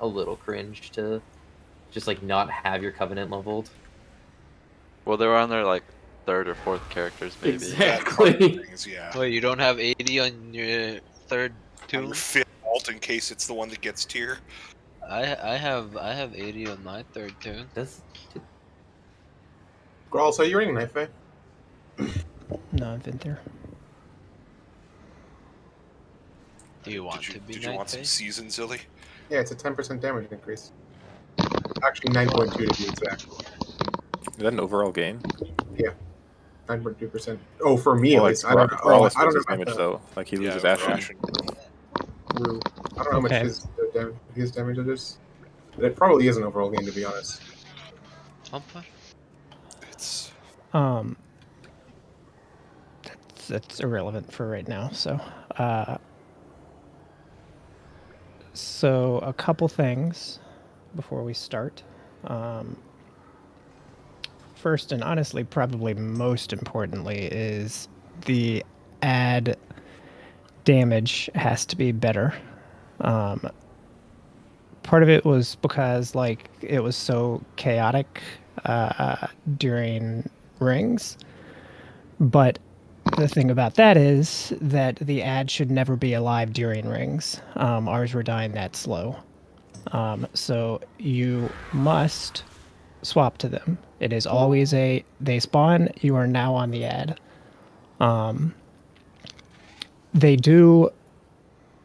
a little cringe to just like not have your Covenant leveled. Well, they were on their like 3rd or 4th characters, maybe. Exactly. Yeah. Wait, you don't have 80 on your 3rd On tomb? your 5th alt in case it's the one that gets tier. I have 80 on my 3rd tomb. Grawl, so are you running Knife Eye? No, I've been there. Do you want to be Did you want some Nightfay? season, Zilly? Yeah, it's a 10% damage increase. Actually, 9.2 to be exact. Is that an overall gain? 9.2%. Oh, for me Well, at like, least. I don't know. Rawless I don't know loses about damage the though. Like he loses Yeah, action. Rue. I don't know how much Okay. his damage it is. But it probably is an overall gain, to be honest. It's That's irrelevant for right now. So a couple things before we start. First, and honestly, probably most importantly, is the add damage has to be better. Part of it was because like it was so chaotic during rings, but the thing about that is that the ad should never be alive during rings. Ours were dying that slow. So you must swap to them. It is always they spawn, you are now on the ad. They do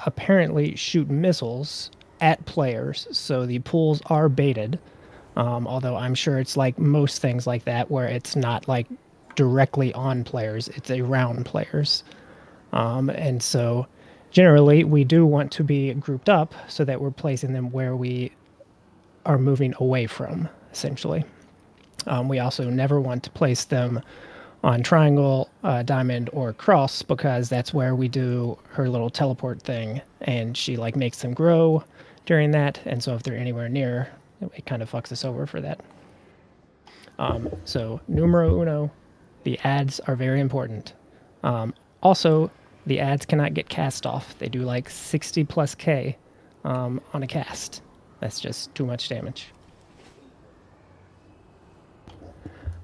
apparently shoot missiles at players, so the pools are baited. Although I'm sure it's like most things like that where it's not like directly on players, it's around players. And so generally we do want to be grouped up so that we're placing them where we are moving away from, essentially. We also never want to place them on triangle, diamond, or cross because that's where we do her little teleport thing and she like makes them grow during that. And so if they're anywhere near, it kind of fucks us over for that. So numero uno, the ads are very important. Also, the ads cannot get cast off. They do like 60 plus K on a cast. That's just too much damage.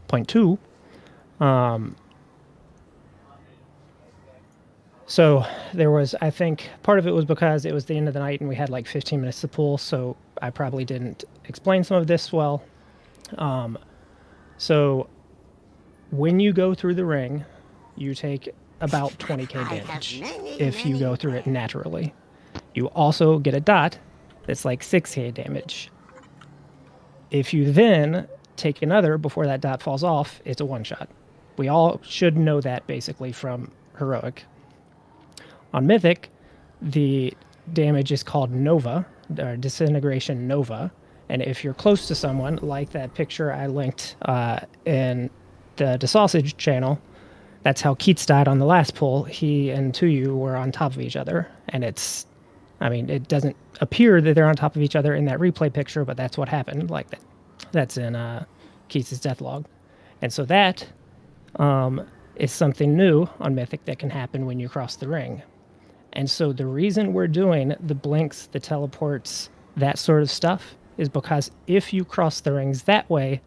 Point two. So there was, I think, part of it was because it was the end of the night and we had like 15 minutes to pull, so I probably didn't explain some of this well. So when you go through the ring, you take about 20k damage if you go through it naturally. You also get a dot that's like 6k damage. If you then take another before that dot falls off, it's a one-shot. We all should know that basically from Heroic. On Mythic, the damage is called Nova, or Disintegration Nova, and if you're close to someone, like that picture I linked in the Dausegne channel, that's how Keats died on the last pull. He and Tuyu were on top of each other, and it doesn't appear that they're on top of each other in that replay picture, but that's what happened. Like that, that's in Keats' death log, and so that is something new on Mythic that can happen when you cross the ring. And so the reason we're doing the blinks, the teleports, that sort of stuff is because if you cross the rings that way,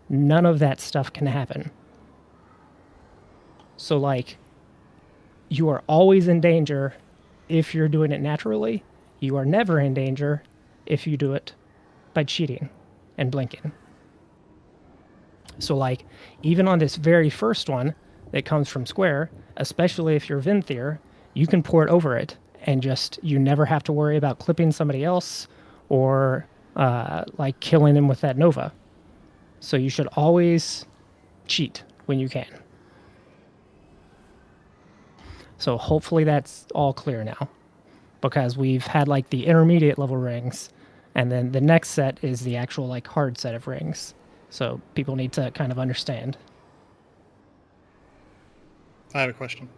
none of that stuff can happen. So like, you are always in danger if you're doing it naturally. You are never in danger if you do it by cheating and blinking. So like, even on this very first one that comes from Square, especially if you're Vinthier, you can port over it and just, you never have to worry about clipping somebody else or like killing them with that Nova. So you should always cheat when you can. So hopefully that's all clear now, because we've had like the intermediate level rings, and then the next set is the actual like hard set of rings. So people need to kind of understand. I have a question.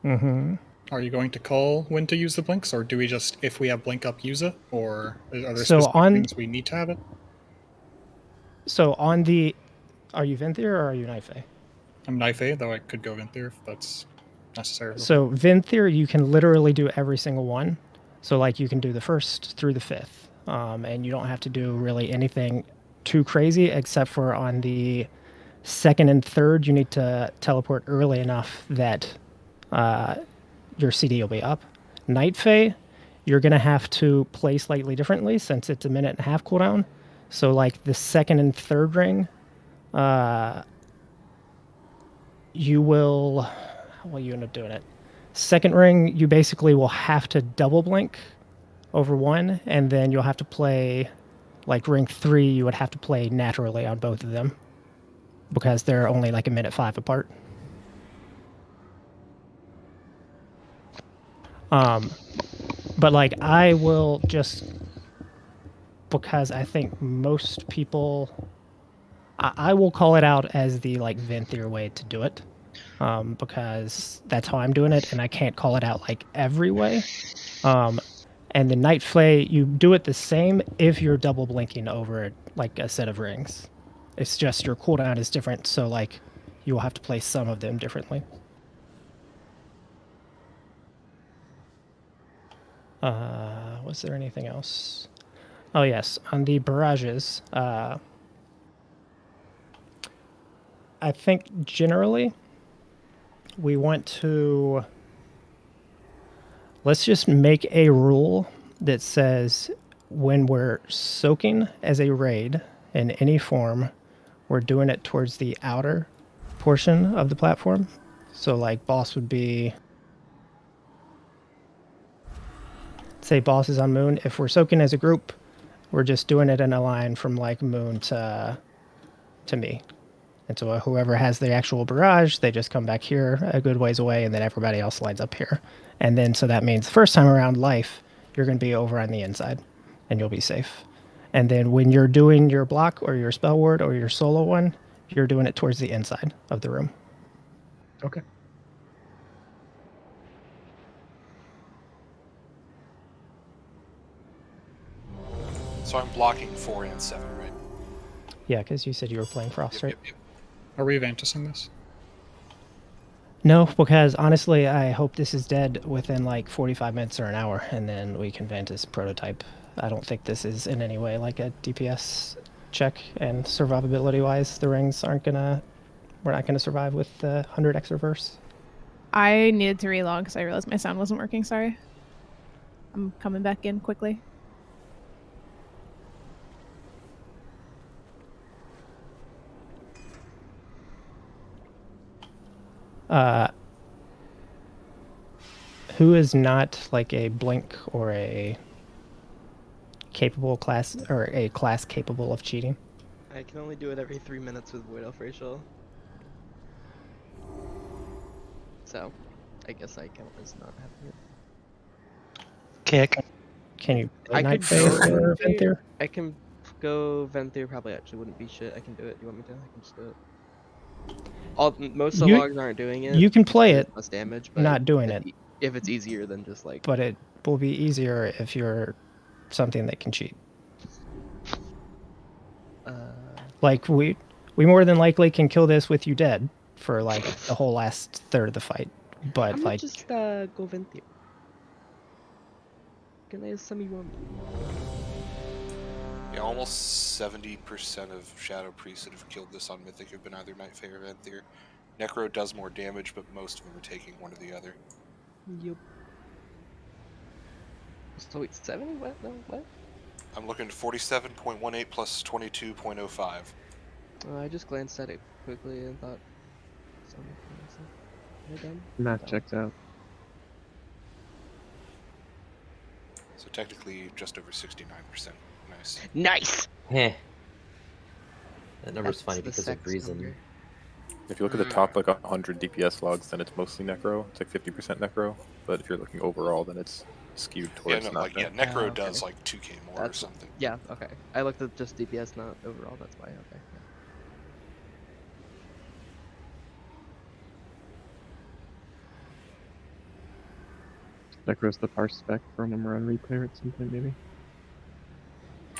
Mm-hmm. Are you going to call when to use the blinks, or do we just, if we have blink up, use it? Or are there So specific things we need to have it? So on the, are you Vinthier or are you Naife? I'm Knife A, though I could go Vinthier if that's necessary. So Vinthier, you can literally do every single one. So like you can do the first through the fifth. and you don't have to do really anything too crazy, except for on the second and third, you need to teleport early enough that your CD will be up. Night Fae, you're going to have to play slightly differently since it's a 1.5-minute cooldown. So, like, the second and third ring, you will... How will you end up doing it? Second ring, you basically will have to double blink over one, and then you'll have to play... Like, ring 3, you would have to play naturally on both of them, because they're only, like, 1.5 apart. But, like, I will just... Because I think most people... I will call it out as the, like, Venthyr way to do it. Because that's how I'm doing it, and I can't call it out, like, every way. And the Night Flay, you do it the same if you're double blinking over, like, a set of rings. It's just your cooldown is different, so, like, you will have to play some of them differently. Was there anything else? Oh, yes. On the barrages, I think generally we want to... Let's just make a rule that says when we're soaking as a raid in any form, we're doing it towards the outer portion of the platform. So, like, boss would be... Say boss is on moon. If we're soaking as a group, we're just doing it in a line from, like, moon to me. And so whoever has the actual barrage, they just come back here a good ways away, and then everybody else lines up here. And then so that means the first time around life, you're going to be over on the inside, and you'll be safe. And then when you're doing your block or your spell ward or your solo one, you're doing it towards the inside of the room. Okay. So I'm blocking 4 and 7, right? Yeah, because you said you were playing Frost, right? Yep. Are we Vantising this? No, because honestly, I hope this is dead within like 45 minutes or an hour, and then we can Vantis prototype. I don't think this is in any way like a DPS check, and survivability-wise, the rings aren't gonna... We're not gonna survive with the 100x reverse. I needed to relog because I realized my sound wasn't working, sorry. I'm coming back in quickly. Who is not like a blink or a capable class, or a class capable of cheating? I can only do it every 3 minutes with Void Elf Racial. So, I guess I count as not having it. Kick. Can you I Night could Fae go or Venthyr. Venthyr? I can go Venthyr, probably actually wouldn't be shit. I can do it. You want me to? I can just do it. Most of the logs aren't doing it. You can play it, less damage, but not doing it. If it's easier than just like... But it will be easier if you're something that can cheat. Like, we more than likely can kill this with you dead for, like, the whole last third of the fight. But, I'm like... just go Venthyr. Can I semi one? Yeah, almost 70% of Shadow Priests that have killed this on Mythic have been either Night Fae or Venthyr. Necro does more damage, but most of them are taking one or the other. Yup. So it's 70? What? No, what? I'm looking at 47.18 plus 22.05. I just glanced at it quickly and thought... Am I done? Math checks out. So technically just over 69%. Nice. Nice! Heh. That number's That's funny the because of sex reason. number. If you look at the top, like 100 DPS logs, then it's mostly Necro. It's like 50% Necro. But if you're looking overall, then it's skewed towards Yeah, no, not like, yeah, that. Necro okay. does like 2k more or something. Yeah, okay. I looked at just DPS, not overall, that's why, okay. Necro's the parse spec from when we're on replay at some point, maybe.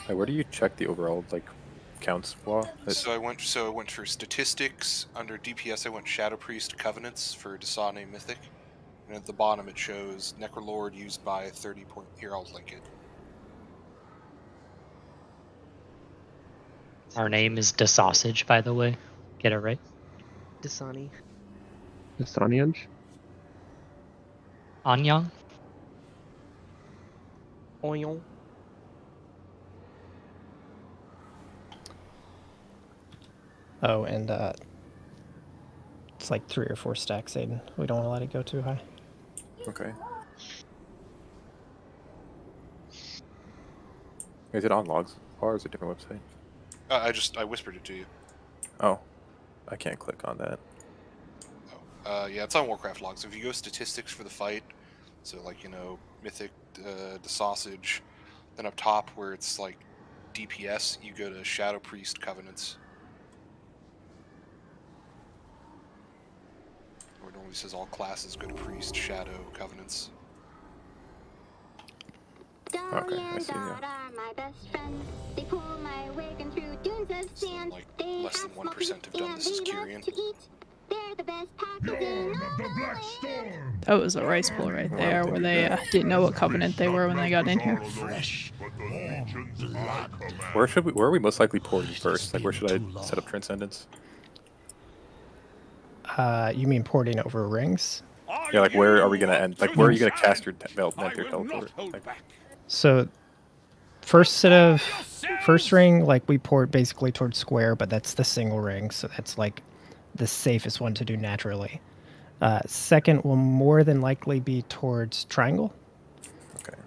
Hey, where do you check the overall like counts for? So I went for statistics. Under DPS I went Shadow Priest Covenants for Dausegne Mythic. And at the bottom it shows Necrolord used by 30 point... Here, I'll link it. Our name is Dausegne, by the way. Get it right. Dasani. Sanyaj? Anyang? Oyon. Oh, and it's like 3 or 4 stacks, Aiden. We don't want to let it go too high. Okay. Is it on logs or is it a different website? I whispered it to you. Oh, I can't click on that. Yeah, it's on Warcraft logs. If you go statistics for the fight, so like, you know, Mythic, the sausage, then up top where it's like DPS, you go to Shadow Priest Covenants. Where it normally says all classes go to Priest, Shadow, Covenants. Okay, I see, yeah. Like, less than 1% have done this as Kyrian. That was a rice pool right there, where they didn't know what covenant they were when they got in here. Where are we most likely porting first? Like, where should I set up Transcendence? You mean porting over rings? Yeah, like where are we gonna end? Like, where are you gonna cast your Nether teleport? Like, So, first ring, like we port basically towards square, but that's the single ring, so that's like the safest one to do naturally. Second will more than likely be towards triangle. okay.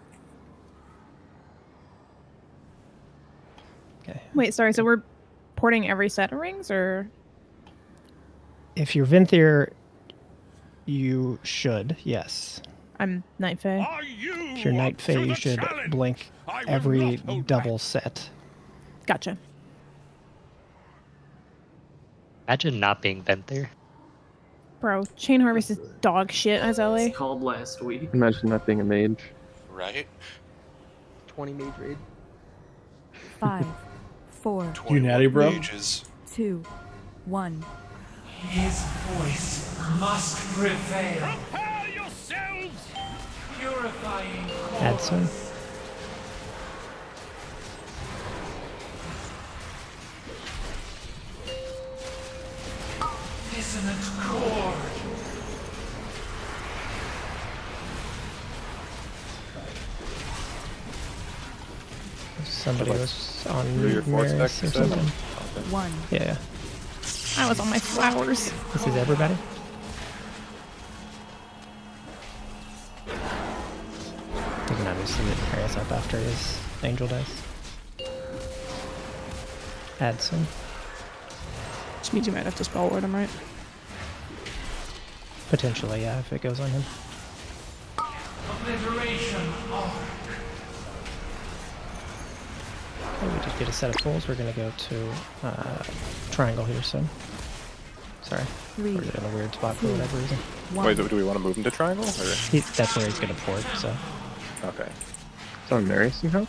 Okay. Wait, sorry, so we're porting every set of rings, or? If you're Venthyr, you should, yes. I'm Night Fae. If you're Night Fae, you should blink every double set. Gotcha. Imagine not being Venthyr. Bro, Chain Harvest is dog shit, Azali. It's called last week. Imagine that being a mage. Right? 20 mage raid. 5, 4, You natty, bro? Mages. 2, 1. His voice must prevail. Prepare yourselves! Purifying Add some. Dissonant chord. Somebody was on 3 or 4 Maris stacks or you said? something. Okay. 1. Yeah. I was on my flowers. This is everybody? You can obviously get Marius up after his angel dice. Add some. Which means you might have to spell word him, right? Potentially, yeah, if it goes on him. Obliteration arc. Okay, we just get a set of fulls. We're gonna go to triangle here soon. Sorry. 3, We're in a weird spot for whatever reason. 1. Wait, do we want to move him to triangle? Or? That's where he's gonna port, so. Okay. It's on Mary somehow?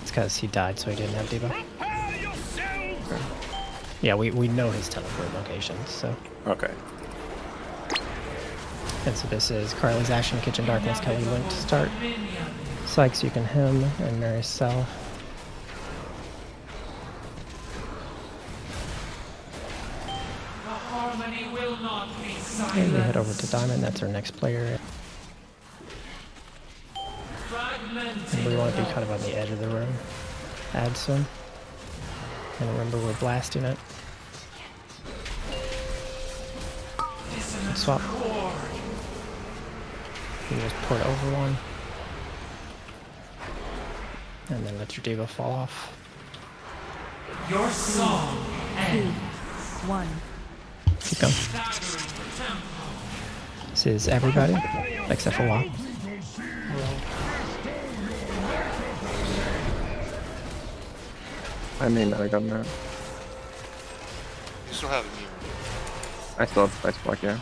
It's because he died, so he didn't have debuff. Prepare yourselves! Okay. Yeah, we know his teleport location, so. Okay. And so this is Carly's Ashen Kitchen Darkness, Kelly Link to start. Sykes, you can him, and Mary's Cell. The harmony will not be And we head silent. over to Diamond, that's our next player. And we want to be kind of on the edge of the room. Add some. And remember, we're blasting it. And swap. You just port over one. And then let your diva fall off. Your song 2, ends. 1. Keep going. This is everybody, except for WoW. I may not have gotten that. You still have immune. I still have Spice Block, yeah.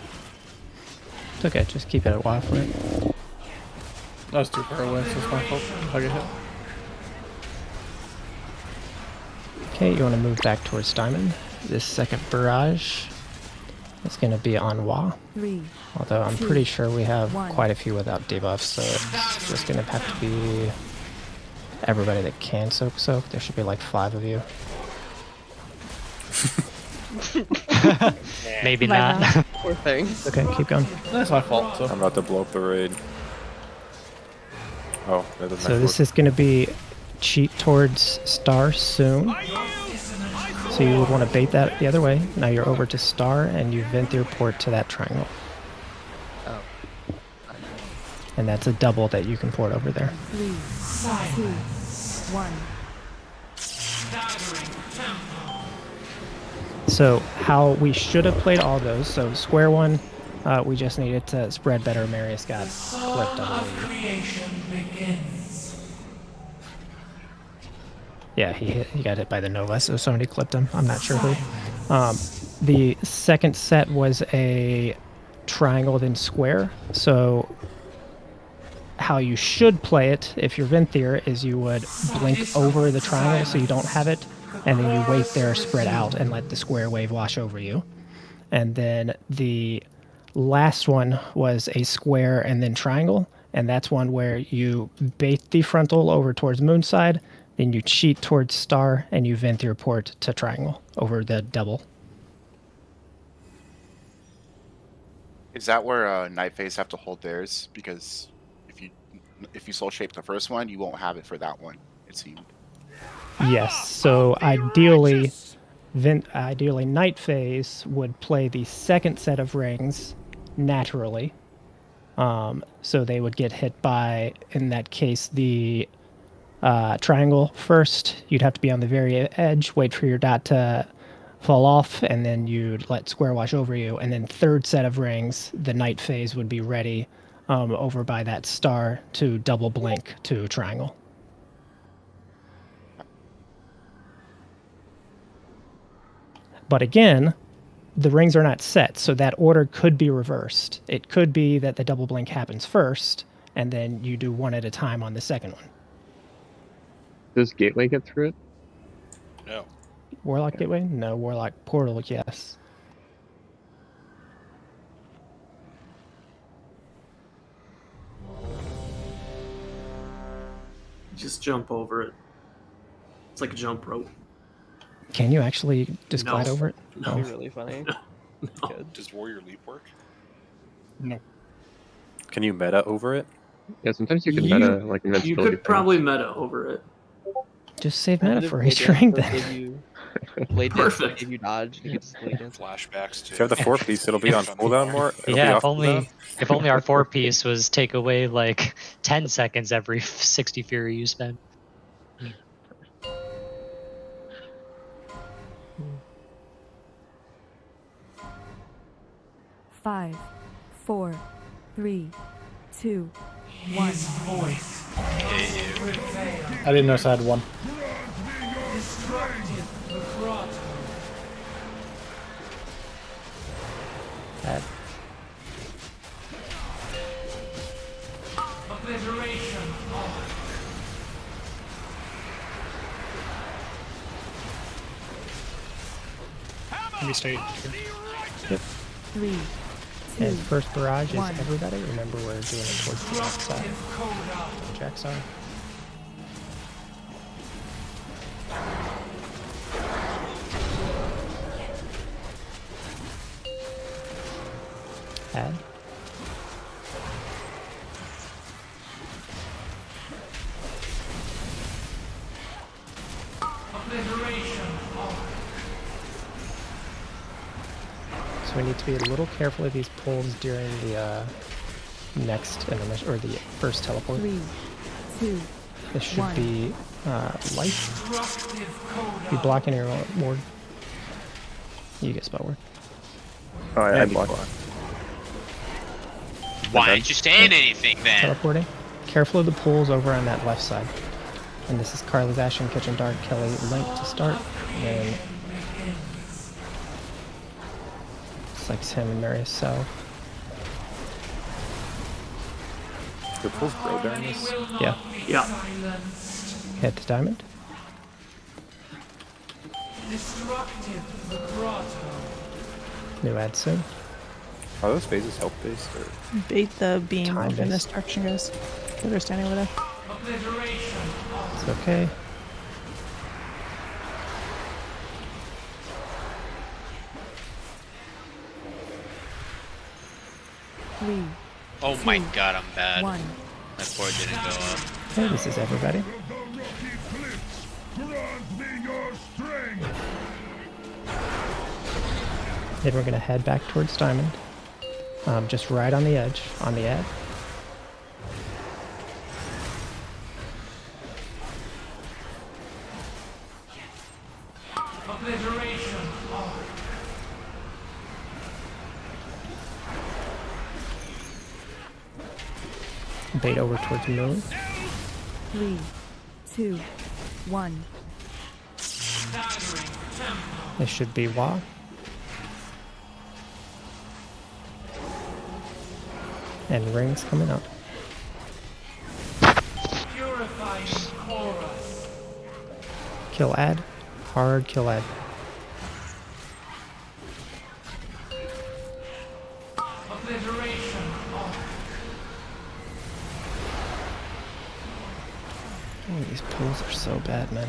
It's okay, just keep it at WoW for it. I was too far away, so it's my fault. I'll get hit. Okay, you want to move back towards Diamond. This second barrage is going to be on WoW. 3, Although I'm 2, pretty sure we have 1. quite a few without debuffs, so it's just going to have to be everybody that can soak. There should be like 5 of you. Maybe Bye not. now. Poor thing. Okay, keep going. That's my fault. So I'm about to blow up the raid. Oh, that doesn't So this is going to be cheat towards star soon. So you would want to bait that the other way. Now you're over to star and you vent your port to that triangle. Oh. And that's a double that you can port over there. 3, 2, 1. So how we should have played all those. So square one, we just needed to spread better. Marius got clipped, I believe. Creation begins. Yeah, he got hit by the Nova, so somebody clipped him. I'm not sure who. The second set was a triangle then square. So how you should play it if you're Venthyr is you would blink over the triangle so you don't have it, and then you wait there, spread out, and let the square wave wash over you. And then the last one was a square and then triangle, and that's one where you bait the frontal over towards Moonside, then you cheat towards star, and you vent your port to triangle over the double. Is that where Night Phase have to hold theirs? Because if you soul shape the first one, you won't have it for that one, it seemed. Yes, so ideally Night Phase would play the second set of rings naturally. So they would get hit by, in that case, the triangle first. You'd have to be on the very edge, wait for your dot to fall off, and then you'd let square wash over you. And then third set of rings, the Night Phase would be ready over by that star to double blink to triangle. But again, the rings are not set, so that order could be reversed. It could be that the double blink happens first, and then you do one at a time on the second one. Does Gateway get through it? No. Warlock Gateway? No. Warlock Portal, yes. just jump over it. It's like a jump rope. Can you actually just No. glide over it? No. That'd be really funny. Does Warrior Leap work? No. Can you meta over it? Yeah, sometimes you can You- meta like You invincibility. could probably meta over it. Just save I mana would've for Blade a string Dance then. give you- Blade Dance Perfect. give you dodge. You could just Blade Dance. Flashbacks to. If you have the 4-piece, it'll be on cooldown more. It'll be Yeah, off if only our 4-piece was take away like 10 seconds every 60 Fury you spend. Five, 4, 3, 2, 1. I didn't notice I had one. Obliteration. We stay. Yep. 3, 2, And first barrage is 1. everybody. Remember, we're doing it towards the left side. Jacks are. Add. Obliteration. So we need to be a little careful of these pulls during the next intermission, or the first teleport. 3, 2, This should 1. be life. Be blocking your ward. You get spell ward. Oh, I blocked. Why didn't you stand anything then? Teleporting. Careful of the pulls over on that left side. And this is Carly's Ashen, Kitchen Dark, Kelly, Link to start. And then it's like him and Marius South. Do pulls grow during this? Yeah. Yeah. Hit the diamond. Destructive. The grotto. New ad soon. Are those phases help based or? Bait the beam Time when this based. direction goes. They're standing over there. Obliteration. It's okay. 3. Oh my god, I'm bad. 1. My board didn't go up. Okay, this is everybody. Then we're going to head back towards Diamond. Just right on the edge, on the edge. Obliteration. Bait over towards Moon. 3, 2, 1. This should be Wa. And rings coming up. Purifying chorus. Kill ad. Hard kill ad. Obliteration. Oh, these pulls are so bad, man.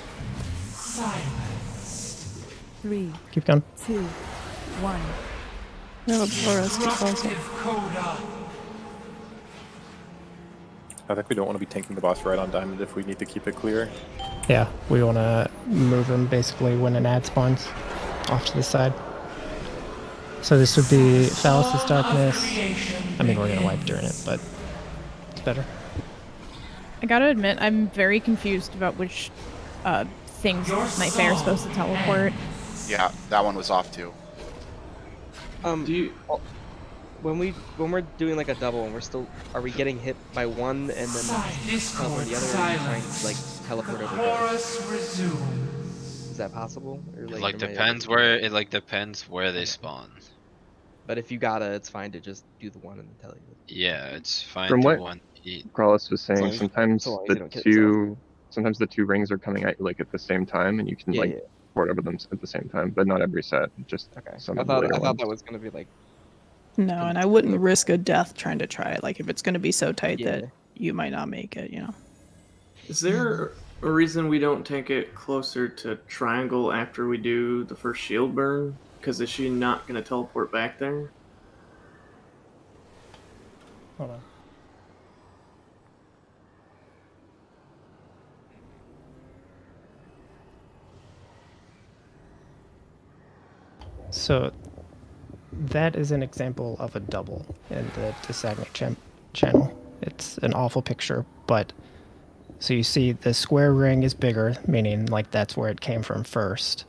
Silence. 3, Keep going. 2, 1. No, Boros keep also. Disruptive coda. I think we don't want to be tanking the boss right on Diamond if we need to keep it clear. Yeah, we want to move him basically when an ad spawns off to the side. So this would be Phallus's Darkness. I mean, we're going to wipe during it, but it's better. I gotta admit, I'm very confused about which things Night Fae are supposed to teleport. Yeah, that one was off too. When we're doing like a double and are we getting hit by one and then teleport the other, or are you trying to like teleport over both? Chorus resumes. Is that possible? Or, It like am I- depends where they spawn. But if you gotta, it's fine to just do the one and then tell you. Yeah, it's fine From to what one eat. Carlos was saying, long as- sometimes so long as you the don't kill two rings are coming at you like at the same time, and you can Yeah. port over them at the same time, but not every set. Just Okay. some I of the later thought ones. that was gonna be like. No, and I wouldn't risk a death trying to try it. Like if it's going to be so tight Yeah. that you might not make it, you know. Is there a reason we don't take it closer to Triangle after we do the first shield burn? Because is she not going to teleport back there? Hold on. So that is an example of a double in the Dausegne channel. It's an awful picture, but so you see the square ring is bigger, meaning like that's where it came from first,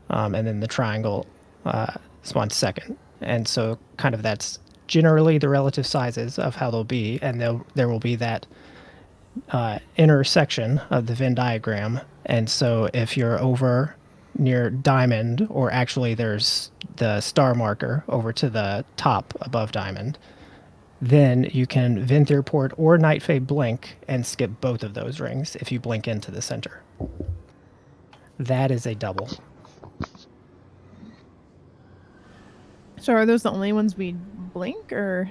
and then the triangle spawns second. And so kind of that's generally the relative sizes of how they'll be, and there will be that inner section of the Venn diagram. And so if you're over near Diamond, or actually there's the star marker over to the top above Diamond, then you can Venthyr Port or Night Fae Blink and skip both of those rings if you blink into the center. That is a double. So are those the only ones we blink, or?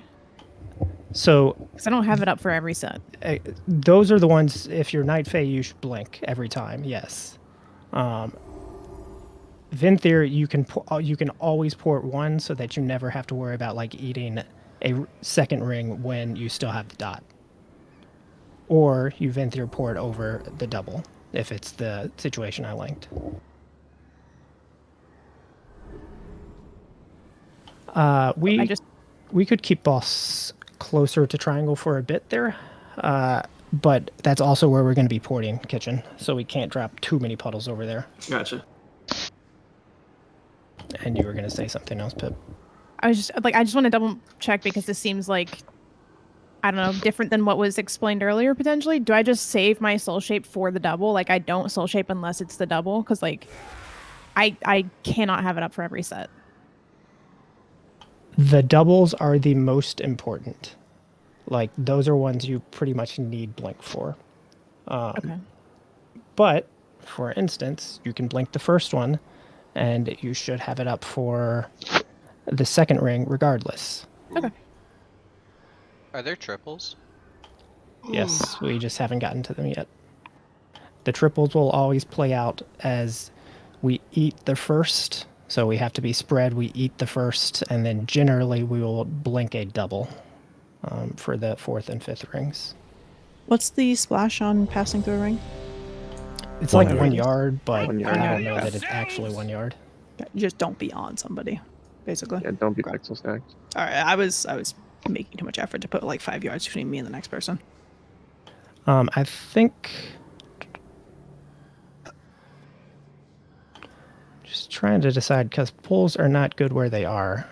So, because I don't have it up for every set. Those are the ones, if you're Night Fae, you should blink every time, yes. Venthyr, you can always port one so that you never have to worry about like eating a second ring when you still have the dot. Or you Venthyr port over the double if it's the situation I linked. We could keep boss closer to triangle for a bit there, but that's also where we're going to be porting kitchen, so we can't drop too many puddles over there. Gotcha. And you were going to say something else, Pip. I just want to double check because this seems like, I don't know, different than what was explained earlier potentially. Do I just save my soul shape for the double? Like I don't soul shape unless it's the double, because like I cannot have it up for every set. The doubles are the most important. Like those are ones you pretty much need blink for. Okay. But for instance, you can blink the first one and you should have it up for the second ring regardless. Okay. Are there triples? Yes, we just haven't gotten to them yet. The triples will always play out as we eat the first, so we have to be spread, we eat the first, and then generally we will blink a double. for the 4th and 5th rings. What's the splash on passing through a ring? It's 1 like yard. 1 yard, but 1 yard. I don't know that it's actually 1 yard. Just don't be on somebody, basically. Yeah, don't be pixel stacked. All right, I was making too much effort to put like 5 yards between me and the next person. I think. Just trying to decide because pools are not good where they are.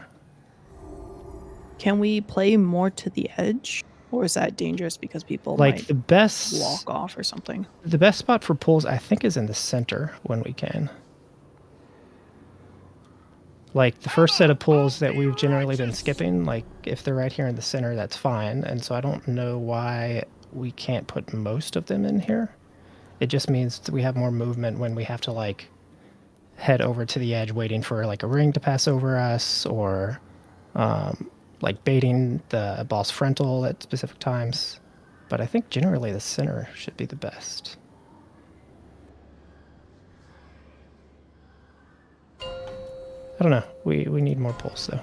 Can we play more to the edge, or is that dangerous because people Like might the best walk off or something? The best spot for pools, I think, is in the center when we can. Like the first set of pools that we've generally been skipping, like if they're right here in the center, that's fine. And so I don't know why we can't put most of them in here. It just means that we have more movement when we have to like head over to the edge waiting for like a ring to pass over us, or like baiting the boss frontal at specific times. But I think generally the center should be the best. I don't know. We need more pulls though.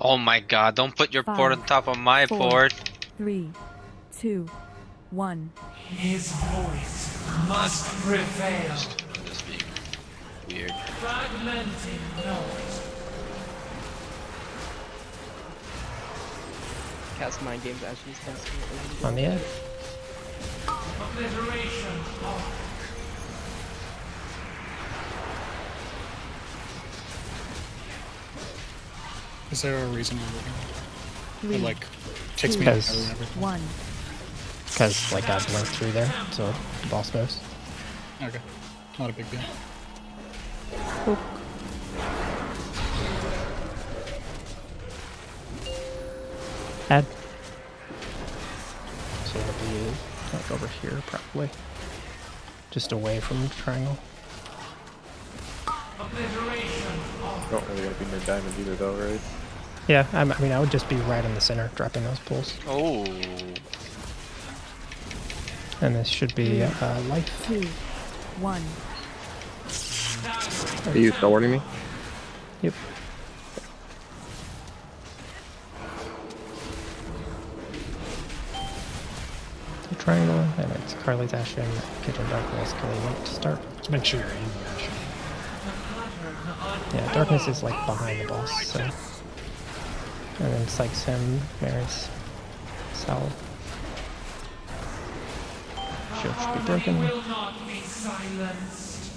Oh my god, don't put your port on 5, top of my 4, port. 3, 2, 1. His voice must prevail. I'm just being weird. Fragmenting note. Cast mind games as she's casting it. On the edge. Obliteration of Is there a reason we're looking at it? It 3, like takes me 2, out of everything. 1. Because like I blinked through there, so the boss knows. Okay, not a big deal. Add. So it'll be like over here probably. Just away from the triangle. obliteration of Don't really gotta be near diamond either, though, right? Yeah, I mean I would just be right in the center, dropping those pulls. Oh. And this should be life. 2, 1. Are you snowboarding me? Yep. The triangle, and it's Carly's Ashen, Kitchen Darkness, Kelly Link to start. Just make sure you're in the action. Yeah, Darkness is like behind the boss, so. And then Sykes him, Mary's Salve. Shield should be broken. will not be silenced.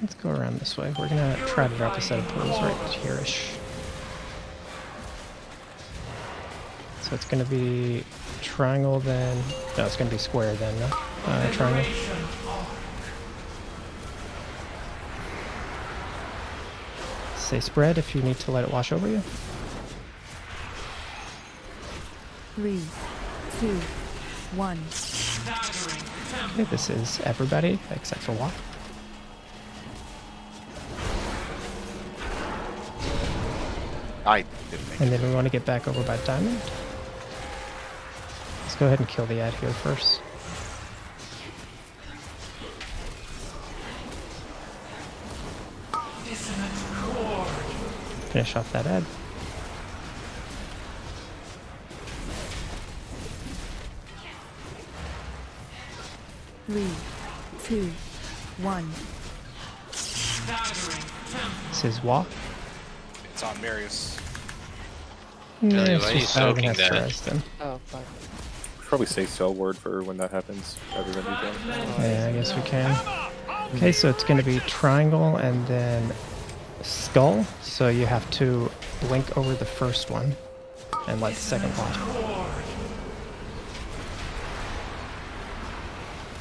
Let's go around this way. We're gonna try to drop a set of pulls right here-ish. So it's gonna be triangle then. No, it's gonna be square then. Triangle. Say spread if you need to let it wash over you. 3, 2, 1. Okay, this is everybody except for Watt. I didn't make And then we want to get back over by diamond. Let's go ahead and kill the ad here first. Dissonant chord. Finish off that ad. Three, 2, 1. This is Wa. It's on Marius. Billy, it's why are you just I soaking have that? sterized them. Oh, fuck. Probably say cell word for when that happens. Everybody down. Yeah, I guess we can. Okay, so it's going to be triangle and then skull. So you have to blink over the first one and let the second one.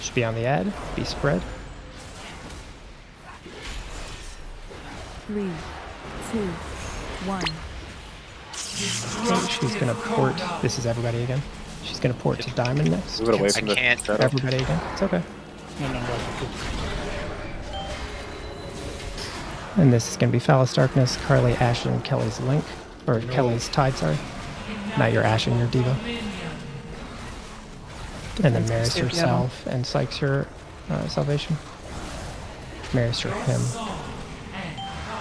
Should be on the ad. Be spread. 3, 2, 1. Okay, she's going to port. This is everybody again. She's going to port to diamond next. Move it away from the shadow. Everybody again. It's okay. And this is going to be Phallus Darkness, Carly Ashen, Kelly's Link. Or Kelly's Tide, sorry. Not your Ashen, your Diva. And then Maris herself, and Sykes your Salvation. Maris your Hymn. The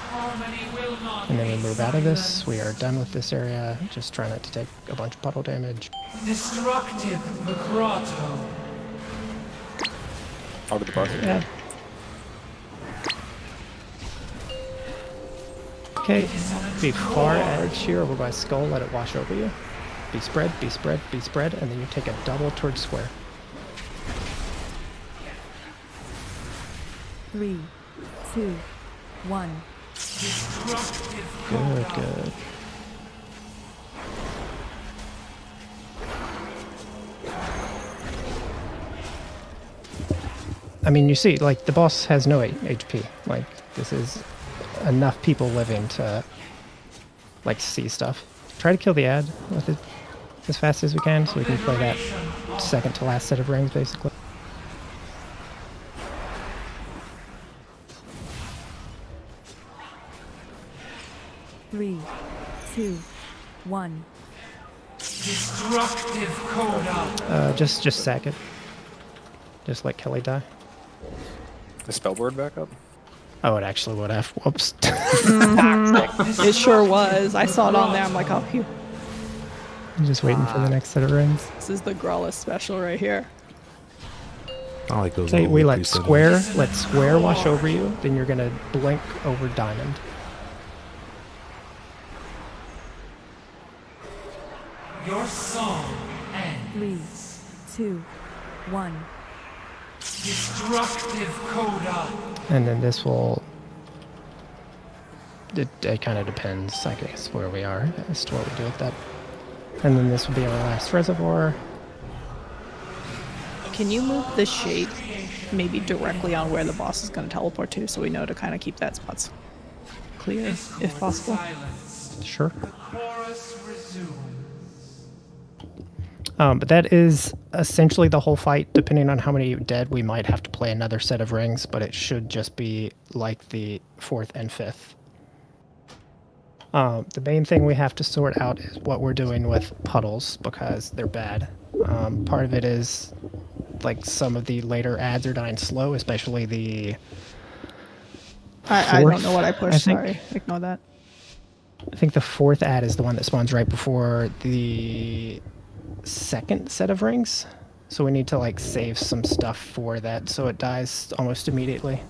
harmony will not And then we move out of this. We are done with this area. Just try not to take a bunch of puddle damage. Destructive Vibrato. Out of the boss. Yeah. Okay, be far edge here over by skull, let it wash over you. Be spread, be spread, be spread, and then you take a double towards square. 3, 2, 1. Good, good. I mean, you see, like, the boss has no HP. Like, this is enough people living to, like, see stuff. Try to kill the ad with it as fast as we can so we can play that second to last set of rings, basically. Three, 2, 1. Destructive Coda. Just sack it. Just let Kelly die. The spellboard back up? Oh, it actually would have. Whoops. It sure was. I saw it on there. I'm like, oh, phew. I'm just waiting for the next set of rings. This is the Growlithe special right here. I like those. Okay, we let preset square wash over you, then you're gonna blink over diamond. Your song ends. 3, 2, 1. Destructive Coda. And then this will... It kind of depends, I guess, where we are as to what we do with that. And then this will be our last reservoir. Can you move the shape maybe directly on where the boss is going to teleport to so we know to kind of keep that spot clear if possible? Sure. The chorus resumes. But that is essentially the whole fight. Depending on how many dead, we might have to play another set of rings, but it should just be like the 4th and 5th. The main thing we have to sort out is what we're doing with puddles, because they're bad. Part of it is, like, some of the later ads are dying slow, especially the... I don't know what I pushed, sorry. Ignore that. I think the 4th ad is the one that spawns right before the 2nd set of rings. So we need to, like, save some stuff for that so it dies almost immediately.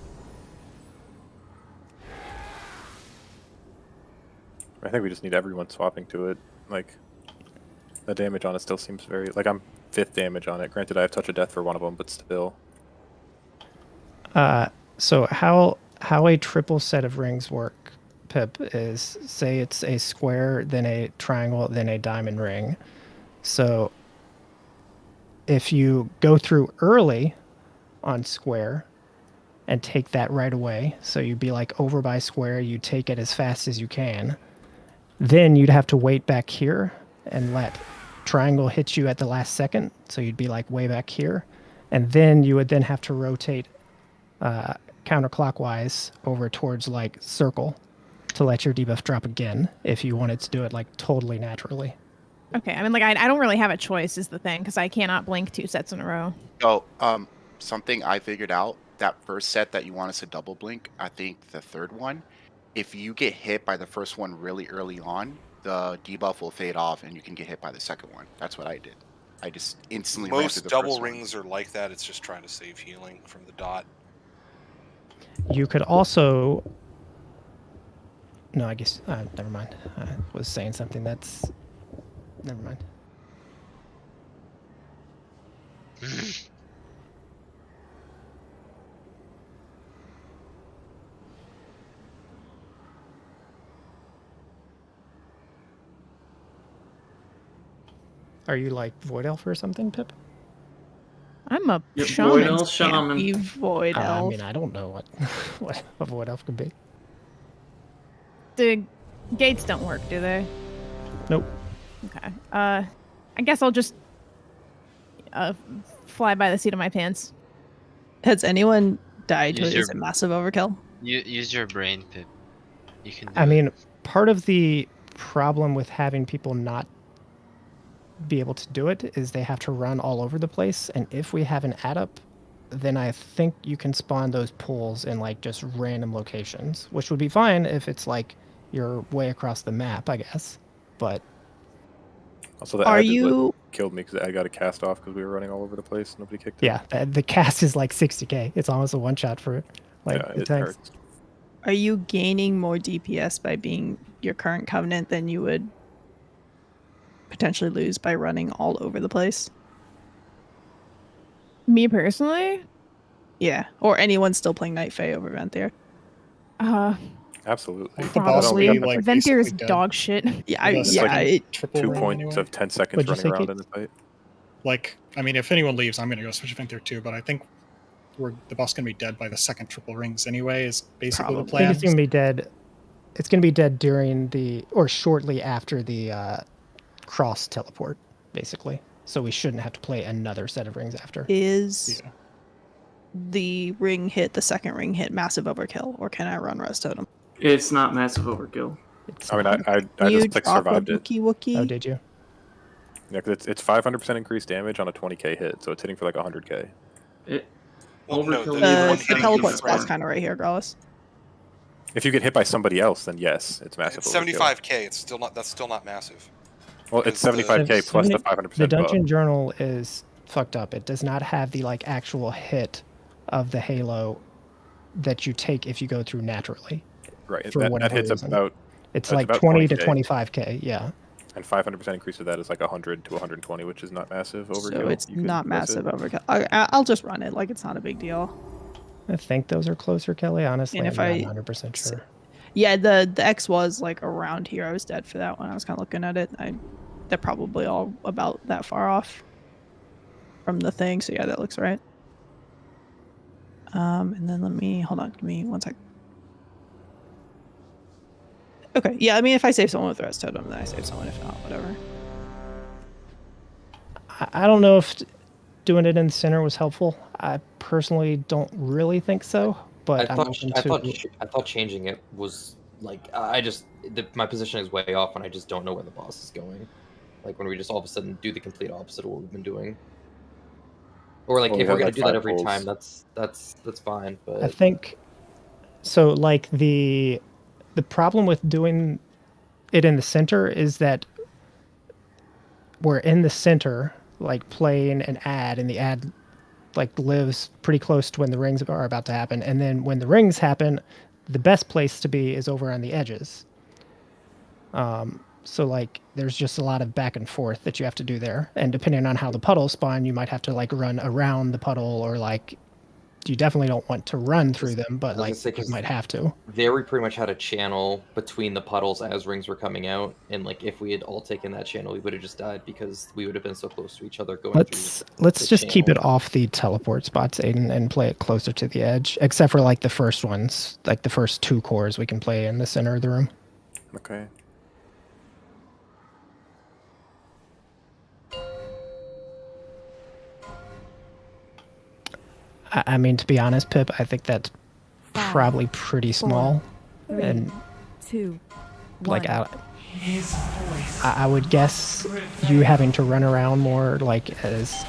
I think we just need everyone swapping to it. Like, the damage on it still seems very... Like, I'm 5th damage on it. Granted, I have Touch of Death for one of them, but still. So how a triple set of rings work, Pip, is, say it's a square, then a triangle, then a diamond ring. So if you go through early on square and take that right away, so you'd be like over by square, you take it as fast as you can, then you'd have to wait back here and let triangle hit you at the last second, so you'd be like way back here, and then you would then have to rotate counterclockwise over towards like circle to let your debuff drop again if you wanted to do it like totally naturally. Okay, I mean, like, I don't really have a choice is the thing, because I cannot blink 2 sets in a row. Oh, something I figured out, that first set that you want us to double blink, I think the 3rd one, if you get hit by the first one really early on, the debuff will fade off and you can get hit by the 2nd one. That's what I did. I just instantly ran through Most the double first rings are like that. It's just trying to save healing from the dot. You could also... No, I guess... never mind. I was saying something that's... Never mind. Are you like Void Elf or something, Pip? I'm a Yep, shaman. Void Elf, Can't shaman. be Void Elf. I mean, I don't know what a Void Elf could be. The gates don't work, do they? Nope. Okay. I guess I'll just fly by the seat of my pants. Has anyone died to Use it? your- Is it massive overkill? Use your brain, Pip. You can do I mean, part of the problem with having people not be able to do it is they have to run all over the place, and if we have an add up, then I think you can spawn those pools in like just random locations, which would be fine if it's like you're way across the map, I guess. But Also, the ad is what killed me because I got a cast off because we were running all over the place. Nobody kicked it. yeah, the cast is like 60k. It's almost a one shot for like Yeah, the it tanks. hurts. Are you gaining more DPS by being your current covenant than you would potentially lose by running all over the place? Me personally, Yeah, or anyone still playing Night Fae over Venthyr. Absolutely. The boss probably. would be, like, Venthyr is basically dead. dog shit. Yeah, With a yeah. second triple 2 ring points anyway. of 10 seconds What'd you running say, around Kate? in the fight. Like, I mean, if anyone leaves, I'm gonna go switch Venthyr too. But I think the boss gonna be dead by the second triple rings anyway. Is basically the I think plan. it's gonna be dead. It's gonna be dead during the or shortly after the cross teleport, basically. So we shouldn't have to play another set of rings after. Is the ring hit, the second ring hit, massive overkill, or can I run Res Totem? It's not massive overkill. I mean, I You just like drop a survived it. Wookie. Oh, did you? Yeah, because it's 500% increased damage on a 20k hit, so it's hitting for like 100k. Well, no, Overkill The teleport spot's kind of right here, Growlus. If you get hit by somebody else, then yes, it's massive. It's overkill. 75k. It's still not. That's still not massive. Well, it's Because the- 75k plus the 500% The dungeon buff. journal is fucked up. It does not have the like actual hit of the halo that you take if you go through naturally. Right, for that whatever hits reason. about. It's that's like about 20 to 20K. 25k. Yeah. And 500% increase to that is like 100 to 120, which is not massive overkill. So it's You can not press it. massive overkill. I'll just run it. Like, it's not a big deal. I think those are closer, Kelly. Honestly, And I'm if not I- 100% sure. Yeah, the X was like around here. I was dead for that one. I was kind of looking at it. They're probably all about that far off from the thing. So yeah, that looks right. And then hold on. Give me 1 sec. Okay. Yeah. I mean, if I save someone with Res Totem, then I save someone. If not, whatever. I don't know if doing it in the center was helpful. I personally don't really think so, but I I'm open to. I thought changing it was like my position is way off, and I just don't know where the boss is going. Like when we just all of a sudden do the complete opposite of what we've been doing, or like Well, if we we're have, gonna like, do that 5 every goals. time, that's fine. But I think so. Like the problem with doing it in the center is that we're in the center, like playing an ad, and the ad like lives pretty close to when the rings are about to happen, and then when the rings happen, the best place to be is over on the edges. So like there's just a lot of back and forth that you have to do there, and depending on how the puddles spawn, you might have to like run around the puddle, or like you definitely don't want to run through them, but like you might have to. there we pretty much had a channel between the puddles as rings were coming out, and like if we had all taken that channel, we would have just died because we would have been so close to each other going Let's through. just keep it off the teleport spots, Aiden, and play it closer to the edge, except for like the first ones, like the first 2 cores we can play in the center of the room. Okay. I mean, to be honest, Pip, I think that's probably pretty small, 3, and 2, 1. like I would guess you having to run around more, like as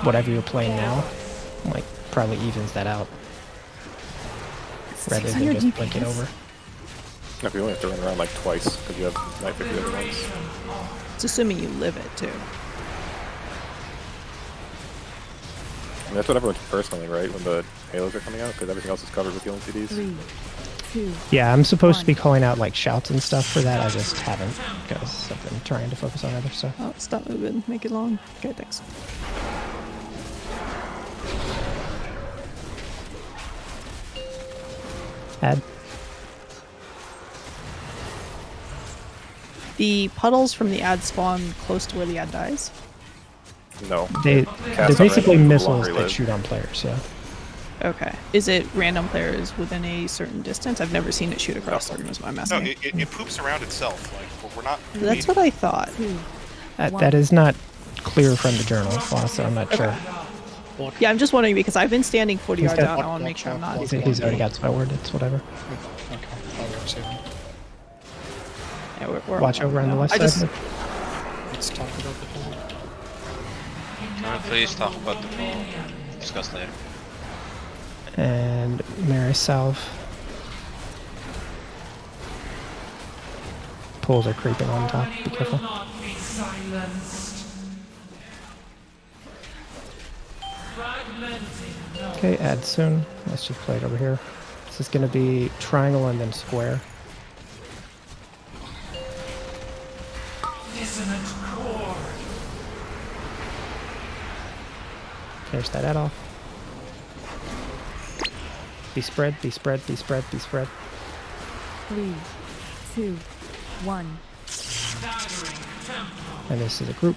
whatever you're playing now, like probably evens that out rather than 600 just blink it DPS. over. No, we only have to run around like twice because you have Night Fae the other ones. It's assuming you live it too. And that's what everyone's personally, right? When the halos are coming out, because everything else is covered with healing CDs. 3, 2. Yeah, I'm supposed to be calling out like shouts and stuff for that. I just haven't because I've been trying to focus on other stuff. Oh, stop moving. Make it long. Okay, thanks. Ad. The puddles from the ad spawn close to where the ad dies. No. They're Cast basically on random, missiles longer that live. shoot on players. Yeah. Okay. Is it random players within a certain distance? I've never seen it shoot across the room, is what I'm No, asking. it poops around itself. Like we're not. That's what I thought. That is not clear from the journal, so I'm not sure. Yeah, I'm just wondering because I've been standing 40 He's yards got- out. I want to make sure I'm not. He's already got Spellword. It's whatever. Okay, I'll go save him. Yeah, we're Watch over on the left I just, side. Let's talk about the whole. Can we please talk about the pool? Discuss later. And Mary Salve. Pulls are creeping on top. Be careful. Not be silenced. Fragmenting. Okay, add soon. Let's just play it over here. This is going to be triangle and then square. Dissonant chord. Finish that head off. Be spread, be spread, be spread, be spread. 3, 2, 1. And this is a group.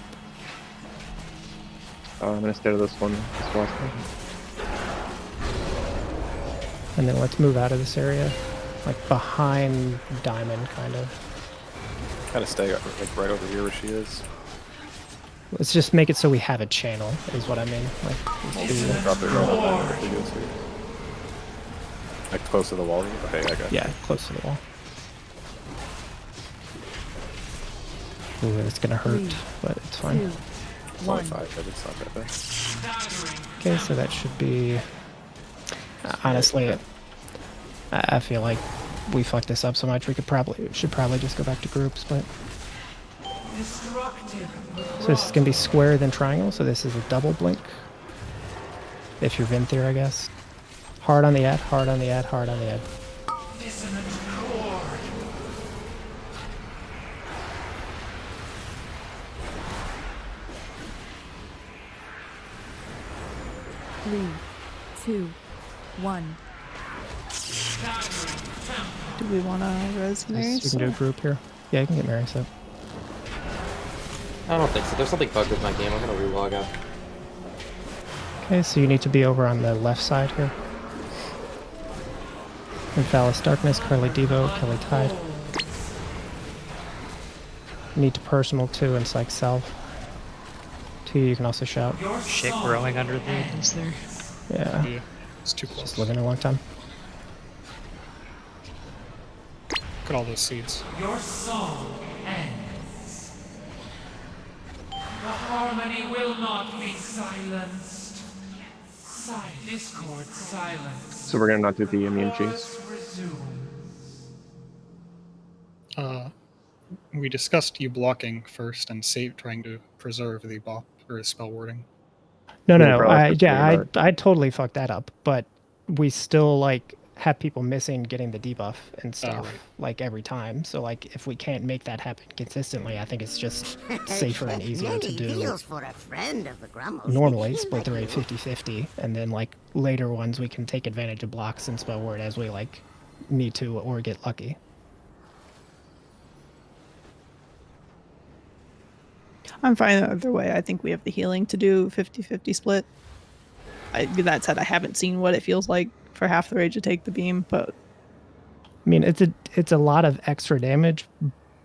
I'm gonna stay to this one. This last one. And then let's move out of this area. Like behind Diamond, kind of. Kind of stay like right over here where she is. Let's just make it so we have a channel, is what I mean. Like, Drop it right on there. Like close to the wall. Okay, I got it. Yeah, close to the wall. Ooh, it's gonna hurt, but it's fine. 2, It's only 5, but it's not that bad. Okay, so that should be... honestly, I feel like we fucked this up so much, we should probably just go back to groups, but... So this is going to be square then triangle, so this is a double blink. If you're Vinthier, I guess. Hard on the ad, hard on the ad, hard on the ad. Dissonant chord. Three, 2, 1. Do we want to res Mary? You can do a group here. Yeah, you can get Mary, so. I don't think so. There's something bugged with my game. I'm gonna relog out. Okay, so you need to be over on the left side here. Infalis Darkness, Curly Devo, Kelly Tide. You need to personal 2 and Psych Self. 2, you can also shout. Shit growing under the edges there. Yeah. It's too close. Just living a long time. Look at all those seeds. Your song ends. The harmony will not be silenced. Discord silence. So we're gonna not do the immune cheese. We discussed you blocking first and trying to preserve the bop or spell wording. No. I totally fucked that up, but we still like have people missing getting the debuff and stuff like every time. So like if we can't make that happen consistently, I think it's just safer and easier to do. For a friend of the Grummles. Normally split the rate 50-50, and then like later ones we can take advantage of blocks and spell word as we like need to or get lucky. I'm fine either way. I think we have the healing to do 50-50 split. That said, I haven't seen what it feels like for half the rage to take the beam, but I mean, it's a lot of extra damage,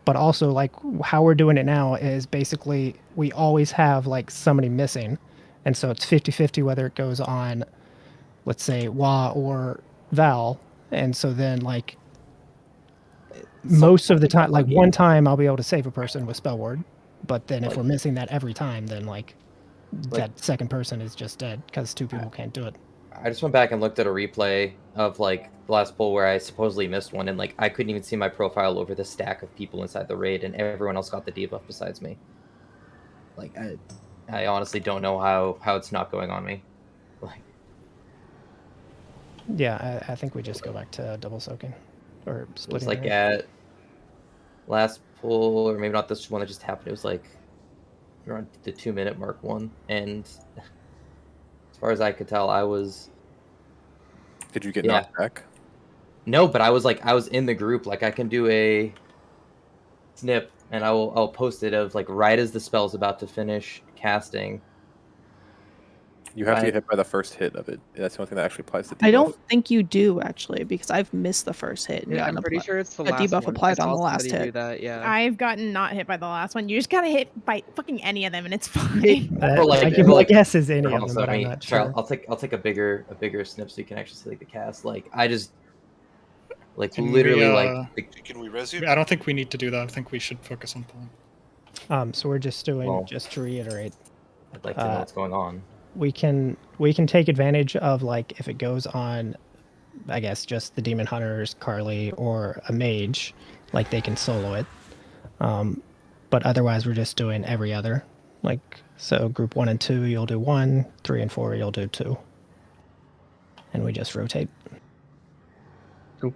but also like how we're doing it now is basically we always have like somebody missing, and so it's 50-50 whether it goes on, let's say Wa or Val, and so then like most of the time, like one time I'll be able to save a person with spell word, but then if we're missing that every time, then like that second person is just dead because 2 people can't do it. I just went back and looked at a replay of like the last pull where I supposedly missed one, and like I couldn't even see my profile over the stack of people inside the raid, and everyone else got the debuff besides me. Like I honestly don't know how it's not going on me. Like, yeah, I think we just go back to double soaking or splitting. It was like at last pull, or maybe not this one that just happened. It was like around the 2-minute mark one, and as far as I could tell, I was. Did you get knocked back? No, but I was in the group. Like I can do a snip, and I'll post it of like right as the spell's about to finish casting. You have to get hit by the first hit of it. That's the only thing that actually applies to debuff. I don't think you do actually, because I've missed the first hit. And Yeah, I'm pretty sure it's the a last debuff one. applied I on the saw last somebody do hit. that, yeah. I've gotten not hit by the last one. You just gotta hit by fucking any of them, and it's fine. I give my guess is any of them, but I'm not Sure, sure. I'll take a bigger snip so you can actually see like the cast. Like I just like Can literally we, like. Can we res you? I don't think we need to do that. I think we should focus on pulling. So we're just doing, just to reiterate. I'd like to know what's going on. We can take advantage of like if it goes on, I guess just the demon hunters, Carly, or a mage, like they can solo it. But otherwise, we're just doing every other. Like, so group 1 and 2, you'll do 1, 3 and 4, you'll do 2. And we just rotate. Get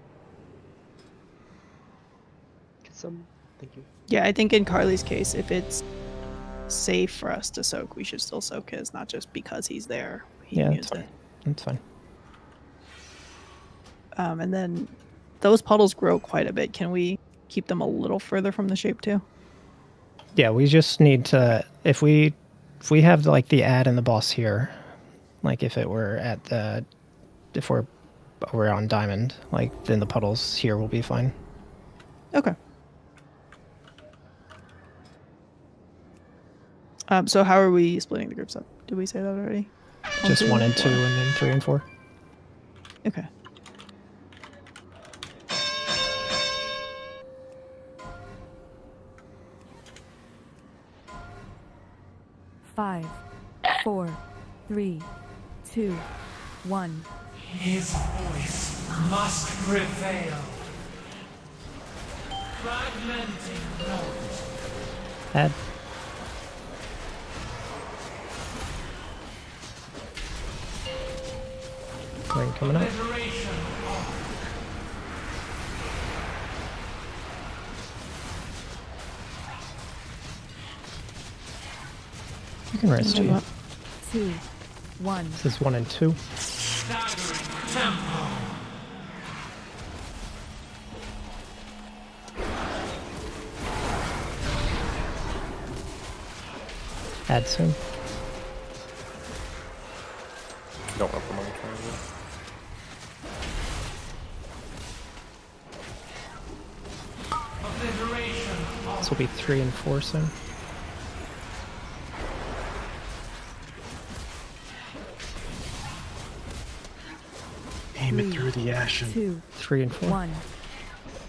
some. Thank you. Yeah, I think in Carly's case, if it's safe for us to soak, we should still soak his, not just because he's there. He Yeah, can that's use fine. That's fine. And then those puddles grow quite a bit. Can we keep them a little further from the shape too? Yeah, we just need to, if we have like the ad and the boss here, like if it were at the, if we're on diamond, like then the puddles here will be fine. Okay. So how are we splitting the groups up? Did we say that already? Just 1 and 2 and then 3 and 4. Okay. Five, 4, 3, 2, 1. His voice must prevail. Fragmenting note. Ad. Ring coming up. Obliteration. You can rest you. 2, 1. This is 1 and 2. Staggering tempo. Add soon. Don't want the money triangle. Obliteration. This will be 3 and 4 soon. Aim it through the ashen. 2, 3 and 4. 1.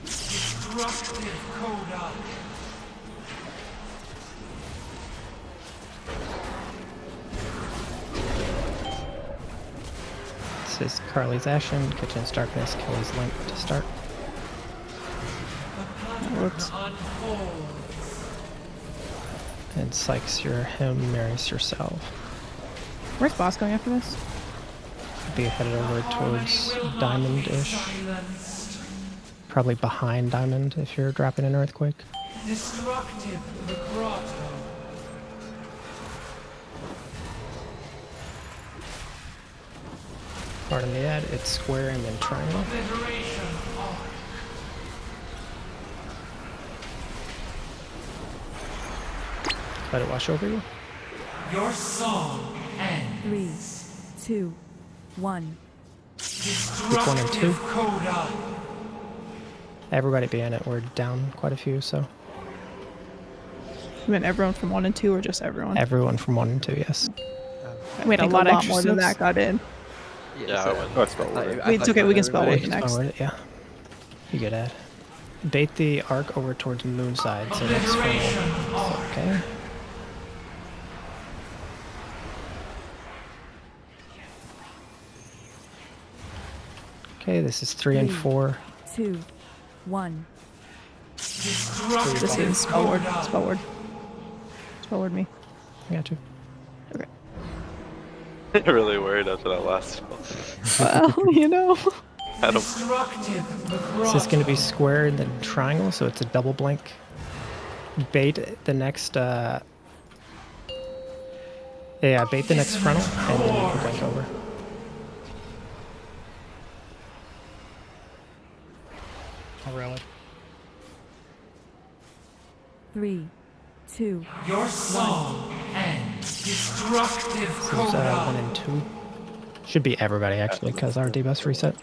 Destructive coda. This is Carly's Ashen, Kitchen's Darkness, Kelly's Lamp to start. Whoops. And Sykes your him, Mary's yourself. Where's boss going after this? Be headed over towards Diamond-ish. Probably behind Diamond if you're dropping an Earthquake. Destructive vibrato. Pardon the ad, it's square and then triangle. Obliteration. Let it wash over you. Your song ends. 3, 2, 1. Group 1 and 2. Coda. Everybody be in it. We're down quite a few, so. You meant everyone from 1 and 2 or just everyone? Everyone from 1 and 2, yes. We had a lot more than that got in. Yeah, I went. Let's spell word. It's okay, we can spell word Spell next. word it, yeah. You good at. Bait the arc over towards Moonside, so that's funnel. Okay. Okay, this is 3 and 4. 2, 1. This is spell word. Spell word. Spell word me. I got you. Okay. I'm really worried after that last spell. Well, you know. I don't. This is going to be square and then triangle, so it's a double blink. Bait the next, yeah, bait the next frontal, and then you can blink over. Oh, really? 3, 2. Your song ends. Destructive This is coda. 1 and 2. Should be everybody actually, because our debuffs reset.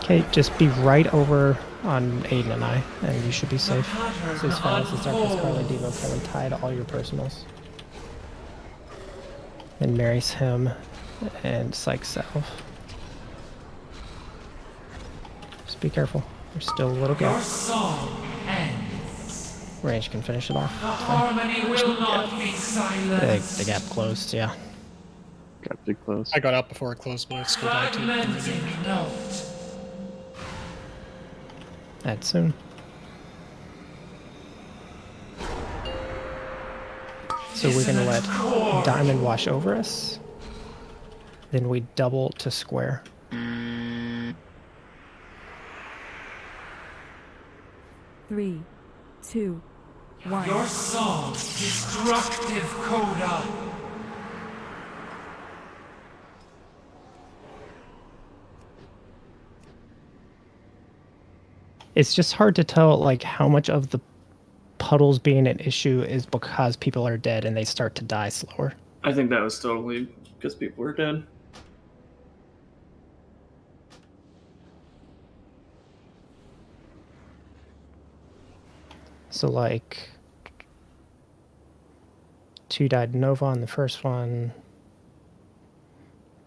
Okay, just be right over on Aiden and I, and you should be safe. This is Silence, the Darkness, Carly, Devo, Kelly, tie to all your personals. And Mary's him, and Psych self. Just be careful. There's still a little Your gap. song ends. Range can finish it off. The It's fine. harmony will not be silenced. The gap closed, yeah. Got too close. I got out before it closed, but I still died too. Fragmenting note. That's soon. So we're gonna let diamond wash over us. Then we double to square. 3, 2, 1. Your song, destructive coda. It's just hard to tell like how much of the puddles being an issue is because people are dead and they start to die slower. I think that was totally because people were dead. So like 2 died Nova on the first one.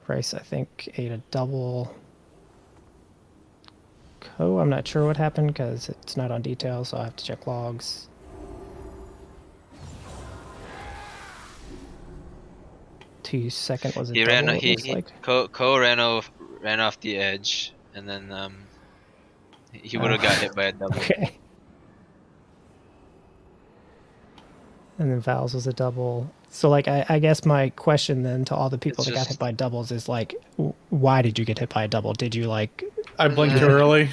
Rice, I think, ate a double. Co, I'm not sure what happened because it's not on details, so I have to check logs. Second was a He double, ran. it looks like. Ko ran off the edge, and then he would have got hit by a double. Okay. And then Val's was a double. So, like, I guess my question then to all the people that got hit by doubles is, like, why did you get hit by a double? Did you, like... I blinked too early.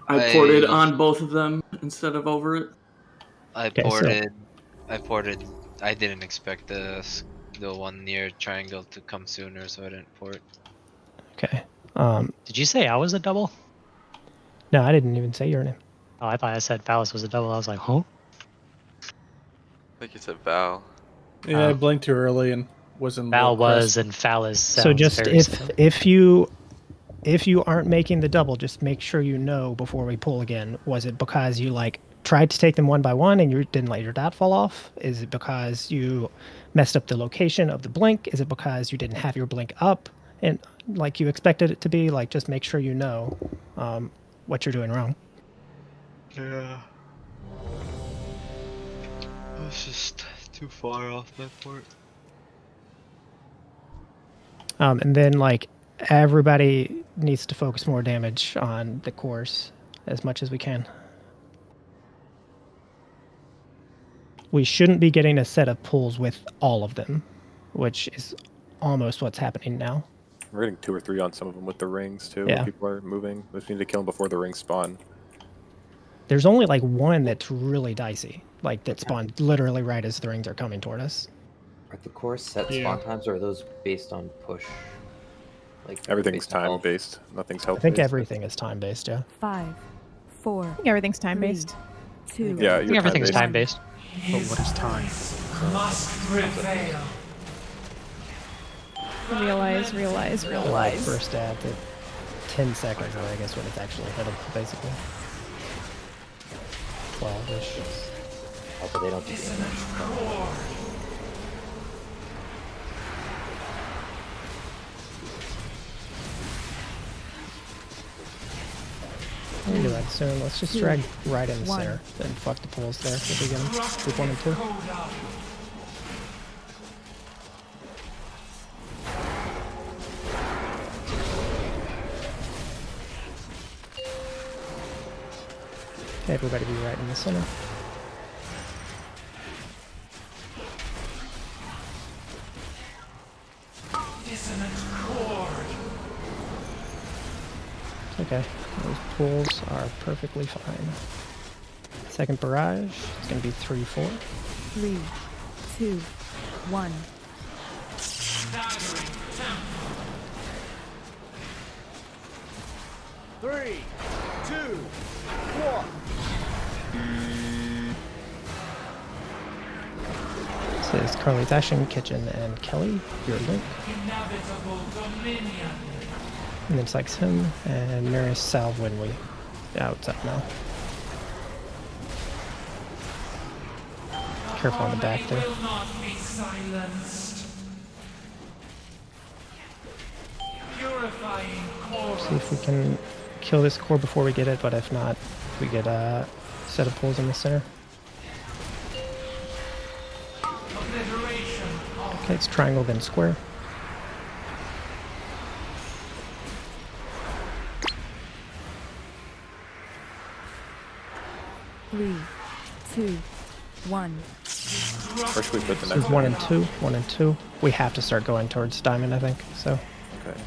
I ported on both of them instead of over it. I ported. I didn't expect the one near triangle to come sooner, so I didn't port. Okay. Did you say I was a double? No, I didn't even say your name. Oh, I thought I said Phallus was a double. I was like, huh? I think you said Val. Yeah, I blinked too early and wasn't. Val was and Phallus. So just if you aren't making the double, just make sure you know before we pull again. Was it because you like tried to take them one by one and you didn't let your dot fall off? Is it because you messed up the location of the blink? Is it because you didn't have your blink up and like you expected it to be? Like, just make sure you know what you're doing wrong. Yeah. I was just too far off my port. And then like everybody needs to focus more damage on the cores as much as we can. We shouldn't be getting a set of pulls with all of them, which is almost what's happening now. We're getting 2 or 3 on some of them with the rings too. Yeah. When people are moving. We just need to kill them before the rings spawn. There's only like one that's really dicey, like that spawned literally right as the rings are coming toward us. Are the core set spawn times, or are those based on push? Like Everything's time based. Nothing's health. I think everything is time based. Yeah. 5, 4. I think everything's time based. 2. Yeah, I think everything's time based. But what is time? Must prevail. Realize. First stab at 10 seconds, or I guess when it's actually hittable, basically. 12-ish. Oh, but they don't do damage. We can do that soon. Let's just drag right in the center. Then fuck the pulls there. We'll begin group 1 and 2. Everybody be right in the center. Dissonant chord. Okay, those pulls are perfectly fine. Second barrage, it's going to be 3, 4. 3, 2, 1. Staggering tempo. 3, 2, 1. So it's Carly Dashing, Kitchen, and Kelly, your link. Inevitable dominion. And then it's like him and Marius Salve when we it's up now. Careful on the back there. Will not be silenced. Purifying core. See if we can kill this core before we get it, but if not, we get a set of pulls in the center. Obliteration. Okay, it's triangle then square. 1. Where should we put the This next is 1 and 2. 1 and 2. We have to start going towards diamond, I think. So. Okay.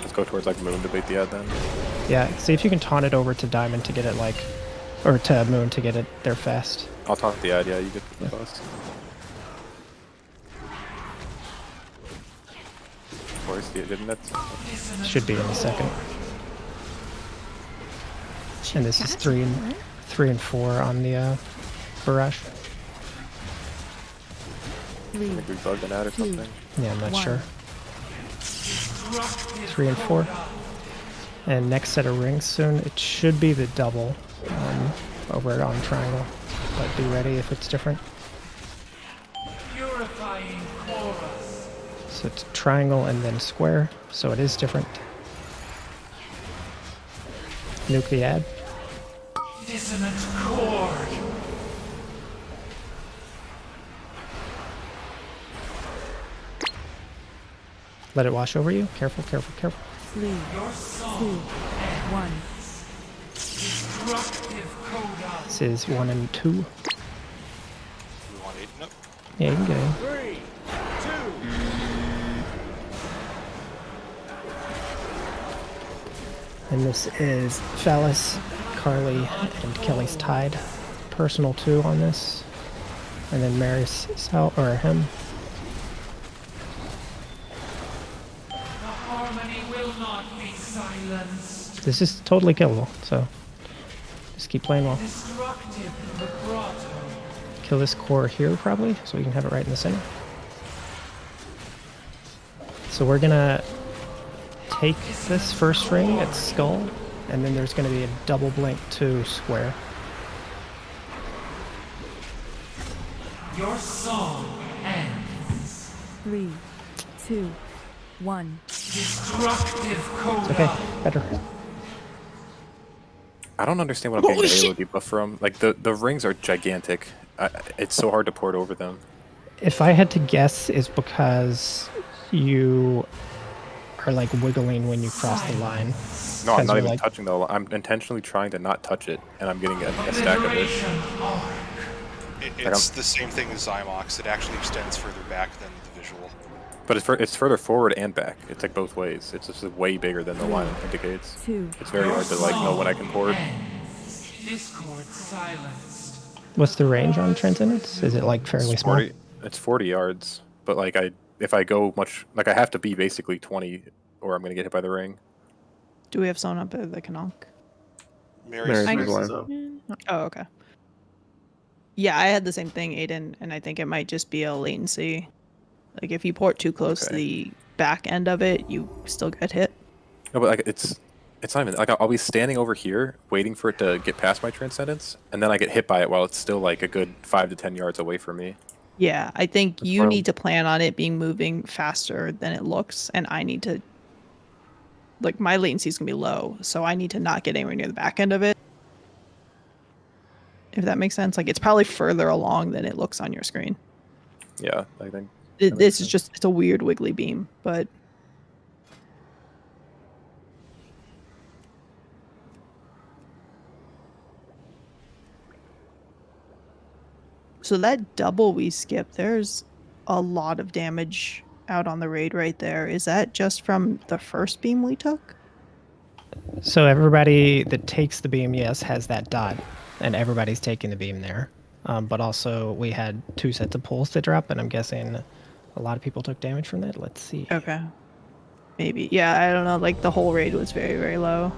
Let's go towards like moon to bait the ad then. Yeah, see if you can taunt it over to diamond to get it like, or to moon to get it there fast. I'll taunt the ad, yeah, you get the bust. Of course, didn't it? Should be in a second. And this is 3 and 4 on the barrage. I think we bugged an ad or something. Yeah, I'm not sure. 3 and 4. And next set of rings soon. It should be the double over on triangle. But be ready if it's different. Purifying chorus. So it's triangle and then square. So it is different. Nuke the ad. Dissonant chord. Let it wash over you. Careful, careful, careful. 3, 2, 1. Destructive coda. This is 1 and 2. We want 8 and up. Yeah, you can get in. 3, 2. And this is Phallus, Carly, and Kelly's tied. Personal 2 on this. And then Mary's or him. The harmony will not be silenced. This is totally killable, so just keep playing well. Destructive vibrato. Kill this core here probably, so we can have it right in the center. So we're gonna take this first ring at skull, and then there's gonna be a double blink to square. Your song ends. 3, 2, 1. Destructive coda. It's okay, better. I don't understand what I'm getting the Halo debuff from. Like, the rings are gigantic. It's so hard to port over them. If I had to guess, it's because you are like wiggling when you cross the line. No, I'm not even like, touching the line. I'm intentionally trying to not touch it, and I'm getting a stack of it. It's the same thing as Zymox. It actually extends further back than the visual. But it's further forward and back. It's like both ways. It's just way bigger than the line indicates. It's very hard to like know when I can port. Discord silenced. what's the range on Transcendence? Is it like fairly It's small? 40, it's 40 yards, but like if I go much, like I have to be basically 20 or I'm gonna get hit by the ring. Do we have someone up there that can knock? Mary's Oh, okay. Yeah, I had the same thing, Aiden, and I think it might just be a latency. Like if you port too close to the back end of it, you still get hit. No, but like it's not even like I'll be standing over here waiting for it to get past my Transcendence, and then I get hit by it while it's still like a good 5 to 10 yards away from me. Yeah, I think you need to plan on it being moving faster than it looks, and I need to, like, my latency is gonna be low, so I need to not get anywhere near the back end of it. If that makes sense, like it's probably further along than it looks on your screen. Yeah, I think. This is just, it's a weird wiggly beam, but so that double we skipped, there's a lot of damage out on the raid right there. Is that just from the first beam we took? So everybody that takes the beam, yes, has that dot, and everybody's taking the beam there. But also we had 2 sets of pulls to drop, and I'm guessing a lot of people took damage from that. Let's see. Okay. Maybe. Yeah, I don't know. Like the whole raid was very, very low.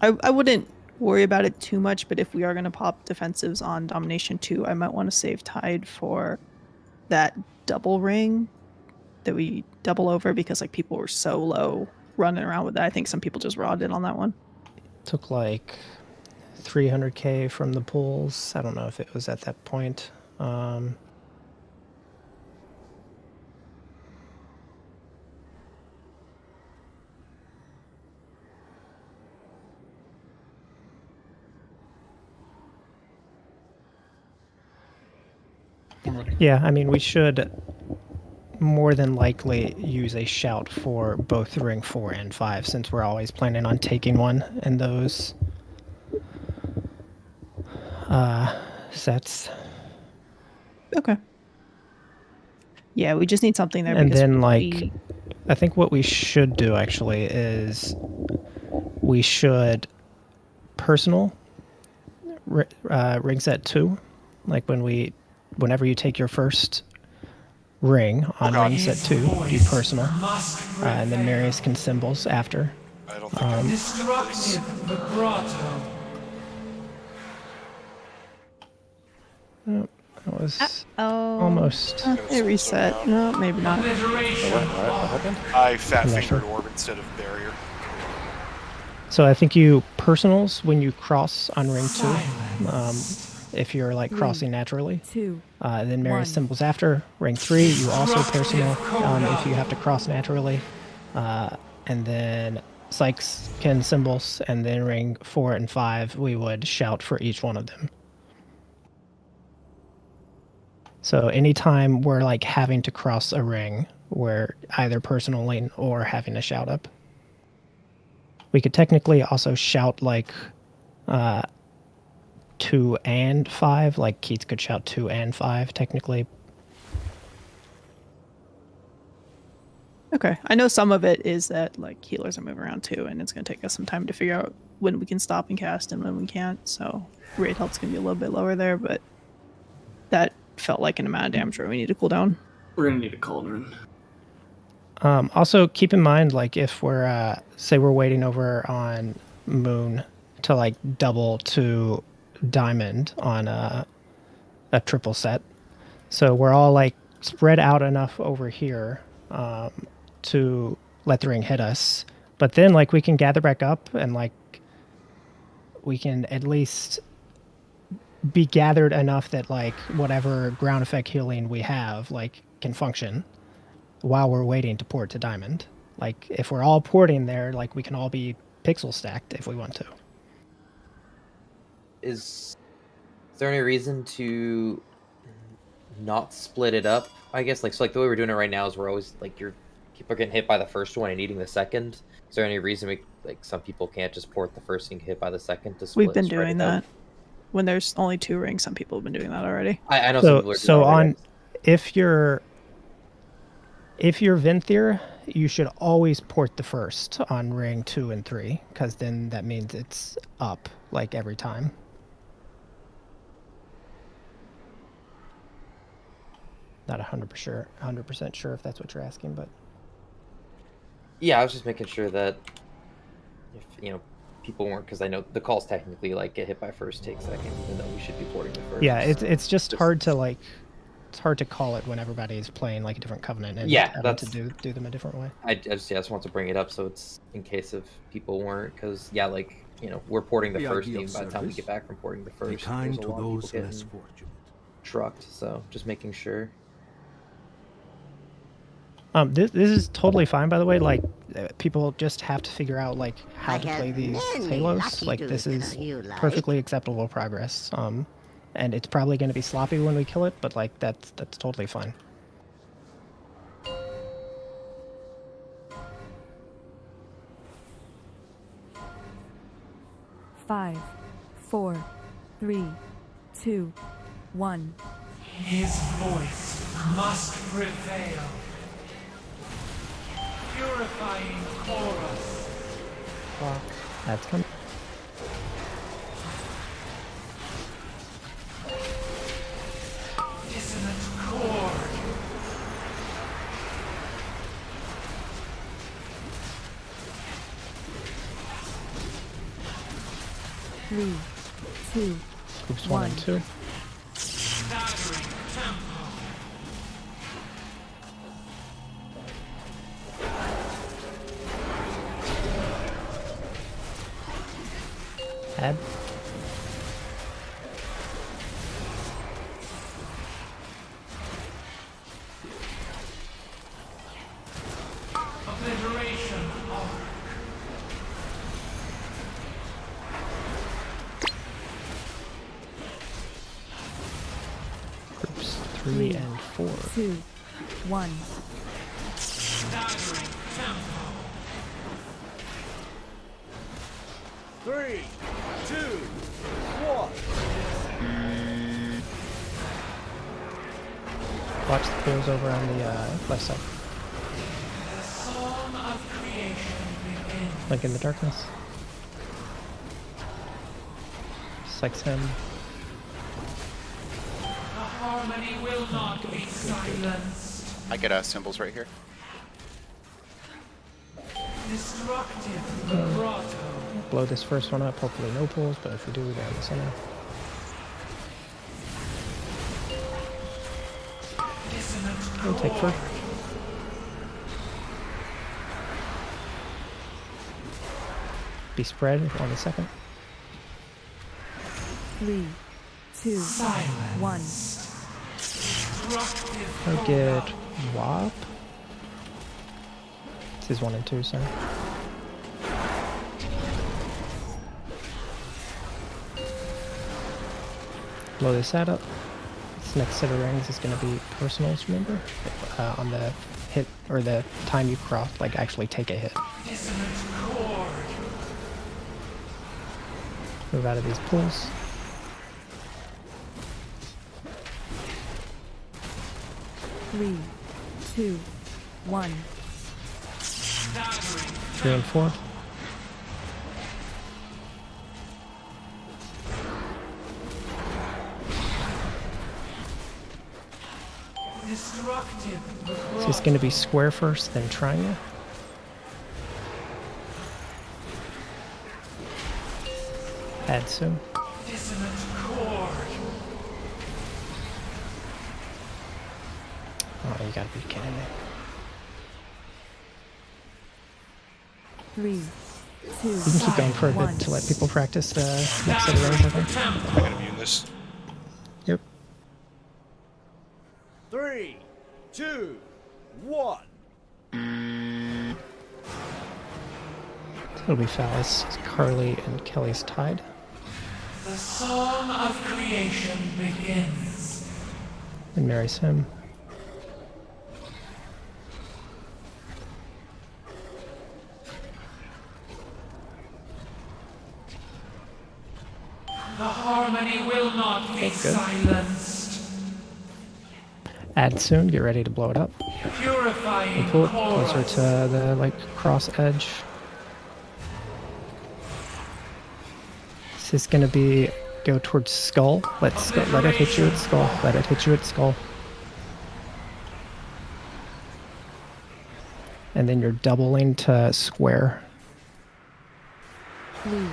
I wouldn't worry about it too much, but if we are going to pop defensives on Domination 2, I might want to save Tide for that double ring that we double over, because like people were so low running around with that. I think some people just rawed in on that one. Took like 300k from the pulls. I don't know if it was at that point. Yeah, I mean, we should more than likely use a shout for both ring 4 and 5, since we're always planning on taking one in those sets. Okay. Yeah, we just need something there. And because then, like, we... I think what we should do actually is we should personal ring set 2, like whenever you take your first ring on ring set 2, do personal, and then Marius can symbols after. I don't think Destructive vibrato. Oh, that was Oh. almost. It reset. No, maybe not. what happened? I fat fingered orb instead of barrier. So I think you personals when you cross on ring 2, if you're like crossing naturally. Then Marius symbols after. Ring 3, you also personal if you have to cross naturally. And then Sykes can symbols, and then ring 4 and 5, we would shout for each one of them. So anytime we're like having to cross a ring, we're either personaling or having a shout up. We could technically also shout like 2 and 5, like Keats could shout 2 and 5 technically. Okay. I know some of it is that like healers are moving around too, and it's going to take us some time to figure out when we can stop and cast and when we can't. So rate health's going to be a little bit lower there, but that felt like an amount of damage where we need to cool down. We're going to need a cauldron. Also keep in mind, like if we're say we're waiting over on Moon to like double to Diamond on a triple set, so we're all like spread out enough over here to let the ring hit us, but then like we can gather back up and like we can at least be gathered enough that like whatever ground effect healing we have like can function while we're waiting to port to Diamond. Like if we're all porting there, like we can all be pixel stacked if we want to. Is there any reason to not split it up? I guess like so like the way we're doing it right now is we're always like people are getting hit by the first one and eating the second. Is there any reason we like some people can't just port the first and get hit by the second to split? We've been doing that. When there's only 2 rings, some people have been doing that already. I know some people are doing so that already. on if you're Venthyr, you should always port the first on ring 2 and 3, because then that means it's up like every time. Not 100% sure if that's what you're asking, but Yeah, I was just making sure that if people weren't, because I know the calls technically like get hit by first, take second, even though we should be porting the first. yeah, it's just hard to like call it when everybody's playing like a different covenant and that's to do them a different way. I just want to bring it up so it's in case if people weren't, because we're porting the first team by the time we get back from porting the first. Be kind there's a to lot of those people less getting fortunate. trucked, so just making sure. This is totally fine, by the way. Like, people just have to figure out like how to play these Halos. Like, this is perfectly acceptable progress. And it's probably going to be sloppy when we kill it, but like that's totally fine. Five, 4, 3, 2, 1. His voice must prevail. Purifying chorus. That's coming. Dissonant chord. Three, 2, Groups 1 and 2. Staggering tempo. Add. Obliteration arc. Groups 3 and 4. 2, 1. Staggering tempo. 3, 2, 1. Watch the pools over on the left side. The song of creation begins. Link in the darkness. Sex him. The harmony will not be silenced. I get symbols right here. Destructive vibrato. Blow this first one up. Hopefully no pools, but if we do, we go in the center. We'll take first. Be spread on the second. 3, 2, 1. I'll get WAP. This is 1 and 2, sorry. Blow this set up. This next set of rings is going to be personals, remember? On the hit, or the time you cross, like actually take a hit. Dissonant chord. Move out of these pools. Three, 2, 1. 3 and 4. Destructive So it's going to be square first, then triangle. Add soon. Dissonant chord. Oh, you gotta be kidding me. 3, 2, You can keep going for a bit to let people practice the next set of rings, I think. I'm gonna be in this. Yep. 3, 2, 1. It'll be Phallus, Carly, and Kelly's tied. The song of creation begins. And marries him. The harmony will not be silenced. Add soon, get ready to blow it up. Purifying And pull it chorus. closer to the cross edge. This is gonna be go towards skull. Let it hit you at skull. Let it hit you at skull. And then you're doubling to square. 3,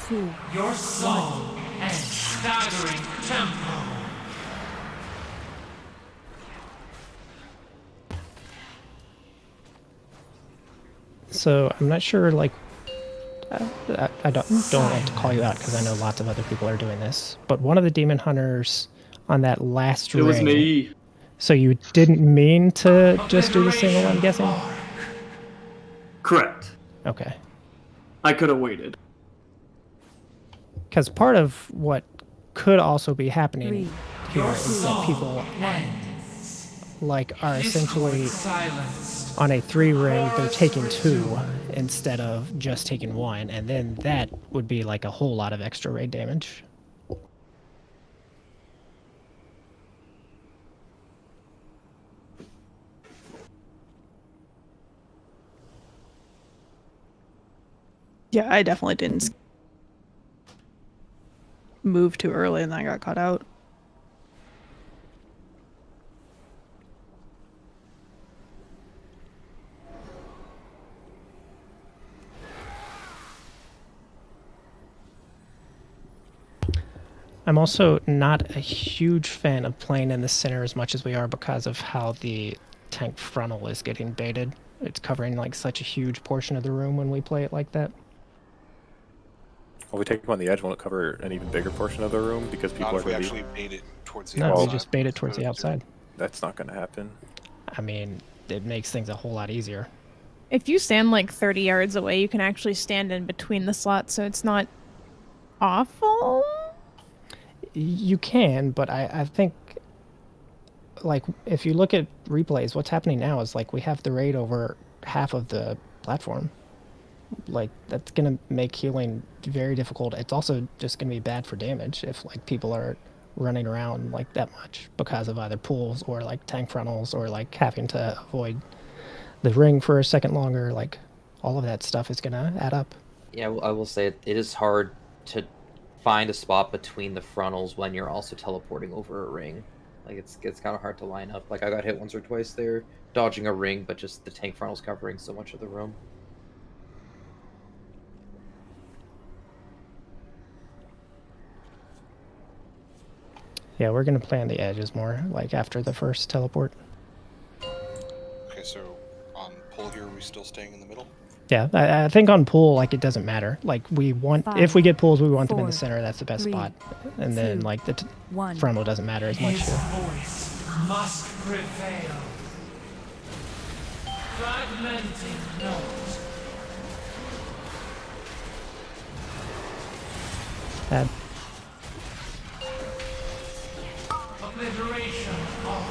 2, Your song and staggering tempo. So I'm not sure, like, I don't want to call you out because I know lots of other people are doing this, but one of the demon hunters on that last ring. It was me. So you didn't mean to just do the single, I'm guessing? Correct. Okay. I could have waited. Because part of what could also be happening 3, here is that people like are essentially on a 3 ring, they're taking 2 instead of just taking 1, and then that would be like a whole lot of extra raid damage. Yeah, I definitely didn't move too early and then I got caught out. I'm also not a huge fan of playing in the center as much as we are because of how the tank frontal is getting baited. It's covering like such a huge portion of the room when we play it like that. Well, we take them on the edge, won't it cover an even bigger portion of the room because people Not are if we going actually bait it towards the No, outside. we just bait it towards the outside. That's not going to happen. I mean, it makes things a whole lot easier. If you stand like 30 yards away, you can actually stand in between the slots, so it's not awful. You can, but I think like if you look at replays, what's happening now is like we have the raid over half of the platform. Like that's gonna make healing very difficult. It's also just gonna be bad for damage if like people are running around like that much because of either pools or like tank frontals or like having to avoid the ring for a second longer. Like all of that stuff is gonna add up. Yeah, I will say it is hard to find a spot between the frontals when you're also teleporting over a ring. Like it's kind of hard to line up. Like I got hit once or twice there dodging a ring, but just the tank frontals covering so much of the room. Yeah, we're gonna play on the edges more, like after the first teleport. Okay, so on pull here, are we still staying in the middle? Yeah, I think on pool, like it doesn't matter. Like we want, if we get pools, we want them in the 4, center. That's the best 3, spot. And then 2, like the 1. frontal doesn't matter as much. His voice must prevail. Fragmenting note. Bad. Obliteration arc.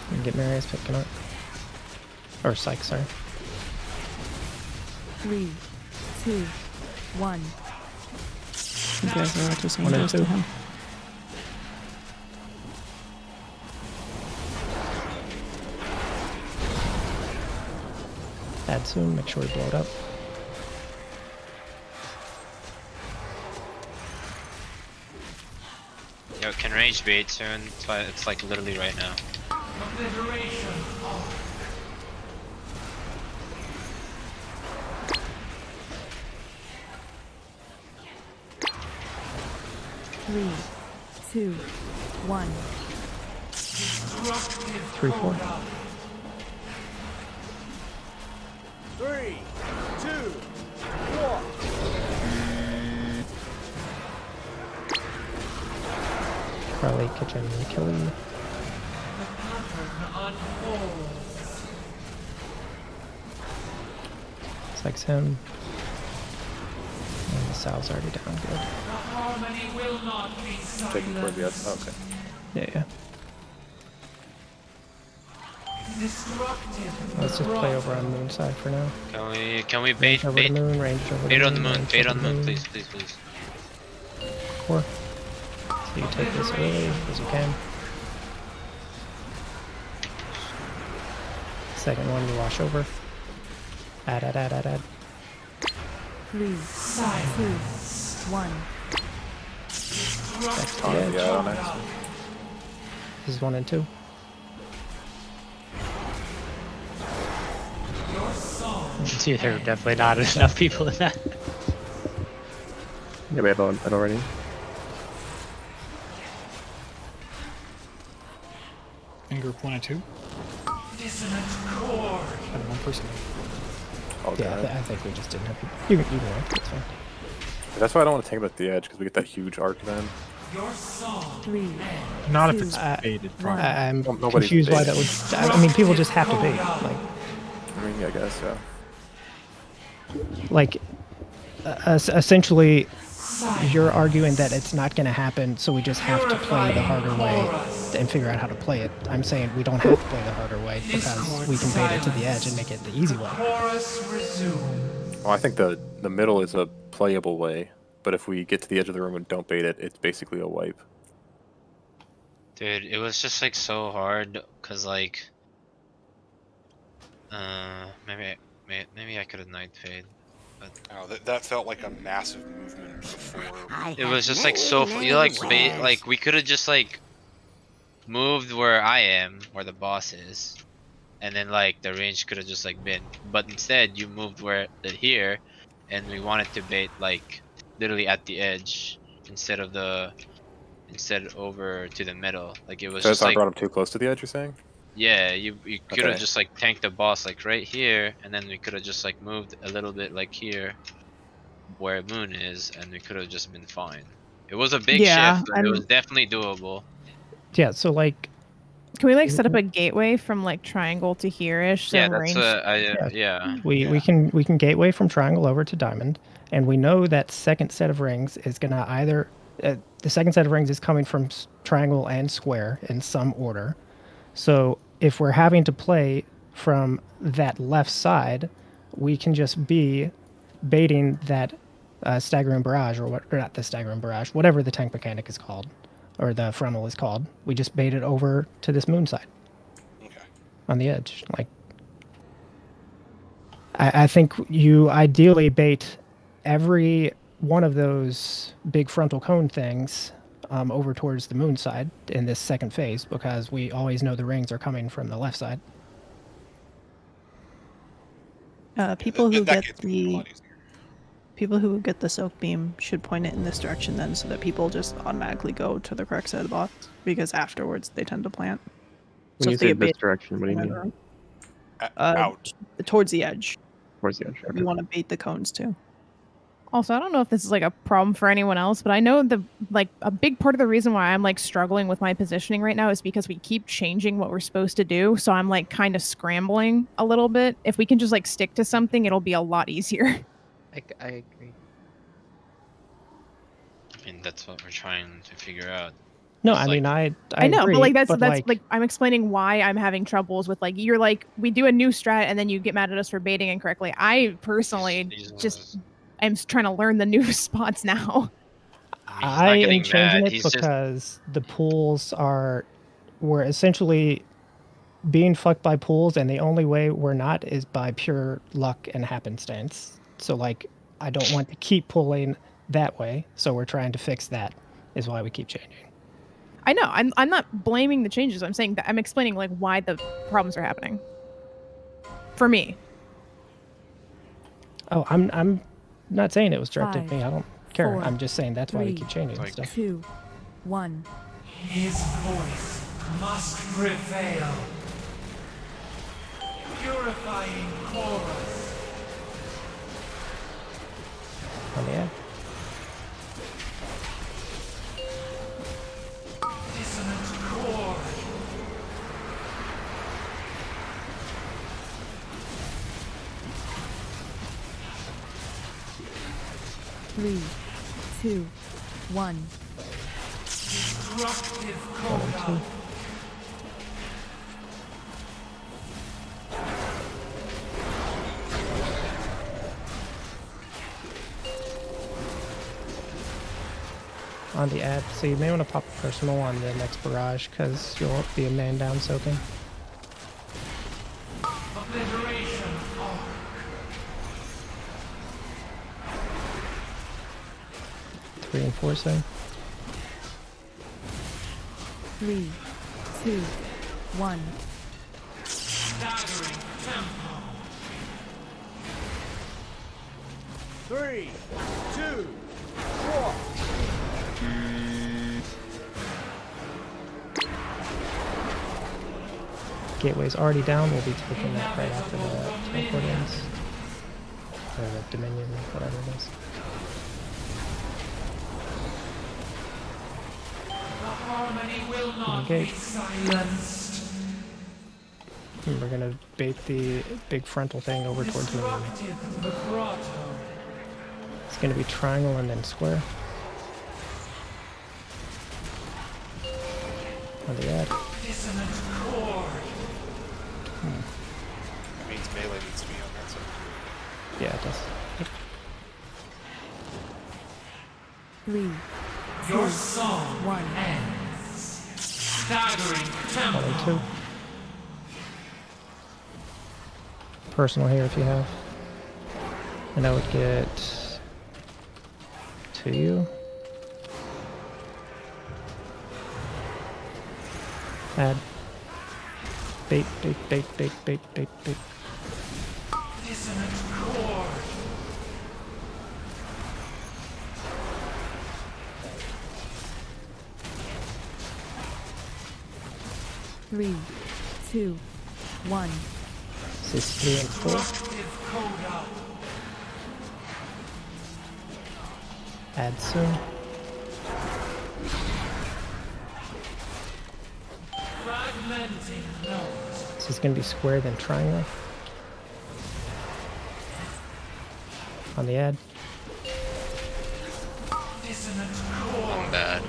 You can get Marius picking up. Or Psych, sorry. 3, 2, 1. You guys are just saying 1 and close to 2. him. Add soon, make sure we blow it up. Yo, can rage bait soon? It's like literally right now. Obliteration arc. Three, 2, 1. 3, 4. 3, 2, 1. Probably kitchen killing. The pattern unfolds. Psych's him. And the Sal's already down, good. The harmony will not be Taking toward the edge. silenced. Oh, okay. Yeah. Destructive. Let's just play over on the moon side for now. Can we bait Over bait the moon, range over bait the on the moon, range bait over on the moon, please, please, please. 4. So you take this early as you can. Second one you wash over. Add. 3, 2, 1. Back to the Oh, edge. yeah, I don't know. This is 1 and 2. There are definitely not enough people in that. Yeah, we have it already. In group 1 and 2? Dissonant chord. And 1 person. Oh, Yeah, God. I think we just didn't have people. You can work, that's fine. That's why I don't want to take him at the edge, because we get that huge arc then. Your song. 3, Not if 2, it's baited. I'm Nobody's confused why that baited. would. I mean, people just have to bait. I mean, yeah, I guess, yeah. Like essentially, you're arguing that it's not going to happen, so we just have to play the harder way and figure out how to play it. I'm saying we don't have to play the harder way because we can bait it to the edge and make it the easy way. Chorus resume. Well, I think the middle is a playable way, but if we get to the edge of the room and don't bait it, it's basically a wipe. Dude, it was just like so hard, cause like, maybe I could have night fade, but Oh, that felt like a massive movement before. it was just like so. You like we could have just like moved where I am, where the boss is, and then like the range could have just like been. But instead, you moved where here, and we wanted to bait like literally at the edge instead over to the middle. Like it was So just I like brought him too close to the edge, you're saying? yeah, you could have Okay. just like tanked the boss like right here, and then we could have just like moved a little bit like here, where Moon is, and we could have just been fine. It was a big shift, but it was definitely doable. Yeah, so like. Can we like set up a gateway from like triangle to here-ish? So Yeah, that's range... yeah. We can gateway from triangle over to diamond, and we know that second set of rings is gonna either the second set of rings is coming from triangle and square in some order. So if we're having to play from that left side, we can just be baiting that staggering barrage, or not the staggering barrage, whatever the tank mechanic is called, or the frontal is called. We just bait it over to this moon side. Okay. On the edge. Like, I think you ideally bait every one of those big frontal cone things over towards the moon side in this second phase, because we always know the rings are coming from the left side. People who get the soak beam should point it in this direction then, so that people just automatically go to the correct side of the box, because afterwards they tend to plant. When So you if they say get this bait direction, what do you mean? Out. towards the edge. Towards the edge. You want to bait the cones too. Also, I don't know if this is like a problem for anyone else, but I know a big part of the reason why I'm like struggling with my positioning right now is because we keep changing what we're supposed to do. So I'm like kind of scrambling a little bit. If we can just like stick to something, it'll be a lot easier. I agree. I mean, that's what we're trying to figure out. No, It's I like- mean, I know, agree, but like that's like, like I'm explaining why I'm having troubles with like you're like we do a new strat and then you get mad at us for baiting incorrectly. I personally just am trying to learn the new spots now. I am getting changing mad, it he's just- because the pools we're essentially being fucked by pools, and the only way we're not is by pure luck and happenstance. So like, I don't want to keep pulling that way, so we're trying to fix that, is why we keep changing. I know. I'm not blaming the changes. I'm saying that I'm explaining like why the problems are happening. For me. Oh, I'm not saying it was directed at 5, me. I don't care. 4, I'm just saying that's why we 3, keep changing stuff. 2, 1. His voice must prevail. Purifying chorus. On the edge. Dissonant chord. Three, 2, 1. Destructive coda. On the ad, so you may want to pop a personal on the next barrage, because you'll be a man down soaking. Obliteration arc. Reinforcing. 3, 2, 1. Staggering tempo. 3, 2, 1. Gateway's already down. We'll be taking that right after the teleport ends. Or the Dominion, whatever it is. The harmony will not be Engage. silenced. And we're gonna bait the big frontal thing over towards the moon. Disruptive vibrato. It's gonna be triangle and then square. On the ad. Dissonant chord. That means melee needs to be on that side. Yeah, it does. 3, Your 2, song 1. ends. Staggering tempo. 22. Personal here if you have. And I would get to you. Add. Bait, bait, bait, bait, bait, bait, bait. Dissonant chord. Three, 2, 1. 63 and 4. Disruptive coda. Add soon. Fragmenting note. So it's going to be square then triangle. On the ad. I'm bad.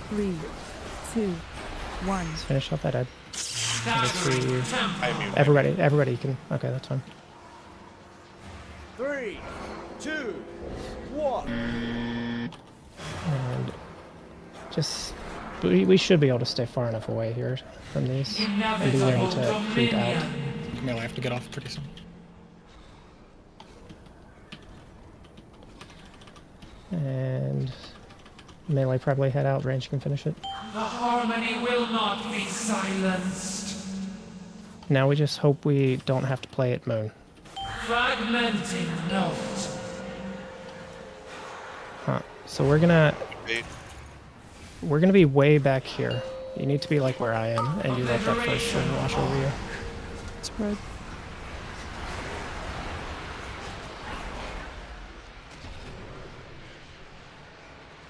Three, two, one. Let's finish off that Ed. I mute. Everybody can. Okay, that's fine. 3, 2, 1. And just we should be able to stay far enough away here from these and be willing to creep out. Melee, I have to get off pretty soon. And melee probably head out. Range can finish it. The harmony will not be silenced. Now we just hope we don't have to play at Moon. Fragmenting note. Huh. So we're gonna be way back here. You need to be like where I am, and you let that first swing wash over you. Spread.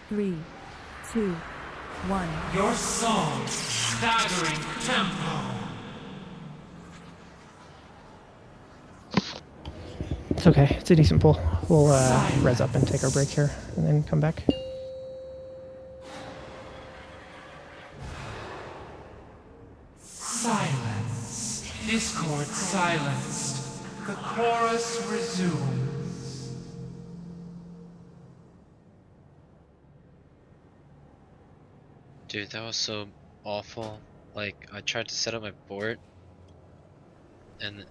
Three, two, one. Your song, staggering tempo. It's okay. It's a decent pull. We'll res up and take our break here, and then come back. Silence. Discord silenced. The chorus resumes. Dude, that was so awful. Like, I tried to set up my board, and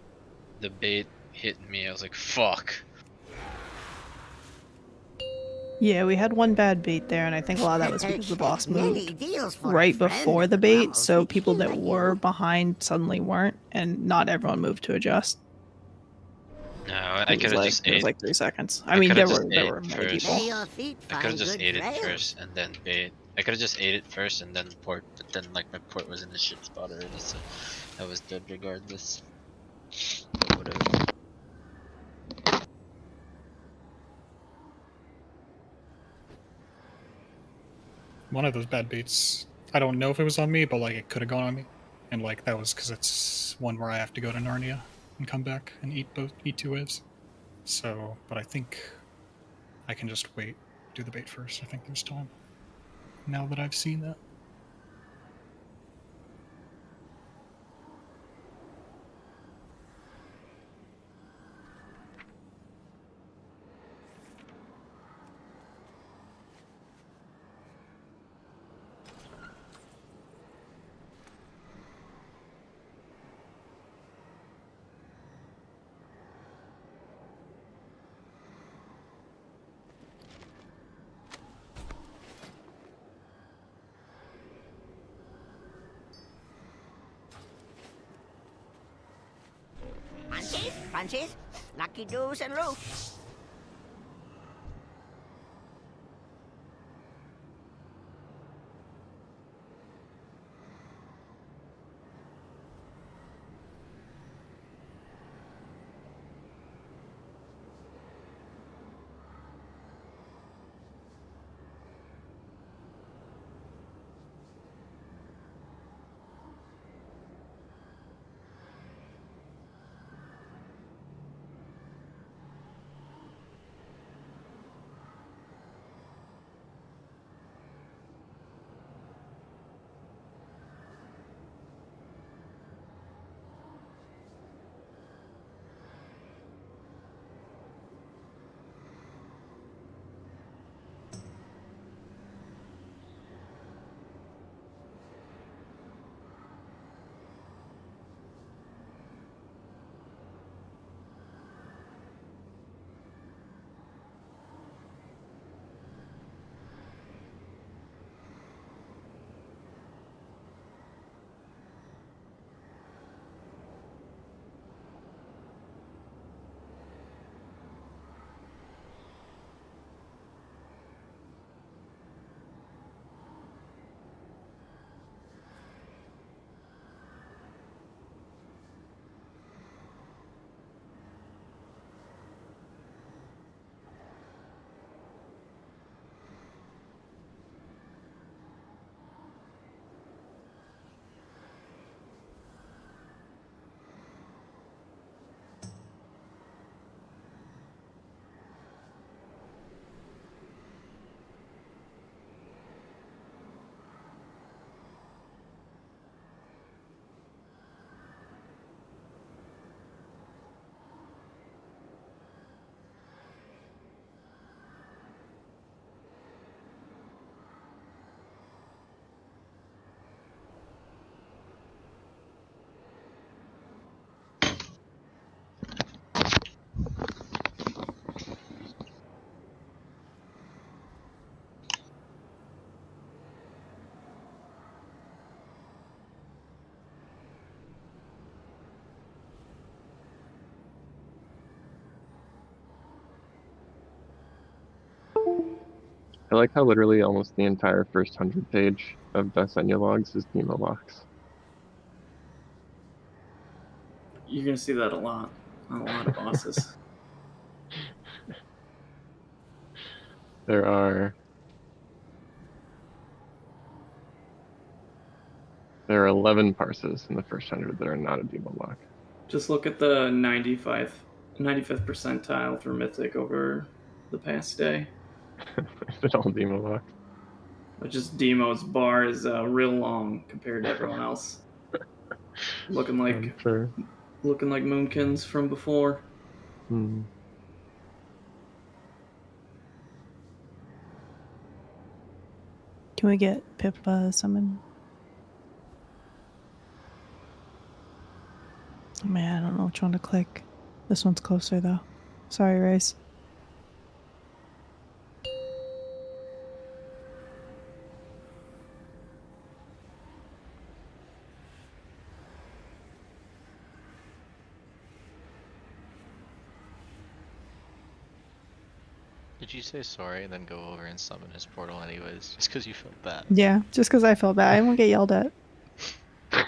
the bait hit me. I was like, fuck. Yeah, we had one bad bait there, and I think a lot of that was because the boss moved right before the bait, so people that were behind suddenly weren't, and not everyone moved to adjust. No, I could have just It ate. was like 3 seconds. I mean, there were many first. people. I could have just ate it first and then bait. I could have just ate it first and then port, but then like my port was in the shit spot already, so I was dead regardless. But whatever. One of those bad baits, I don't know if it was on me, but like it could have gone on me. And like that was because it's one where I have to go to Narnia and come back and eat 2 waves. So, but I think I can just wait, do the bait first. I think there's time. Now that I've seen that. Punches, lucky doos and roofs. I like how literally almost the entire first 100 page of Dausegne logs is demo box. You're gonna see that a lot on a lot of bosses. There are 11 parses in the first 100 that are not a demo block. Just look at the 95th percentile for Mythic over the past day. It's all demo block. But just Demo's bar is real long compared to everyone else. Looking like Moonkins from before. Hmm. Can we get Pip summon? Oh man, I don't know which one to click. This one's closer though. Sorry, Race. Did you say sorry and then go over and summon his portal anyways, just because you felt bad? Yeah, just because I felt bad. I won't get yelled at. I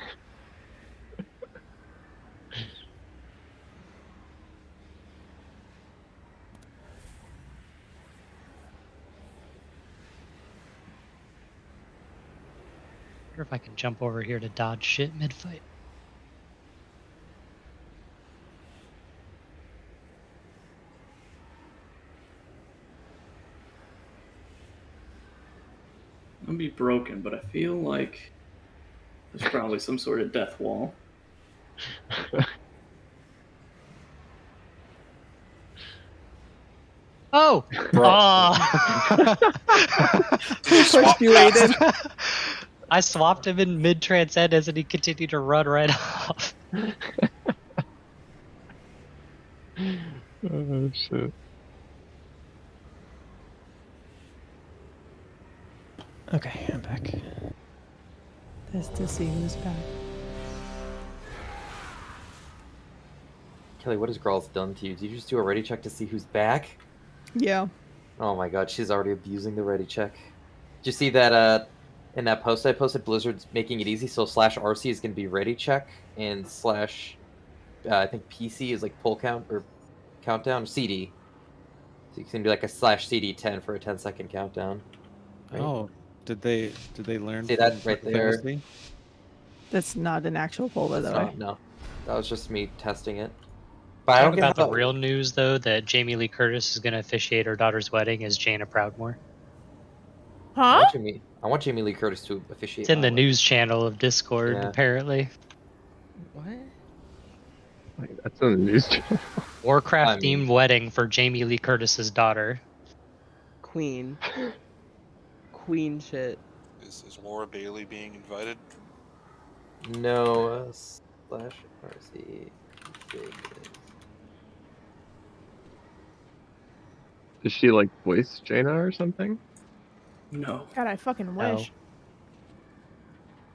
wonder if I can jump over here to dodge shit mid-fight. I'll be broken, but I feel like there's probably some sort of death wall. Oh! I swapped him in mid-transcendence and he continued to run right off. Oh shit. Okay, I'm back. Just to see who's back. Kelly, what has Gral's done to you? Did you just do a ready check to see who's back? Yeah. Oh my god, she's already abusing the ready check. Did you see that in that post I posted, Blizzard's making it easy, so /RC is going to be ready check, and I think PC is like pull count or countdown, CD. So you can do like a /CD10 for a 10-second countdown. Right? Oh, did they learn? See that right there? Famously? That's not an actual poll, by the way. No, that was just me testing it. But I Talk don't get about the how- real news, though, that Jamie Lee Curtis is going to officiate her daughter's wedding as Jaina Proudmoore. Huh? I want Jamie Lee Curtis to officiate. It's in my the wedding. news channel of Discord, Yeah. apparently. What? Like, that's on the news channel. Warcraft themed wedding for Jamie Lee Curtis's daughter. Queen. Queen shit. Is Laura Bailey being invited? No, /RC. Is she like voice Jaina or something? No. God, I fucking wish.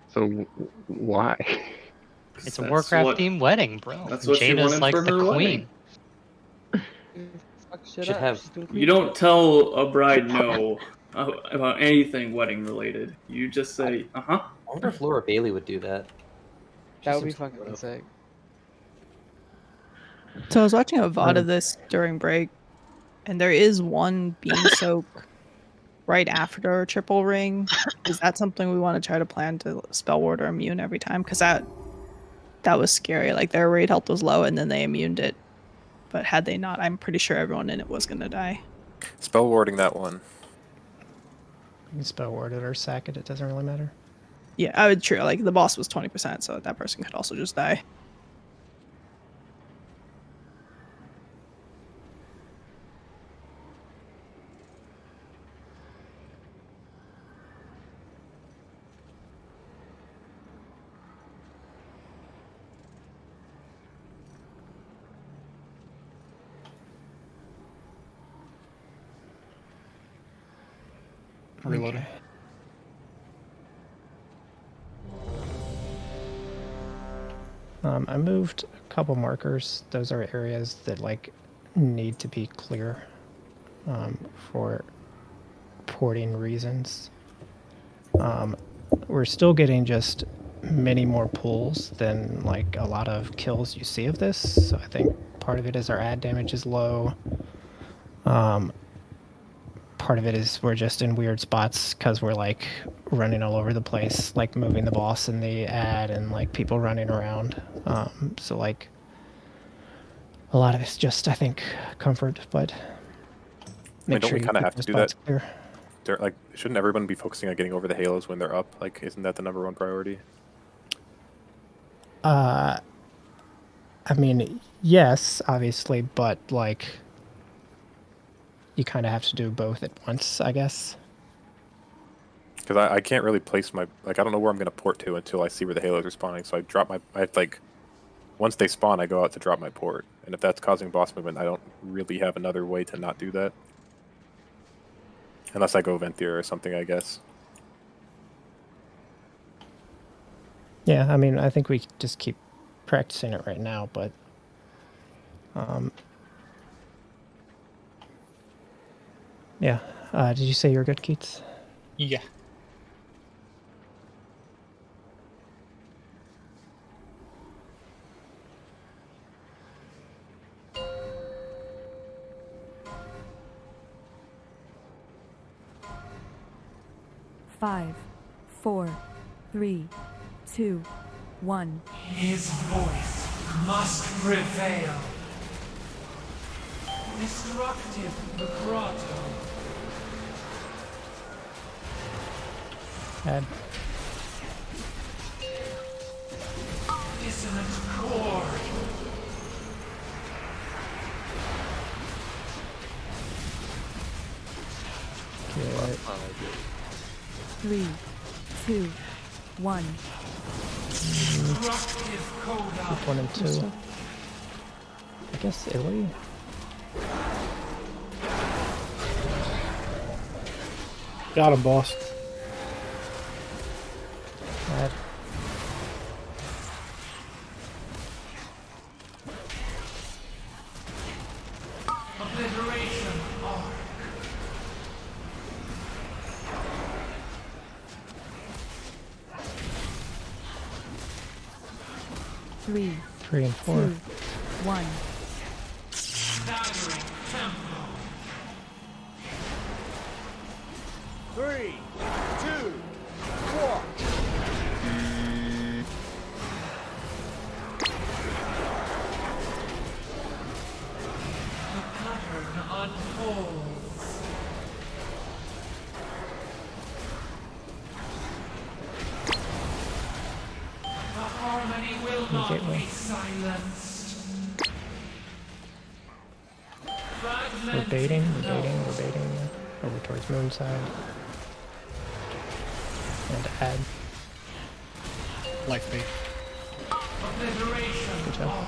So why? It's a Warcraft themed wedding, bro. That's what she Jaina's wanted like for the her queen. Fuck shit Should up. have- She's doing You queen don't shit. tell a bride no about anything wedding related. You just say, uh-huh. I wonder if Laura Bailey would do that. That She would be seems fucking supportive. sick. So I was watching a VOD of this during break, and there is one beam soak right after triple ring. Is that something we want to try to plan to spell ward or immune every time? Because that was scary. Like their raid health was low, and then they immuned it. But had they not, I'm pretty sure everyone in it was gonna die. Spell warding that one. You can spell ward it or sack it, it doesn't really matter. Yeah, I would true. Like the boss was 20%, so that person could also just die. Reloading. Okay. I moved a couple markers. Those are areas that like need to be clear for porting reasons. We're still getting just many more pulls than like a lot of kills you see of this. So I think part of it is our ad damage is low. Part of it is we're just in weird spots because we're like running all over the place, like moving the boss in the ad and like people running around. So like a lot of it's just, I think, comfort, but make don't sure we you kind of keep have to those do spots that? clear. Like, shouldn't everyone be focusing on getting over the halos when they're up? Like, isn't that the #1 priority? I mean, yes, obviously, but like you kind of have to do both at once, I guess. Because I can't really place my, like, I don't know where I'm going to port to until I see where the halos are spawning. So I drop my, once they spawn, I go out to drop my port. And if that's causing boss movement, I don't really have another way to not do that. Unless I go Venthyr or something, I guess. Yeah, I mean, I think we just keep practicing it right now, but yeah. Did you say you're good, Keats? Yeah. Five, 4, 3, 2, 1. His voice must prevail. Destructive the grotto. Add. Dissonant chord. Good. 3, 2, 1. Destructive coda. Keep 1 and 2. I guess Illy. Got him, boss. Add. Obliteration arc. Three, 3 and 4. 2, 1. Staggering tempo. 3, 2, 1. The pattern unfolds. The harmony will not Gateway. be silenced. We're baiting. Over towards Moonside. And add. Life bait. Obliteration Good job. arc.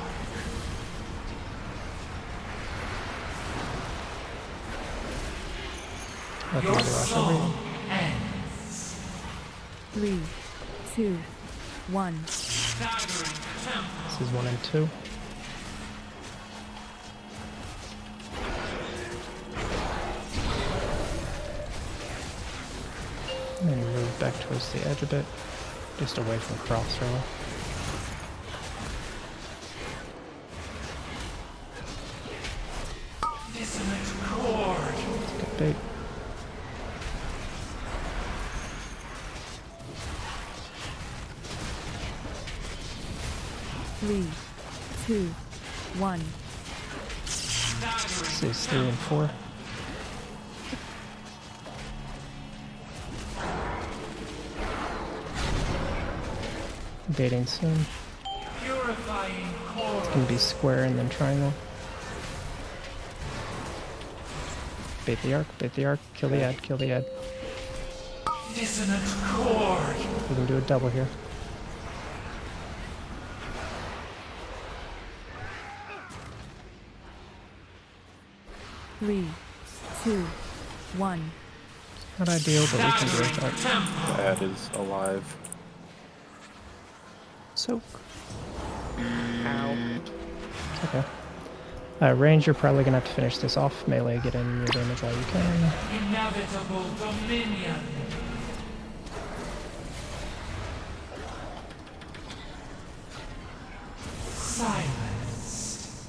Let Your the rush over song you. ends. 3, 2, 1. Staggering tempo. This is 1 and 2. And then move back towards the edge a bit, just away from cross really. Dissonant chord. It's a good bait. Three, 2, 1. This is 3 and 4. Baiting soon. Purifying chord. It's gonna be square and then triangle. Bait the arc, kill the ad. Dissonant chord. We can do a double here. Three, 2, 1. Not ideal, but we can do it. But The ad is alive. soak. Ow. Okay. Range, you're probably gonna have to finish this off. Melee, get in your damage while you can. Inevitable dominion. Silence.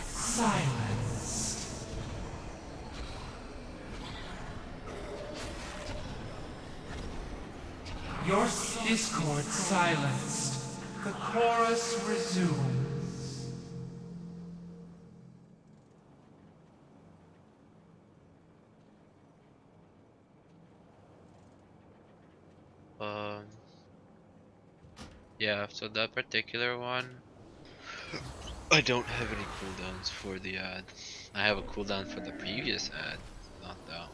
Silence. Your discord silenced. The chorus resumes. Yeah, so that particular one, I don't have any cooldowns for the ad. I have a cooldown for the previous ad, not that one.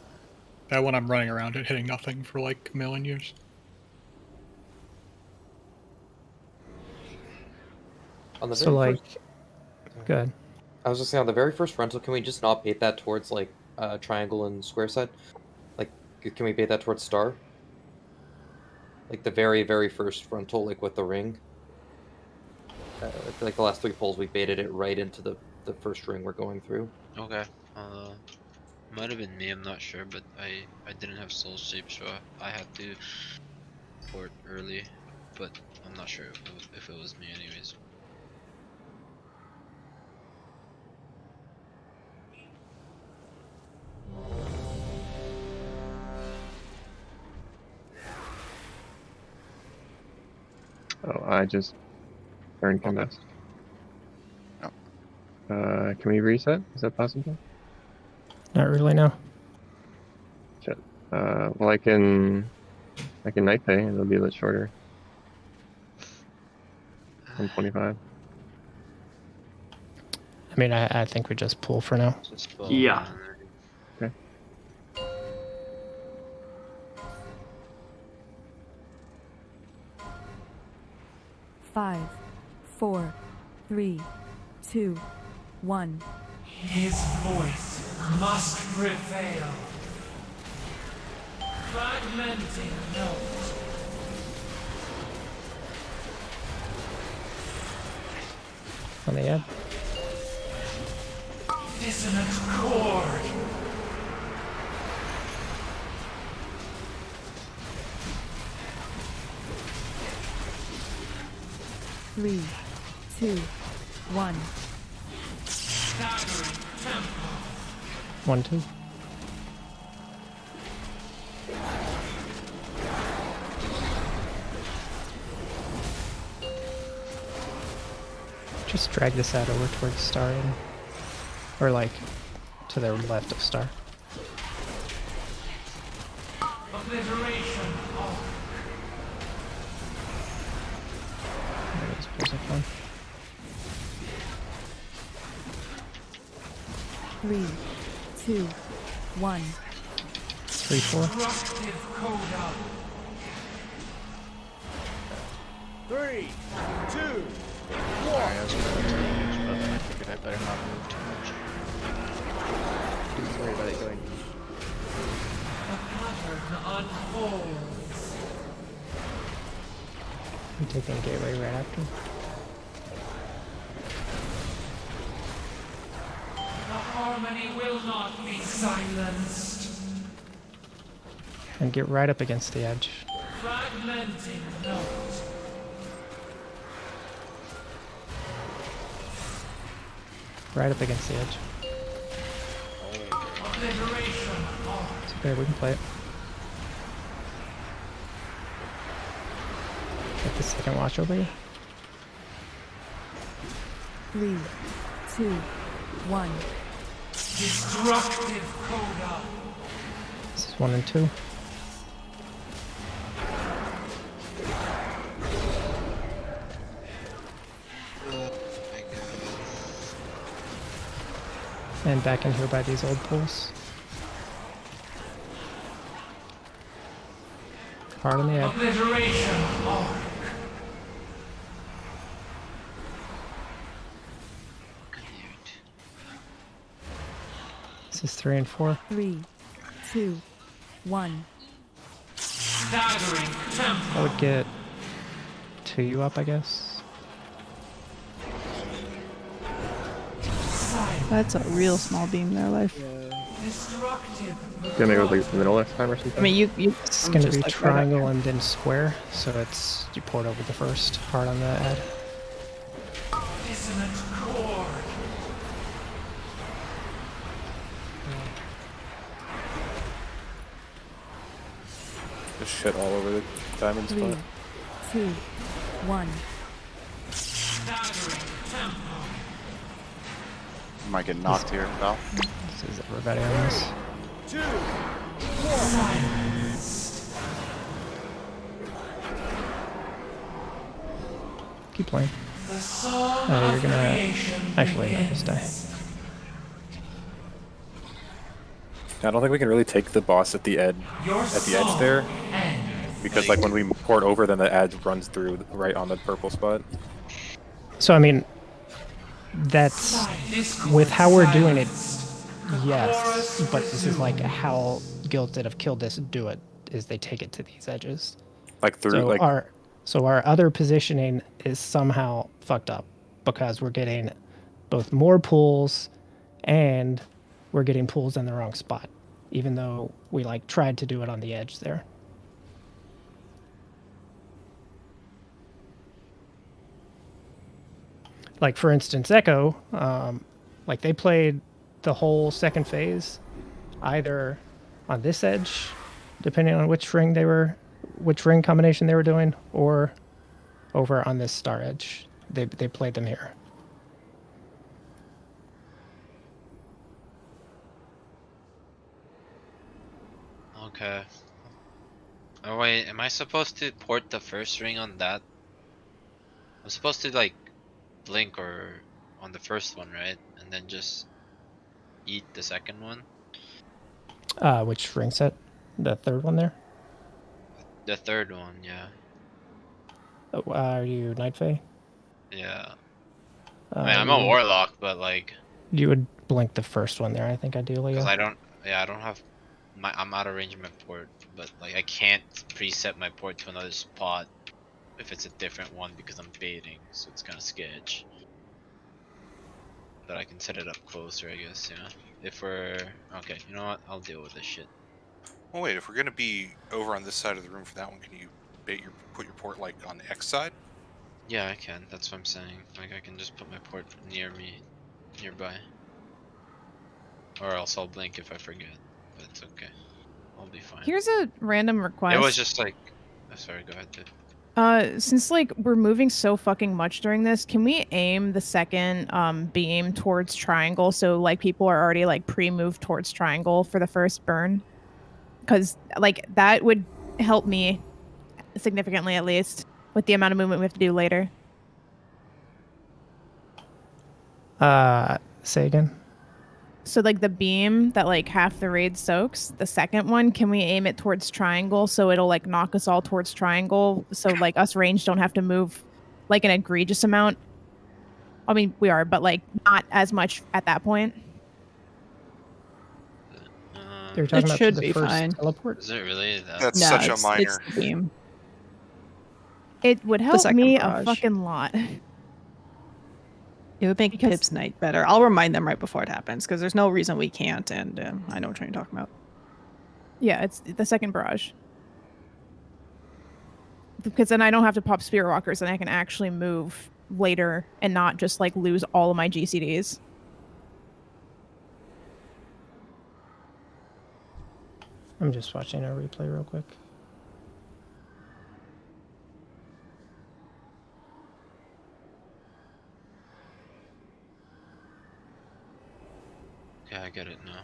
That one I'm running around it hitting nothing for like a million years. On the So, very like, first, good. I was just saying on the very first frontal, can we just not bait that towards like triangle and square side? Like, can we bait that towards star? Like the very, very first frontal, like with the ring. Like the last 3 pulls, we baited it right into the first ring we're going through. Okay. Might have been me, I'm not sure, but I didn't have soul shape, so I had to port early, but I'm not sure if it was me anyways. Oh, I just burned combust. No. Can we reset? Is that possible? Not really, no. Shit. Well, I can night pay, and it'll be a bit shorter. 125. I mean, I think we just pull for now. Just pull. Yeah. Okay. Five, 4, 3, 2, 1. His voice must prevail. Fragmenting note. On the ad. Dissonant chord. Three, 2, 1. Staggering tempo. 1, 2. Just drag this out over towards star, or like to the left of star. Obliteration of. There it is, pulls up one. 3, 2, 1. 3, 4. Destructive coda. 3, 2, Sorry, I was going to engage, but then I figured I better not move too much. Don't worry about it going. The pattern unfolds. I'm taking gateway right after. The harmony will not be silenced. And get right up against the edge. Fragmenting note. Right up against the edge. Obliteration of. It's okay, we can play it. Get the second watch over here. 3, 2, 1. Destructive coda. This is 1 and 2. And back in here by these old pools. Hard on the edge. Obliteration of. This is 3 and 4. 3, 2, 1. Staggering tempo. I would get 2 up, I guess. That's a real small beam there, Life. Destructive. Gonna go like the middle next time or something. I mean, you. It's I'm going to just, be like, right triangle up and then square, so it's you port over the first hard on the ad. Dissonant chord. Just shit all over the diamond 3, spot. 2, 1. Staggering tempo. Might get knocked here, Val. This is everybody on this. 2, 1. Keep playing. The song You're of gonna creation actually not begins. just die. I don't think we can really take the boss at the edge there, because like when we port over, then the ad runs through right on the purple spot. So I mean, that's with how we're doing it. Yes, but this is like how guilds that have killed this do it. Is they take it to these edges. Like through So like our other positioning is somehow fucked up because we're getting both more pulls and we're getting pulls in the wrong spot, even though we like tried to do it on the edge there. Like for instance, Echo, like they played the whole second phase either on this edge, depending on which ring combination they were doing, or over on this star edge. They played them here. Okay. Oh wait, am I supposed to port the first ring on that? I'm supposed to like blink or on the first one, right? And then just eat the second one? Which ring set? The third one there? The third one, yeah. Are you Night Fae? Yeah. I mean, I'm a warlock, but like... You would blink the first one there, I think, ideally. Because I don't have... I'm out of range of my port, but like I can't preset my port to another spot if it's a different one because I'm baiting, so it's kind of sketch. But I can set it up closer, I guess, yeah. If we're... Okay, you know what? I'll deal with this shit. Well, wait, if we're gonna be over on this side of the room for that one, can you put your port like on the X side? Yeah, I can. That's what I'm saying. Like I can just put my port nearby. Or else I'll blink if I forget. But it's okay. I'll be fine. Here's a random request. It was just like... Oh, sorry, go ahead, dude. Since like we're moving so fucking much during this, can we aim the second beam towards triangle so like people are already like pre-moved towards triangle for the first burn? Because like that would help me significantly, at least with the amount of movement we have to do later. Say again. So like the beam that like half the raid soaks, the second one, can we aim it towards triangle so it'll like knock us all towards triangle so like us range don't have to move like an egregious amount? I mean, we are, but like not as much at that point. You're talking It about should the be first fine. teleport? Is it really that? That's No, such a it's minor. the beam. It would help second me barrage. a fucking lot. It would make Pip's night better. I'll remind them right before it happens because there's no reason we can't, and I know what you're talking about. Yeah, it's the second barrage. Because then I don't have to pop Spear Walkers and I can actually move later and not just like lose all of my GCDs. I'm just watching a replay real quick. Yeah, I get it now.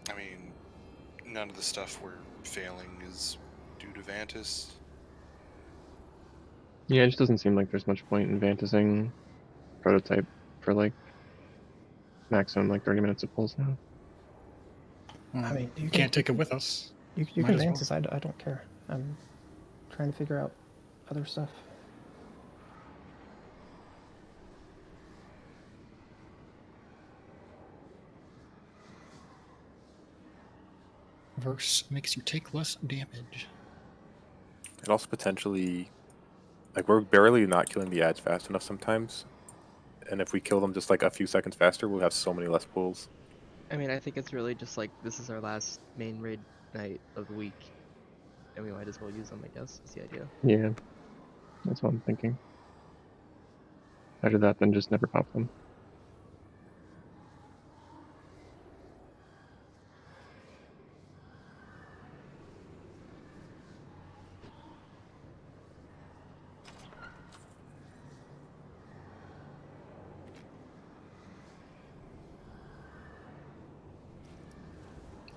I mean, none of the stuff we're failing is due to Vantis. Yeah, it just doesn't seem like there's much point in Vantising prototype for like maximum like 30 minutes of pulls now. Well, I mean, you can't take it with us. You Might can as well. Vantis. I don't care. I'm trying to figure out other stuff. Verse makes you take less damage. It also potentially, like, we're barely not killing the ads fast enough sometimes. And if we kill them just like a few seconds faster, we'll have so many less pulls. I mean, I think it's really just like this is our last main raid night of the week, and we might as well use them. I guess is the idea. Yeah, that's what I'm thinking. Better that than just never pop them.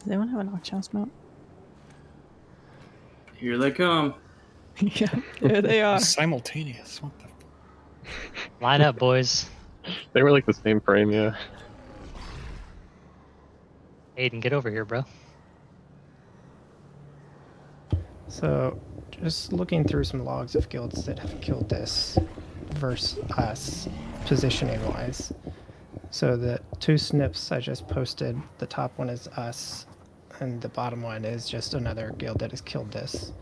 Does anyone have a Nocturne mount? Here they come. Yeah, there they are. Simultaneous. What the? Line up, boys. They were like the same frame, yeah. Aiden, get over here, bro. So, just looking through some logs of guilds that have killed this versus us, positioning-wise. So the two snips I just posted, the top one is us, and the bottom one is just another guild that has killed this.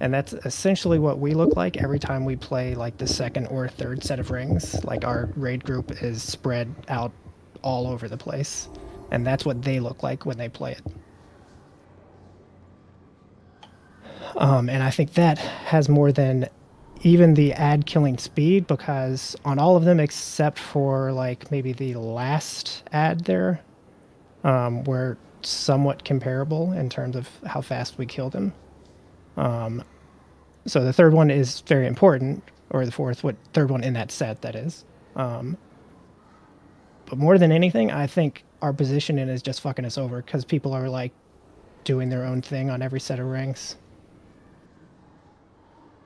And that's essentially what we look like every time we play like the second or third set of rings. Like our raid group is spread out all over the place. And that's what they look like when they play it. And I think that has more than even the ad killing speed, because on all of them except for like maybe the last ad there, we're somewhat comparable in terms of how fast we kill them. So the third one is very important, or the third one in that set, that is. But more than anything, I think our positioning is just fucking us over because people are like doing their own thing on every set of rings.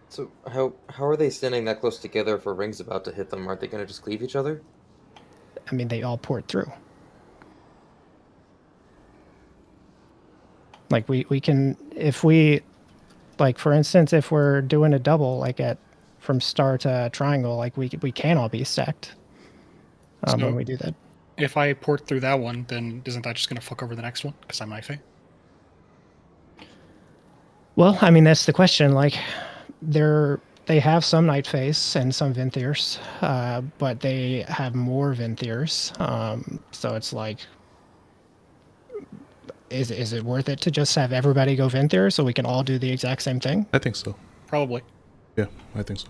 So how are they standing that close together if a ring's about to hit them? Aren't they going to just cleave each other? I mean, they all port through. Like we can, if we, like for instance, if we're doing a double, like from star to triangle, like we can all be stacked when we do that. If I port through that one, then isn't that just gonna fuck over the next one? Because I'm knifing. Well, I mean that's the question. Like, they have some Night Face and some Vinthiers, but they have more Vinthiers. So it's like, is it worth it to just have everybody go Vinthier so we can all do the exact same thing? I think so. Probably. Yeah, I think so.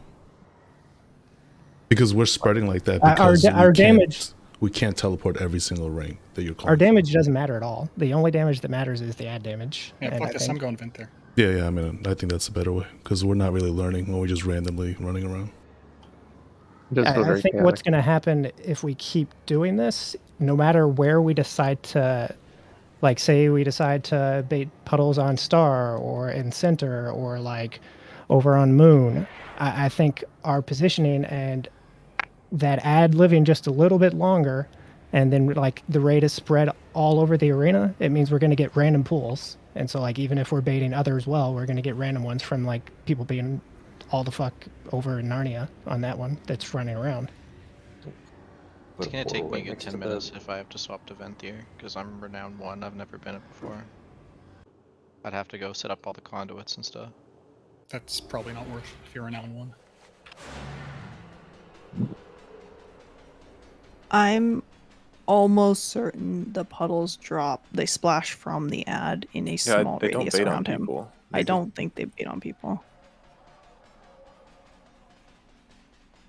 Because we're spreading like that because our damage. We can't teleport every single ring that you're calling. Our damage doesn't matter at all. The only damage that matters is the ad damage. Yeah, fuck this. I'm going Vinthier. Yeah, I mean, I think that's a better way because we're not really learning when we're just randomly running around. I think what's going to happen if we keep doing this, no matter where we decide to, like, say we decide to bait puddles on Star or in Center or like over on Moon, I think our positioning and that ad living just a little bit longer, and then like the raid is spread all over the arena, it means we're going to get random pools. And so like even if we're baiting others well, we're going to get random ones from like people being all the fuck over in Narnia on that one that's running around. It's gonna take me a good 10 minutes if I have to swap to Venthier, because I'm Renown 1, I've never been it before. I'd have to go set up all the conduits and stuff. That's probably not worth if you're Renown 1. I'm almost certain the puddles drop. They splash from the ad in a small radius around him. I don't think they bait on people.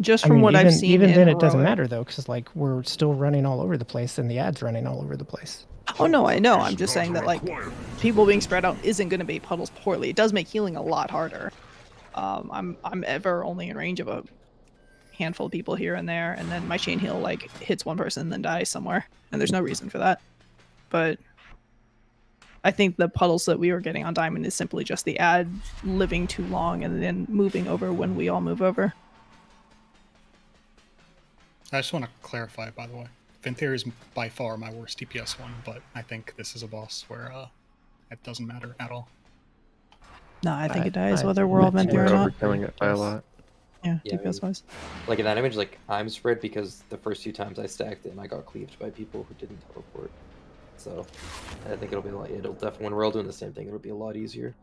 Just from what I've seen, even then, it doesn't matter though, because like we're still running all over the place, and the ad's running all over the place. Oh no, I know. I'm just saying that like people being spread out isn't going to bait puddles poorly. It does make healing a lot harder. I'm ever only in range of a handful of people here and there, and then my chain heal like hits one person and then dies somewhere, and there's no reason for that. But I think the puddles that we were getting on Diamond is simply just the ad living too long and then moving over when we all move over. I just want to clarify, by the way. Venthyr is by far my worst DPS one, but I think this is a boss where it doesn't matter at all. No, I think it dies whether we're all Venthyr or not. We're overkilling it by a lot. Yeah, Yeah, DPS wise. Like in that image, like I'm spread because the first 2 times I stacked it, and I got cleaved by people who didn't teleport. So I think it'll be a lot. It'll definitely, when we're all doing the same thing, it'll be a lot easier.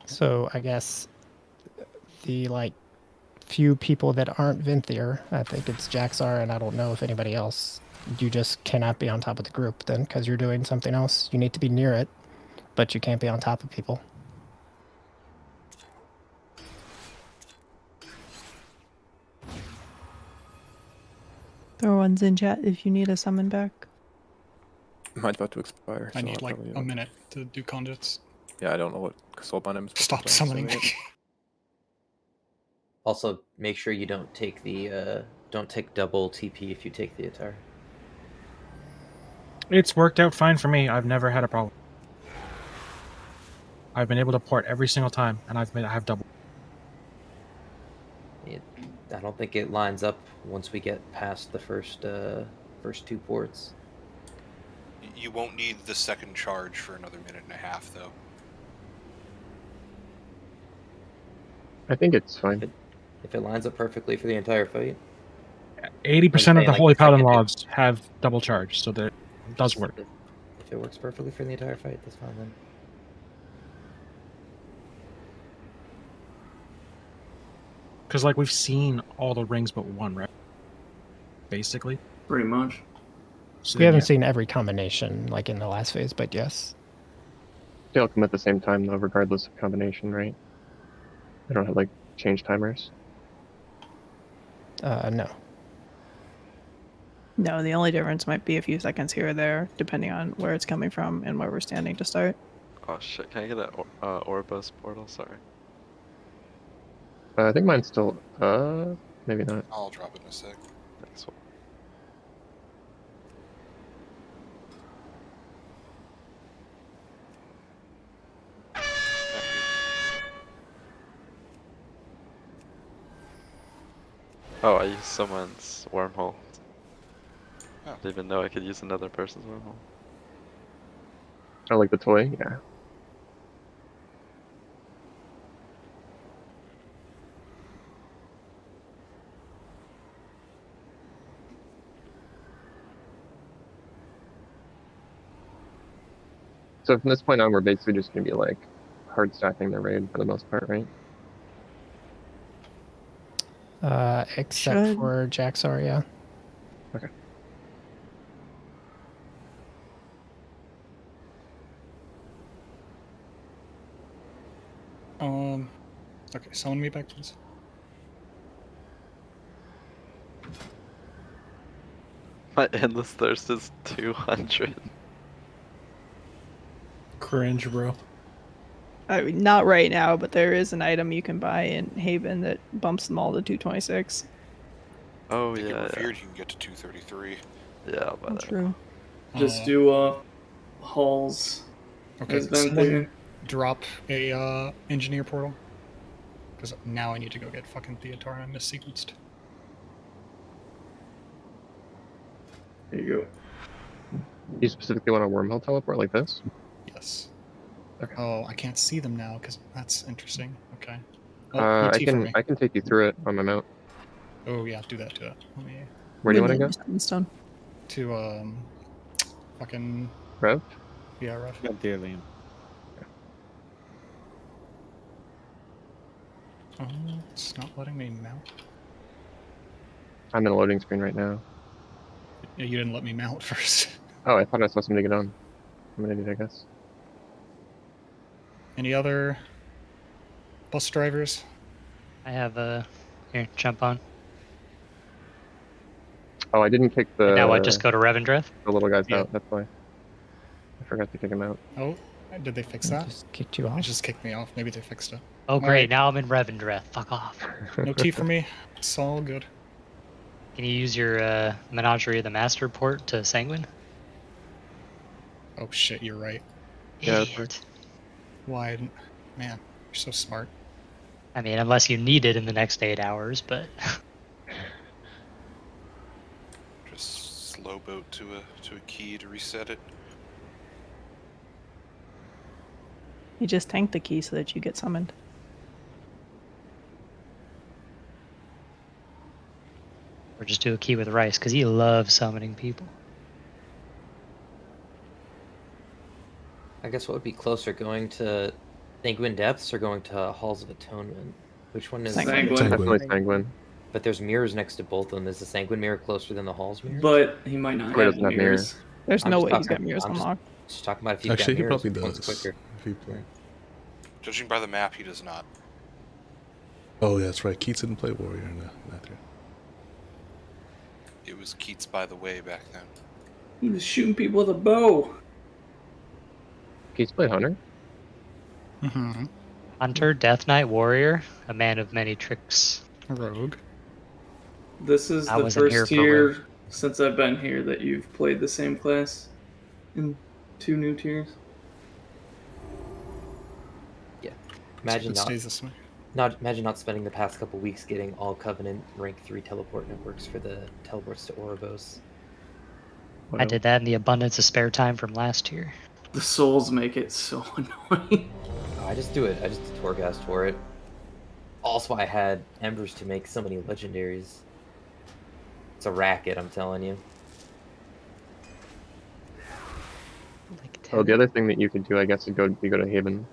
So I guess the like few people that aren't Venthyr, I think it's Jaxar, and I don't know if anybody else. You just cannot be on top of the group then because you're doing something else. You need to be near it, but you can't be on top of people. Throw ones in chat if you need a summon back. Mine's about to expire. I so need I'll like probably, a minute to do conduits. Yeah, I don't know what Soul Bond is. Stop summoning me. Also, make sure you don't take the don't take double TP if you take the attire. It's worked out fine for me. I've never had a problem. I've been able to port every single time, and I have double. I don't think it lines up once we get past the first 2 ports. You won't need the second charge for another minute and a half, though. I think it's fine. If it lines up perfectly for the entire fight. 80% of the like Holy the Paladin second logs have double charge, so that it does work. If it works perfectly for the entire fight, that's fine then. Because like we've seen all the rings but one, right? Basically. Pretty much. So We haven't yeah. seen every combination like in the last phase, but yes. They all come at the same time though, regardless of combination, right? They don't have like change timers. No. No, the only difference might be a few seconds here or there, depending on where it's coming from and where we're standing to start. Oh shit, can I get an Orbos portal? Sorry. I think mine's still, maybe not. I'll drop it in a sec. Thanks. Oh, I used someone's wormhole. Oh. Didn't even know I could use another person's wormhole. Oh, like the toy? Yeah. So from this point on, we're basically just going to be like hard stacking the raid for the most part, right? Except for Jaxar, yeah. Okay. Okay, summon me back, please. My endless thirst is 200. Cringe, bro. I mean, not right now, but there is an item you can buy in Haven that bumps them all to 226. Oh I think yeah. it revered, you can get to 233. Yeah, I'll buy that. True. Just do halls. Okay, as Venthyr. someone drop a engineer portal. Because now I need to go get fucking Theotar and I'm missequenced. There you go. You specifically want a wormhole teleport like this? Yes. Okay. Oh, I can't see them now because that's interesting. Okay. I UT for me. can take you through it on my mount. Oh yeah, do that. Let me. Where do you want to go? Stone. To fucking. Rev? Yeah, Rev. Yeah, dear Liam. Oh, it's not letting me mount. I'm in a loading screen right now. Yeah, you didn't let me mount first. Oh, I thought I saw somebody get on. I'm an idiot, I guess. Any other bus drivers? I have here, jump on. Oh, I didn't kick the. And now I just go to Revendreth? The little guys Yeah. out. That's why. I forgot to kick him out. Oh, did they fix that? Just kicked you off. It just kicked me off. Maybe they fixed it. Oh All great, right. now I'm in Revendreth. Fuck off. No T for me. It's all good. Can you use your Menagerie of the Master port to Sanguine? Oh shit, you're right. Yeah, Idiot. Why? Man, you're so smart. I mean, unless you need it in the next 8 hours, but Just slow boat to a key to reset it. You just tank the key so that you get summoned. or just do a key with Rice because he loves summoning people. I guess what would be closer, going to Sanguine Depths or going to Halls of Atonement? Which one is Sanguine. Definitely Sanguine. But there's mirrors next to both of them. Is the Sanguine mirror closer than the Halls mirror? But he might not He have doesn't have mirrors. There's I'm no just way he's talking- got mirrors I'm just- unlocked. Just talking about if you've Actually, got he mirrors, probably one's does. quicker. If he play. Judging by the map, he does not. Oh, yeah, that's right. Keats didn't play Warrior in that year. It was Keats by the way back then. He was shooting people with a bow. Keats played Hunter? Mm-hmm. Hunter, Death Knight, Warrior, a man of many tricks. Rogue. This is I the wasn't here first for year since I've been here that you've played the same class in 2 new tiers. Yeah. Imagine It not, stays this way. imagine not spending the past couple weeks getting all Covenant rank 3 teleport networks for the teleports to Ouroboros. I did that in the abundance of spare time from last year. The souls make it so annoying. I just do it. I just did Torghast for it. Also, I had Embers to make so many legendaries. It's a racket, I'm telling you. Oh, the other thing that you could do, I guess, is you go to Haven.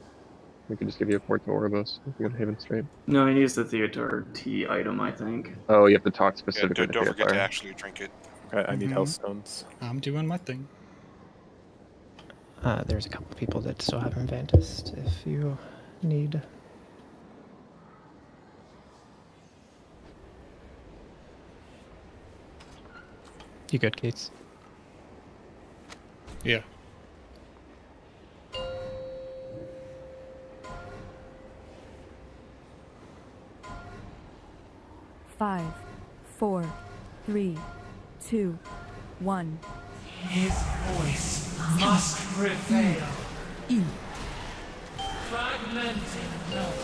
We could just give you a port to Ouroboros if you go to Haven straight. No, he needs the Theatar T item, I think. Oh, you have to talk Yeah, specifically don't to forget to Theatar. actually drink it. I need Mhm. health stones. I'm doing my thing. There's a couple people that still haven't Vantised if you need. You good, Keats? Yeah. Five, 4, 3, 2, 1. His voice must prevail. Fragmenting note.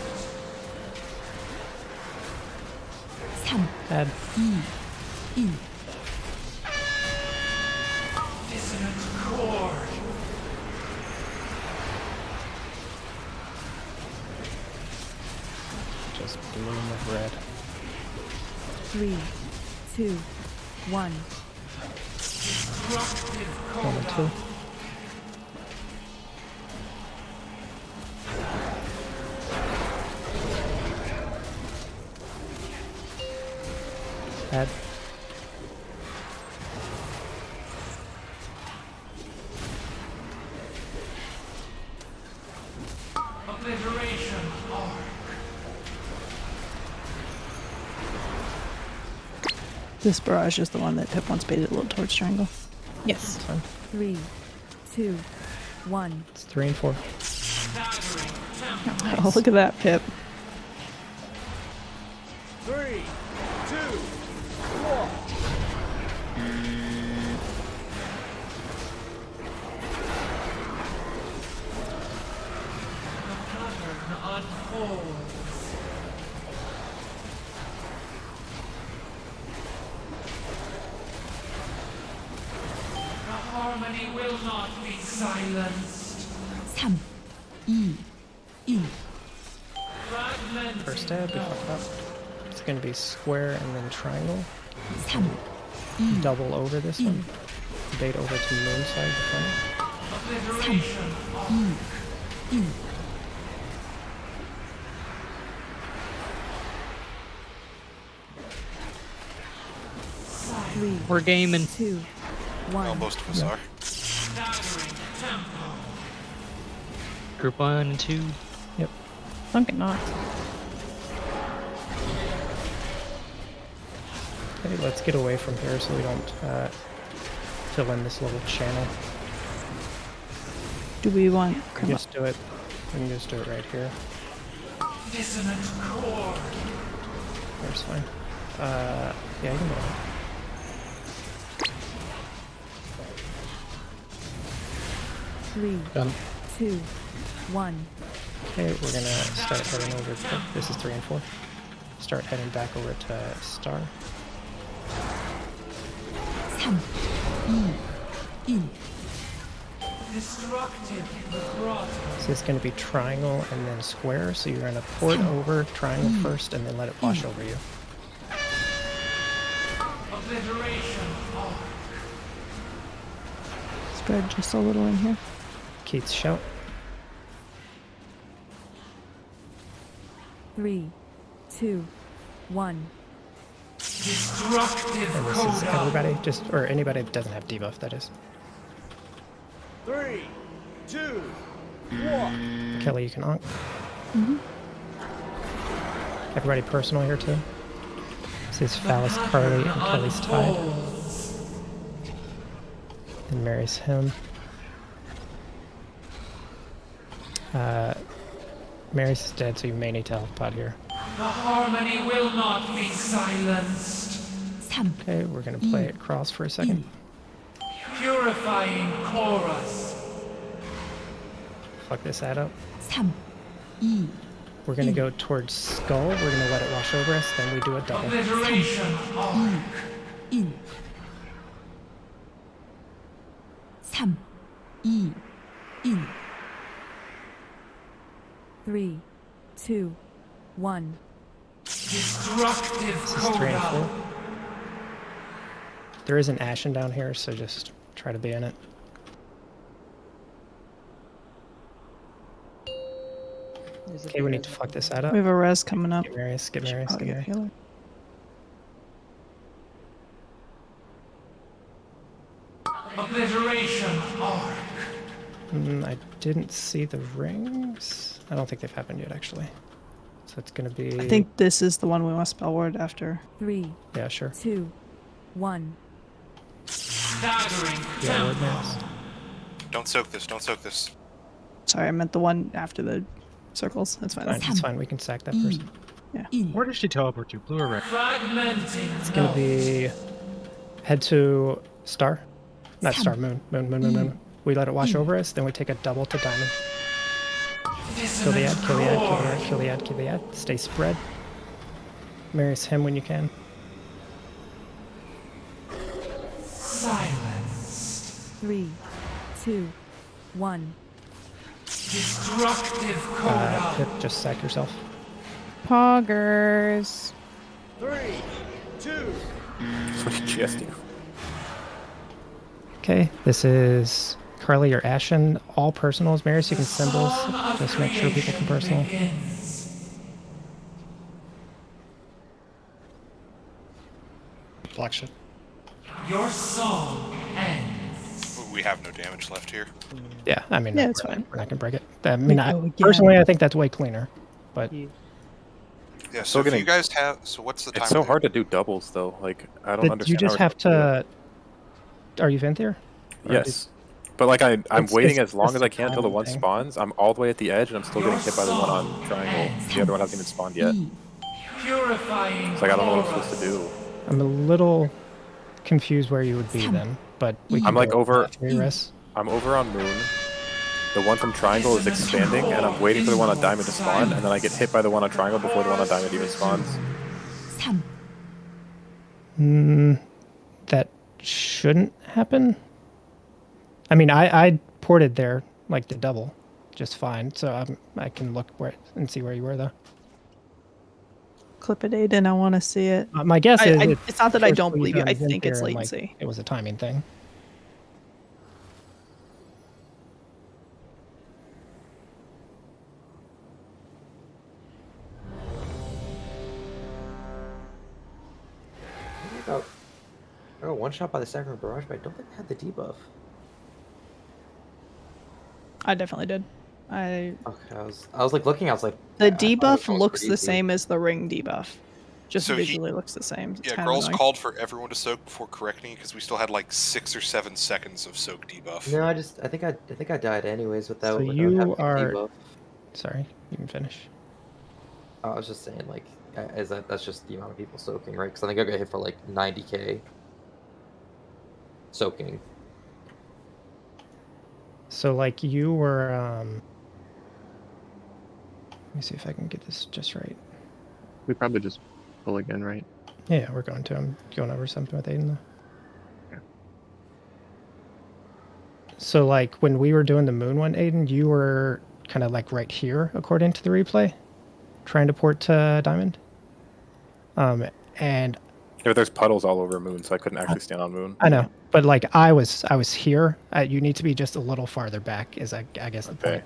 Add. Dissonant chord. Just bloom of red. 3, 2, 1. Destructive 1 and 2. Add. Obliteration arc. This barrage is the one that Pip once baited a little towards Triangle. Yes. 3, 2, 1. It's 3 and 4. Oh, look at that, Pip. 3, 2, 1. The pattern unfolds. The harmony will not be silenced. 3, 2, 1. First stab, we fucked up. It's going to be square and then triangle. Double over this one. Bait over to moonside the front. Obliteration arc. We're gaming. 2, 1. Well, most of us are. Staggering tempo. Group 1 and 2. Yep. Don't get knocked. Okay, let's get away from here so we don't fill in this little channel. Do we want We can criminal? just do it. We can just do it right here. Dissonant chord. There's fine. Yeah, you can go ahead. 3, 2, 1. Okay, we're gonna start heading over to, this is 3 and 4. Start heading back over to Star. 3, 2, 1. Destructive grotto. So it's going to be triangle and then square. So you're going to port over triangle first and then let it wash over you. Obliteration. Spread just a little in here. Keith's shout. 3, 2, 1. Destructive And this is everybody, just, or anybody that doesn't have debuff, that is. 3, 2, 1. Kelly, you can onk. Everybody personal here too. This is Phallus, Carly, and Kelly's tied. And Mary's him. Mary's is dead, so you may need to help out here. The harmony will not be silenced. Okay, we're gonna play it cross for a second. Purifying chorus. Fuck this ad up. 3, 2, We're gonna go towards skull. We're gonna let it wash over us. Then we do a double. Obliteration. 1. 3, 2, 1. 3, 2, 1. Destructive This is 3 and 4. There is an Ashen down here, so just try to be in it. Okay, we need to fuck this ad up. We have a res coming up. Get Marius, get Marius, get Marius. Healer. Obliteration arc. I didn't see the rings. I don't think they've happened yet, actually. So it's gonna be. I think this is the one we want to spell word after. 3, Yeah, sure. 2, 1. Staggering. Yeah, word Marius. Don't soak this. Don't soak this. Sorry, I meant the one after the circles. That's fine. It's fine. We can sack that person. Where does she teleport to? Blue or red? Fragmenting. It's gonna be head to star, not star. Moon. We let it wash over us. Then we take a double to diamond. Kill the ad. Kill the ad. Kill the ad. Kill the ad. Kill the ad. Stay spread. Marius him when you can. Silence. 3, 2, 1. Destructive coda. Pip, just sack yourself. Poggers. 3, 2. Fucking chest you. Okay, this is Carly or Ashen. All personals. Marius, you can symbols. Just make sure people can personal. Black shit. Your song ends. We have no damage left here. Yeah, I mean, Yeah, it's fine. We're not gonna break it. I mean, go again. personally, I think that's way cleaner. But Yeah. So Still if getting- you guys have, so what's the time? It's so hard to do doubles though. Like I don't understand. you just how have to. Are you Venthyr? Yes. But like I'm waiting it's as long just as I can until the one thing. spawns. I'm all the way at the edge and I'm still getting hit by the one on triangle. The other one hasn't even spawned yet. Purifying. It's like I don't know what I'm supposed to do. I'm a little confused where you would be then, but we can I'm like go over. after you rest. I'm over on Moon. The one from Triangle is expanding, and I'm waiting for the one on Diamond to spawn, and then I get hit by the one on Triangle before the one on Diamond even spawns. 3. That shouldn't happen. I mean, I ported there like the double, just fine. So I can look where and see where you were though. Clip it, Aiden. I want to see it. My guess is it's not that I don't first believe you. done I think it's Venthyr and, like, latency. it was a timing thing. I got one shot by the Sacrament Barrage, but I don't think I had the debuff. I definitely did. Okay, I was like looking, I was like, The I thought it debuff was looks pretty the easy. same as the ring debuff. Just So visually looks the same. It's Yeah, kinda girls annoying. called for everyone to soak before correcting it because we still had like 6 or 7 seconds of soak debuff. No, I think I died anyways without. So without you having the are. debuff. Sorry, you can finish. I was just saying, like, that's just the amount of people soaking, right? Because I think I got hit for like 90k soaking. So like you were let me see if I can get this just right. We probably just pull again, right? Yeah, we're going to. I'm going over something with Aiden though. Yeah. So like when we were doing the moon one, Aiden, you were kind of like right here according to the replay, trying to port to Diamond. And Yeah, but there's puddles all over Moon, so I couldn't actually stand on Moon. I know, but like I was here. You need to be just a little farther back. Is I guess the point.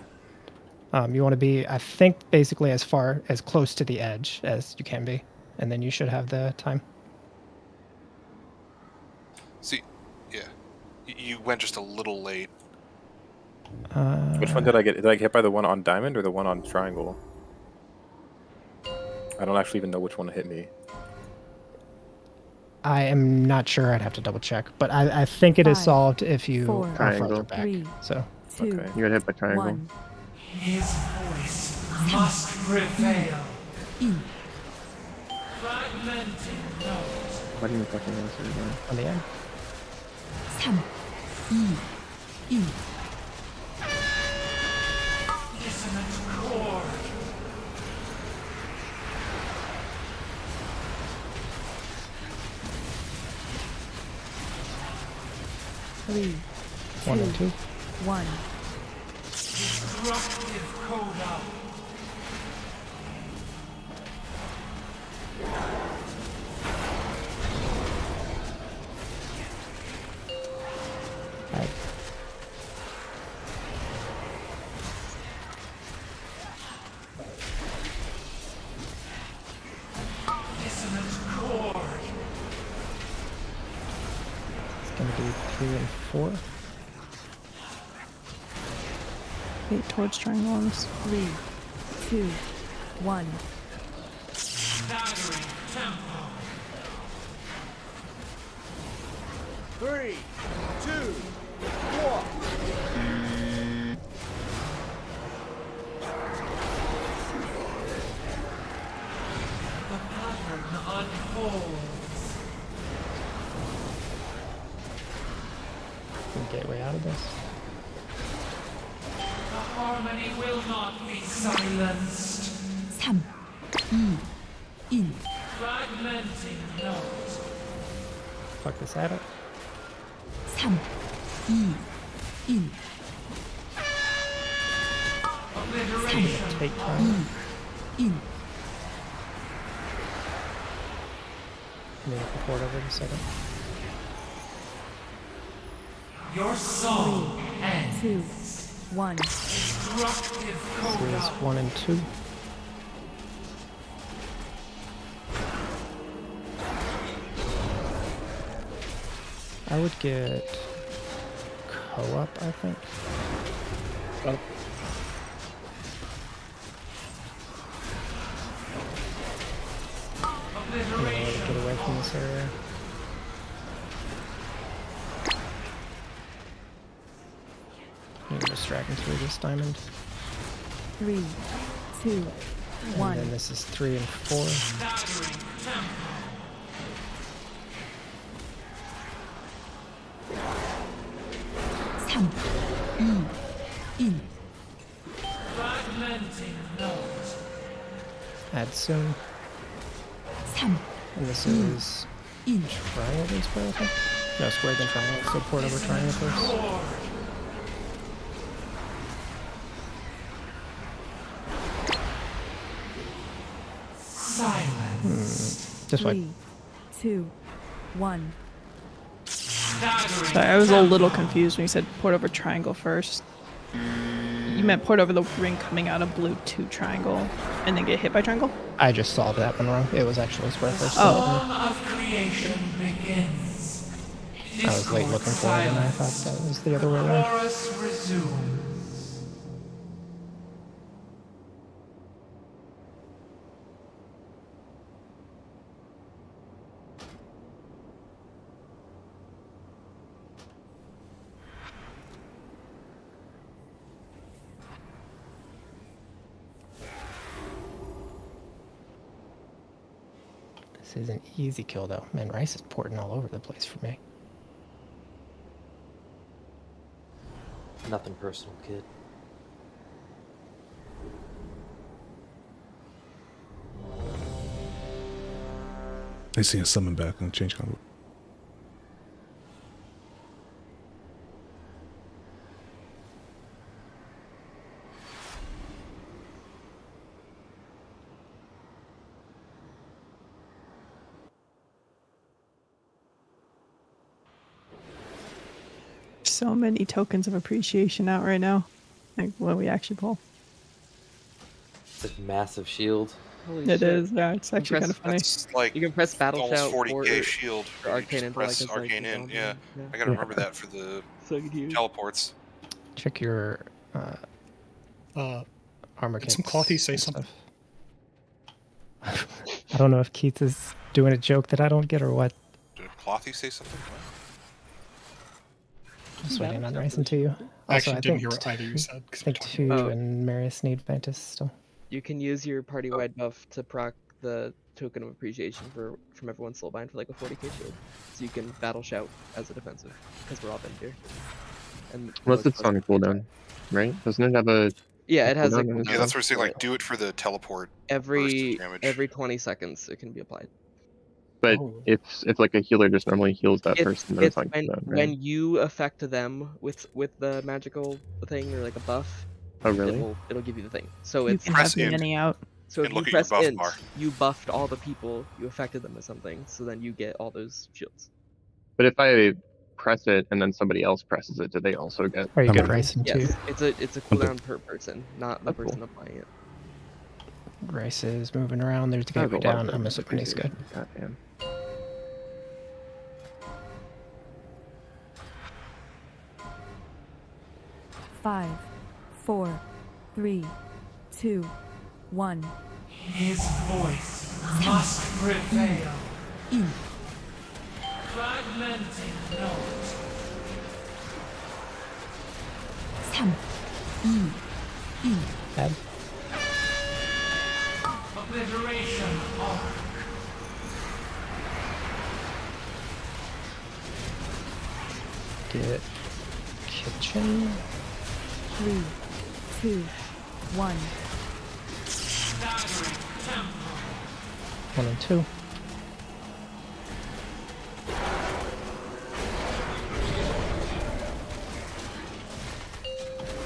You want to be, I think, basically as close to the edge as you can be, and then you should have the time. See, yeah, you went just a little late. Which one did I get? Did I get hit by the one on Diamond or the one on Triangle? I don't actually even know which one hit me. I am not sure. I'd have to double check, but I think it is solved if you are farther back. 3, So 2, You got hit by Triangle. 1. His voice must prevail. Fragmenting note. Why didn't you fucking answer again? On the end. 3, 2, Dissonant chord. Three, 1 and 2. 1. Destructive coda. Dissonant chord. It's going to be 3 and 4. 8 towards Triangle on this. 3, 2, 1. Staggering tempo. 3, 2, 1. The pattern unfolds. Can we get way out of this? The harmony will not be silenced. 3, 2, 1. Fragmenting note. Fuck this at it. 3, 2, 1. Obliteration. Take time. 1. Let me report over the second. Your song ends. 2, 1. Destructive So coda. it's 1 and 2. I would get co-op, I think. Oh. In order to get away from this area. I'm distracting through this diamond. 3, 2, And 1. then this is 3 and 4. Staggering tempo. 3, 2, 1. Fragmenting note. Add soon. 3, And this is 1. triangle then square, I think? No, square then triangle. So port over triangle first. Chord. Silence. Just like 3, 2, 1. Staggering. Sorry, I was a little confused when you said port over Triangle first. You meant port over the ring coming out of blue to Triangle and then get hit by Triangle? I just solved that one wrong. It was actually square first. Song of creation begins. I was late looking for it and I thought that was the other way around. Chorus resumes. This is an easy kill though. Man, Rice is porting all over the place for me. Nothing personal, kid. I see a summon back on change combo. So many tokens of appreciation out right now. Like what we actually pull. It's a massive shield. Holy It shit. is, yeah, it's actually kind of funny. That's like You can press Battle almost Shout 40k for, shield. for You Arcane just until I press can Arcane in. Yeah, I gotta remember that for the So good to use. teleports. Check your armor Did kits. some clothy say and something? stuff. I don't know if Keith is doing a joke that I don't get or what. Did Clothy say something? Just waiting on Rice and Two. I Also, actually I didn't think hear either you said. I think Two and Marius need Ventus still. You can use your party-wide buff to proc the token of appreciation from everyone's soulbind for like a 40k shield. So you can battle shout as a defensive, because we're all Vendir. And Unless it's on cooldown, right? Doesn't it have a... Yeah, it has a cooldown? Yeah, that's what we're saying. Like, do it for the teleport. every damage. every 20 seconds it can be applied. But if like a healer just normally heals that person, then it's on when, cooldown, right? when you affect them with the magical thing or like a buff, Oh, really? it'll give you the thing. So You it's can have many out. So if and you look at your press buff int, bar. you buffed all the people, you affected them with something, so then you get all those shields. But if I press it and then somebody else presses it, do they also get... Or you get something? Rice and Two. Yes, it's a cooldown per person, not the person applying it. Rice is moving around. There's the I have a gateway lot of down. I'm tokens of assuming he's good. appreciation. Goddamn. Five, 4, 3, 2, 1. His voice must prevail. Fragmenting note. 3, 2, 1. Bad. Obliteration arc. Get kitchen. 3, 2, 1. Staggering tempo. 1 and 2.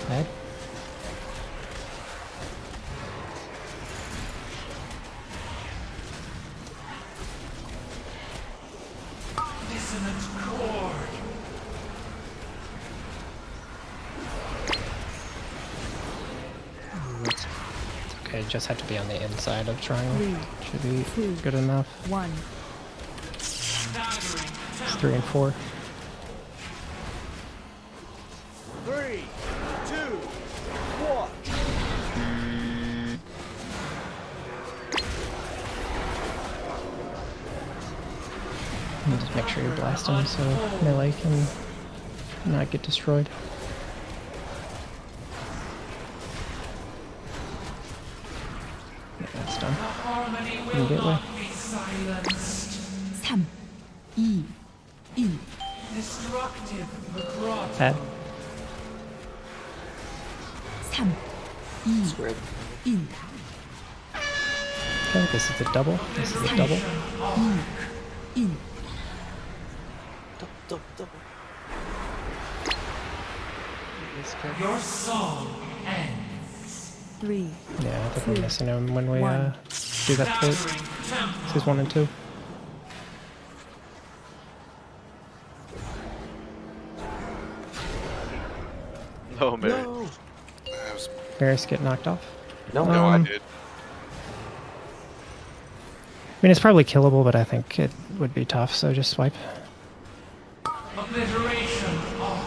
Bad. Dissonant chord. It's okay, just have to be on the inside of triangle. 3, Should be 2, good enough. 1. It's 3 and 4. 3, 2, 1. And just make sure you blast him so melee can not get destroyed. Yeah, that's done. Harmony You will get away. not be silenced. 3, 2, 1. Destructive grotto. Bad. 3, 2, 1. Okay, this is a double. This is a double. 1. Your song ends. 3, Yeah, I think we're missing him when we One. do that port. Staggering tempo. This is 1 and 2. No, Mary. That was- Varys get knocked off. No, No, I Um, did. I mean, it's probably killable, but I think it would be tough, so just swipe. Obliteration arc.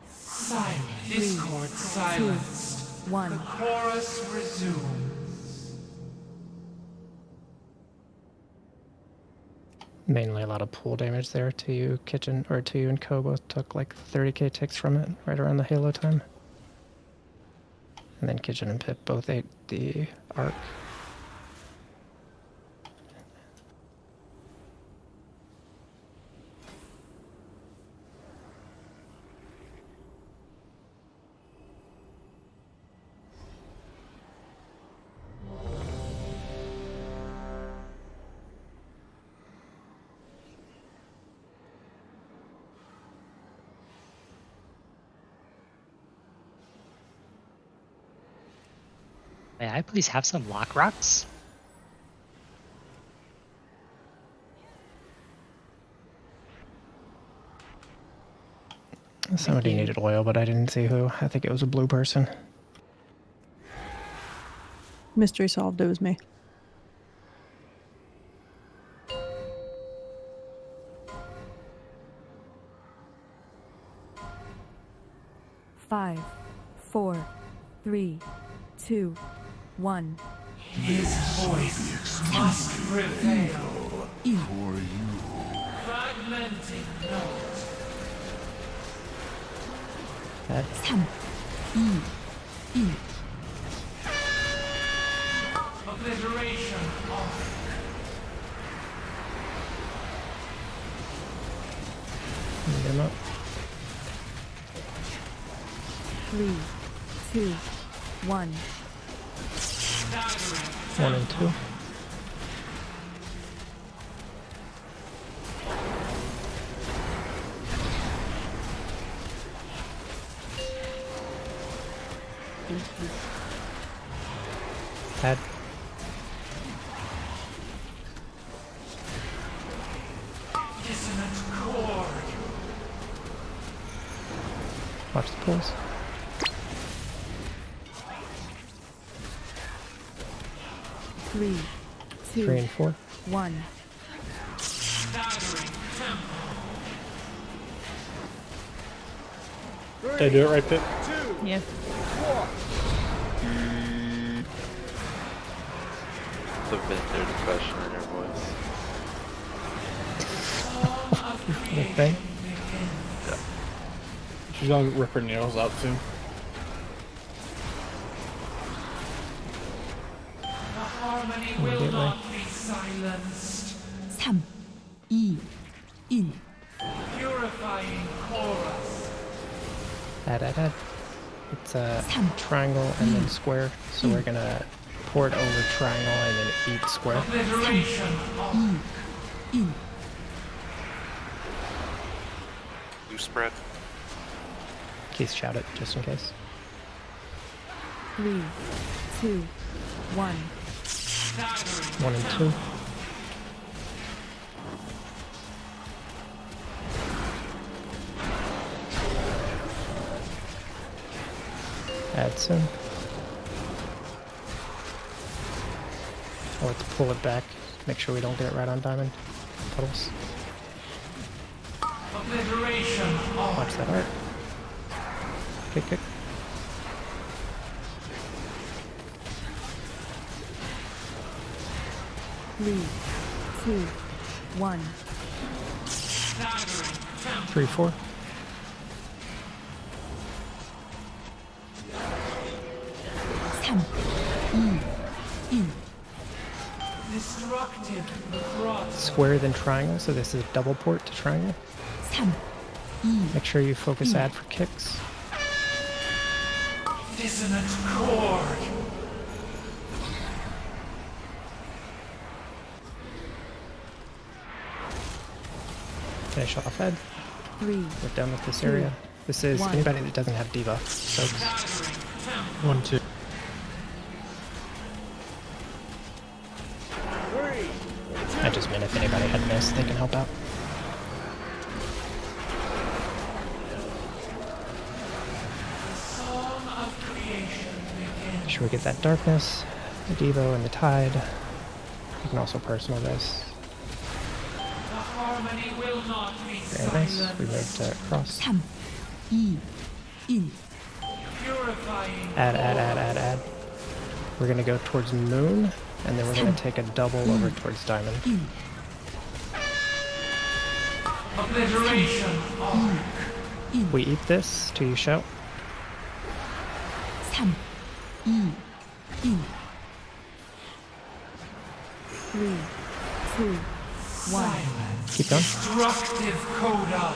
Silent. Discord silenced. 1. The chorus resumes. Mainly a lot of pool damage there to you, Kitchen, or to you and Co both took like 30k ticks from it right around the Halo time. And then Kitchen and Pip both ate the arc. May I please have some lock rocks? Somebody needed oil, but I didn't see who. I think it was a blue person. Mystery solved. It was me. Five, 4, 3, 2, 1. His voice must prevail. Fragmenting note. 3, 2, 1. Obliteration off. Get him up. 3, 2, 1. 1 and 2. Add. Dissonant chord. Watch the pulls. Three, 2, 3 and 4. 1. Did I do it right, Pip? Yeah. The vintage question in your voice. Okay. She's gonna rip her nails out soon. The harmony will not be silenced. 3, 2, 1. Purifying chorus. Add. It's a triangle and then square. So we're gonna port over triangle and then eat square. Obliteration off. Loose spread. Keith, shout it just in case. 3, 2, 1. 1 and 2. Add some. Or to pull it back. Make sure we don't get it right on diamond. Puddles. Obliteration off. Watch that art. Kick. 3, 2, 1. 3, 4. Destructive cross. Square then triangle, so this is double port to triangle. Make sure you focus add for kicks. Dissonant chord. Finish off head. 3. We're done with this area. This is anybody that doesn't have diva. So 1, 2. I just meant if anybody had missed, they can help out. Song of creation begins. make sure we get that darkness, the Devo, and the tide. You can also personal this. The harmony will not be Very nice. silenced. We moved across. Purifying Add. We're gonna go towards moon, and then we're gonna take a double over towards diamond. obliteration arc. We eat this till you shout. 3, 2, 1. Keep going. Destructive coda.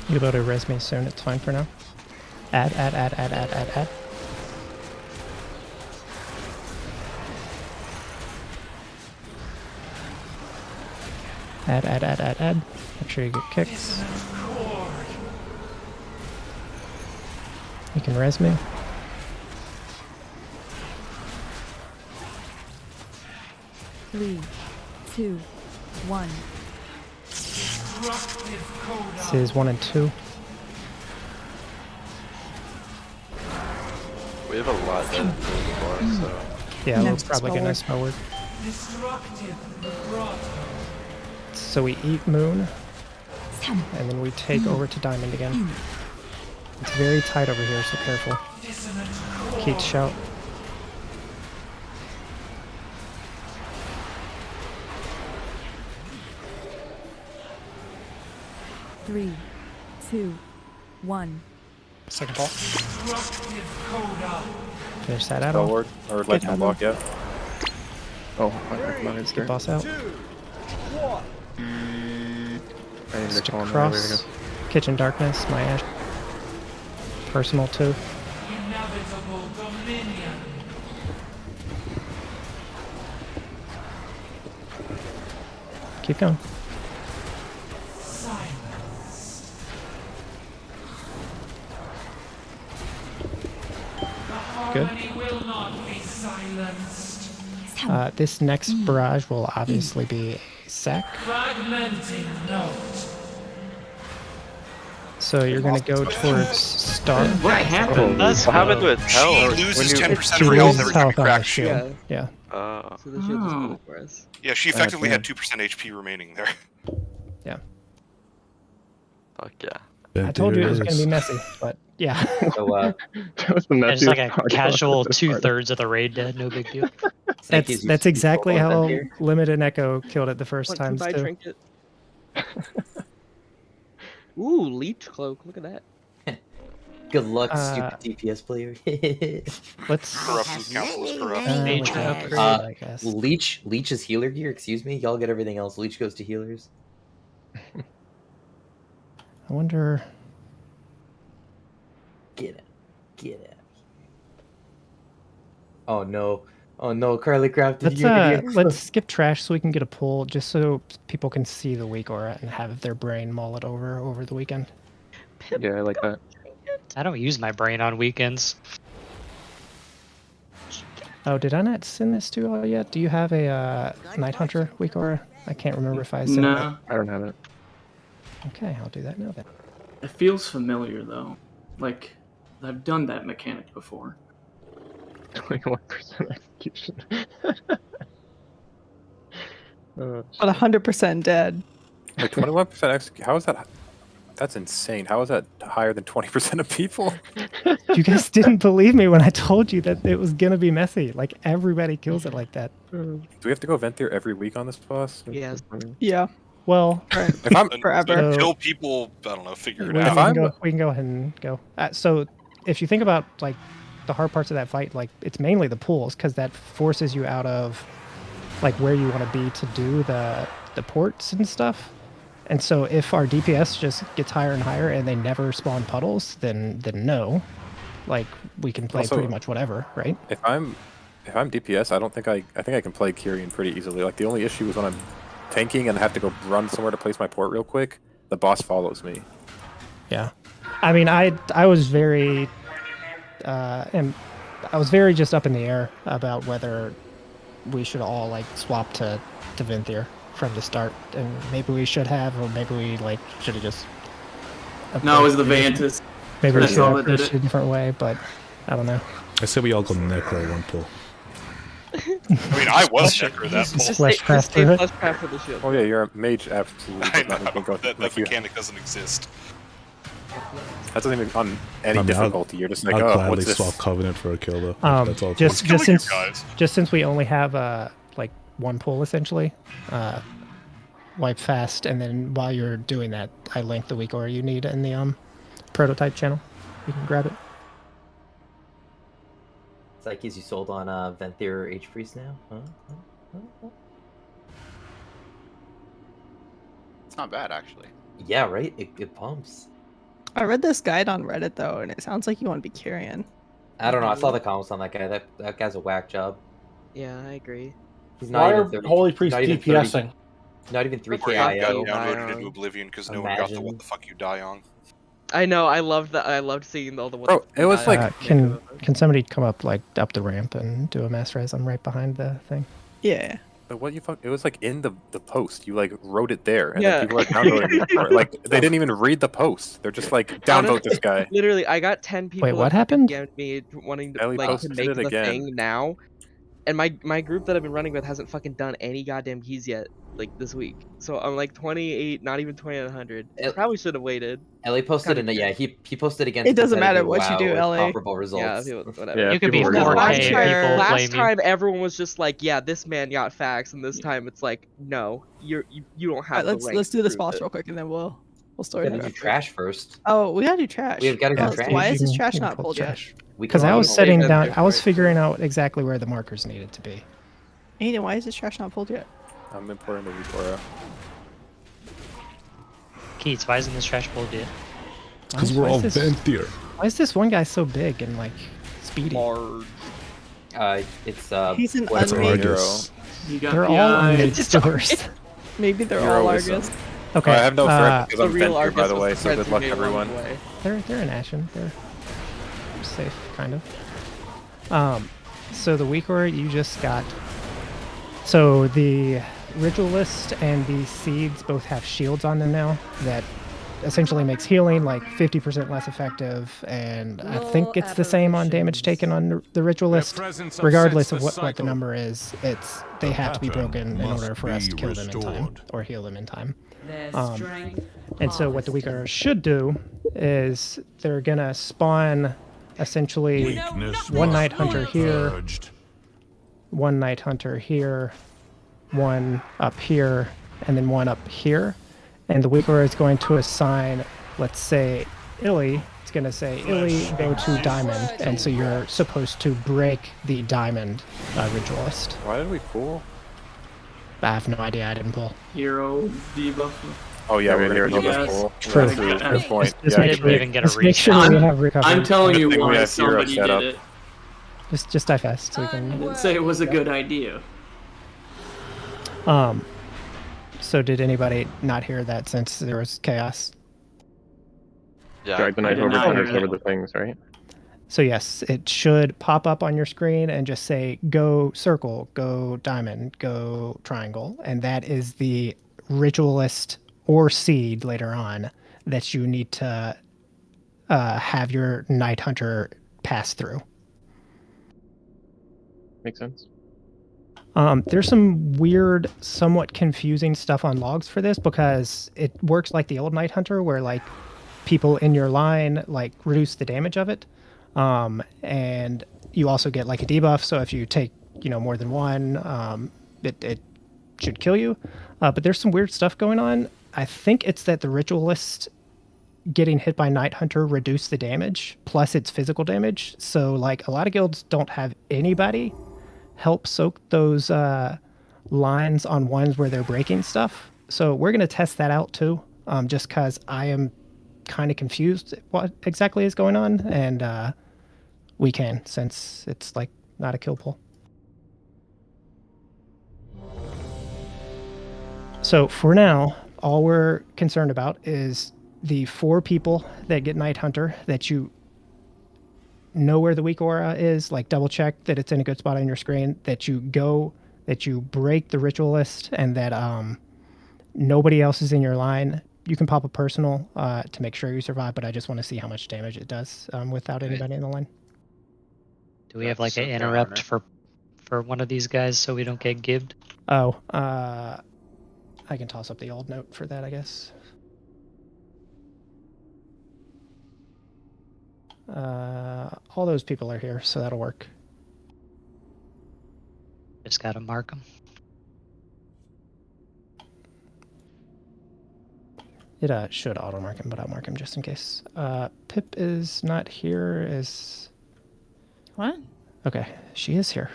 You'll be able to res me soon, it's fine for now. Add. Add. Make sure you get kicks. You can res me. Three, two, one. This is 1 and 2. We have a lot done before, so. Yeah, we're Next probably spell gonna word. spell word. Destructive vibrato. So we eat moon, and then we take over to diamond again. It's very tight over here, so careful. Keith, shout. Three, two, one. Second ball. Finish that out. Spell word or lightning block, yeah. Oh, I might have Get boss out. I need to Stick call him earlier, I cross. guess. Kitchen darkness, my ash. Personal 2. Inevitable dominion. Keep going. Silence. The Good. harmony will not be silenced. This next barrage will obviously be a sack. Fragmenting note. So you're gonna go towards star. What happened? What happened with health? She loses When you- 10% She of her health loses every time health you on the crack shield. Yeah. Oh. So the shield just Oh. did it for us. Yeah, she effectively had 2% HP remaining there. Yeah. Fuck yeah. I told you it was gonna be messy, but yeah. So, That was the Yeah, just like messiest a part. casual This part. 2/3 of the raid dead, no big deal. That's exactly how Limit and Echo killed it the first Want to times buy too. trinket? Ooh, leech cloak. Look at that. Good luck, Uh, stupid DPS player. Let's. Corrupt with council is corrupt. we can upgrade, I guess. Leech is healer gear. Excuse me. Y'all get everything else. Leech goes to healers. I wonder. Get it. Get it. Oh no. Oh no, Carly crafted Let's skip trash so we can get a pull, just so people can see the weak aura and have their brain mull it over the weekend. Yeah, I like that. I don't use my brain on weekends. Oh, did I not send this to you all yet? Do you have a Night Hunter weak aura? I can't remember if I sent No. I don't have it. it. Okay, I'll do that now then. It feels familiar though. Like I've done that mechanic before. 21% execution. But 100% dead. Like 21% execute. How is that? That's insane. How is that higher than 20% of people? You guys didn't believe me when I told you that it was gonna be messy. Like everybody kills it like that. Do we have to go Venthyr every week on this boss? Yes. Yeah. Well, If I'm forever. Until people, I don't know, figure it we out. can go ahead and go. So, if you think about like the hard parts of that fight, like it's mainly the pools because that forces you out of like where you want to be to do the ports and stuff. And so, if our DPS just gets higher and higher and they never spawn puddles, then no, like we can play Also, pretty much whatever, right? If I'm DPS, I think I can play Kyrian pretty easily. Like the only issue is when I'm tanking and I have to go run somewhere to place my port real quick. The boss follows me. Yeah, I mean, I was very, and I was very just up in the air about whether we should all like swap to Venthyr from the start, and maybe we should have, or maybe we like should have just. No, it was the Vantis. Maybe we That's should all have that did approached it a different way, but I don't know. I said we all go Necro one pull. I mean, I was Necro that Just pull. flesh craft through it. Flesh craft for the shield. Oh yeah, you're a mage, absolutely. I does not know, even go- that like, you- mechanic doesn't exist. That doesn't even on any I mean, difficulty. You're just like, I'll oh, gladly what's this? swap Covenant for a kill though. That's all. Just killing you since guys? just since we only have like one pull essentially, wipe fast, and then while you're doing that, I link the weak aura you need in the prototype channel. You can grab it. Psyches, you sold on Venthyr H Priest now? Huh? It's not bad, actually. Yeah, right? It pumps. I read this guide on Reddit though, and it sounds like you want to be Kyrian. I don't know. I saw the comments on that guy. That guy's a whack job. Yeah, I agree. He's Why not are even 30, Holy Priests not even DPSing? 30, not even 3k Or you got IO. downvoted into oblivion because no one got the what the fuck you die on. I know. I loved that. I loved seeing all the ones. Bro, it was like can somebody come up up the ramp and do a mass res? I'm right behind the thing. Yeah. But what you fuck? It was like in the post. You like wrote it there, and Yeah. then people are downvoting it. Like they didn't even read the post. They're just like downvote this guy. Literally, I got 10 people. Wait, what that happened? DM'd me wanting to Ellie like to posted make it the again. thing now, and my group that I've been running with hasn't fucking done any goddamn keys yet, like this week. So I'm like 28, not even 2900. Probably should have waited. Ellie posted it. Yeah, he posted against. It doesn't matter competitive what you do, WoW with Ellie. Comparable results. Yeah, whatever. Yeah, You could be people were 4K just and like- people Last blame you. time everyone was just like, yeah, this man got facts, and this time it's like, no, you don't have. Alright, the let's rank do to this prove boss it. real quick, and then we'll We start. gotta it do after. trash first. Oh, we gotta do trash. We've gotta do Oh, trash. Why is this You trash can not pull pulled yet? trash. Because I was setting down. I was figuring out exactly where the markers needed to be. Aiden, why is this trash not pulled yet? I'm importing the Victoria. Keats, why isn't this trash pulled yet? Because we're all this- bent here. Why is this one guy so big and like speedy? It's He's an That's unmade. Argus. You got They're the all eye. unmade stores. Maybe they're Hero all is, Argus. Okay. I have no threat because The I'm real bent here, by Argus the was way. the So friends good we luck, made along everyone. the way. They're in Ashen. They're safe, kind of. So the weak aura you just got. So the ritualist and the seeds both have shields on them now that essentially makes healing like 50% less effective, and I think it's the same on damage taken on the ritualist. Regardless of what the number is, they have to be broken in order for us to kill them in time or heal them in time. And so what the weak aura should do is they're gonna spawn essentially one Night Hunter here, one Night Hunter here, one up here, and then one up here. And the weak aura is going to assign, let's say, Illy. It's going to say, Illy, go to Diamond. And so you're supposed to break the Diamond Ritualist. Why did we pull? I have no idea. I didn't pull. Hero debuff. Oh yeah, we're Hero gonna debuff. pull. True. That's a good point. Just Yeah, make I sure- didn't even get a Just make sure reset. we have recovery. I'm telling you Good thing we why have Hero somebody set did up. it. Just die fast so we I can. didn't say it was a good idea. So did anybody not hear that since there was chaos? Yeah. Drag the I knife did over, not thunders hear over that. the things, right? So yes, it should pop up on your screen and just say go circle, go diamond, go triangle, and that is the ritualist or seed later on that you need to have your Night Hunter pass through. Makes sense. There's some weird, somewhat confusing stuff on logs for this because it works like the old Night Hunter where like people in your line like reduce the damage of it. And you also get like a debuff. So if you take, more than one, it should kill you. But there's some weird stuff going on. I think it's that the ritualist getting hit by Night Hunter reduced the damage plus its physical damage. So like a lot of guilds don't have anybody help soak those lines on ones where they're breaking stuff. So we're going to test that out too, just because I am kind of confused what exactly is going on, and we can, since it's like not a kill pull. So for now, all we're concerned about is the 4 people that get Night Hunter that you know where the weak aura is, like double check that it's in a good spot on your screen, that you break the ritualist, and that nobody else is in your line. You can pop a personal to make sure you survive, but I just want to see how much damage it does without anybody in the line. Do we have like an interrupt for one of these guys so we don't get gibbed? Oh, I can toss up the old note for that, I guess. All those people are here, so that'll work. Just gotta mark them. It should auto mark him, but I'll mark him just in case. Pip is not here. Is What? okay? She is here.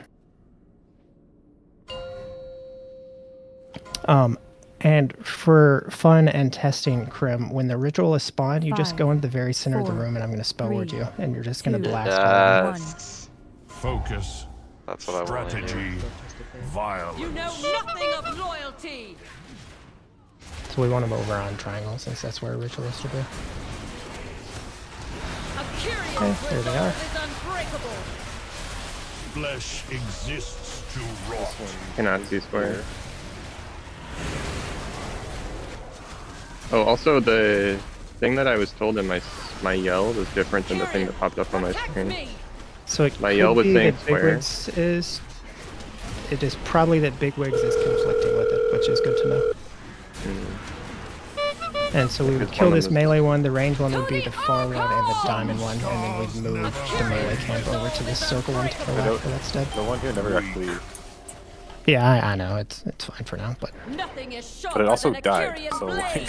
And for fun and testing, Krim, when the ritualist spawn, you just go into the very center of the room, and I'm going to spell word you, and you're just going to blast. Yes. Focus. That's what I want to Strategy. hear. Violence. You know nothing of loyalty. So we want him over on triangle, since that's where ritualist will be. Okay, there they are. Flesh exists to rot. Cannot see square. Oh, also the thing that I was told in my yell was different than the thing that popped up on my screen. So it My could yell was be saying that square. Bigwigs is. It is probably that Bigwigs is conflicting with it, which is good to know. And so we would Because kill one of this them melee one, the range one would be the far one and the diamond one, and then we'd move the melee camp over to this circle one to the left for that stead. The one here never actually. Yeah, I know, it's fine for now, but But it also died, so like.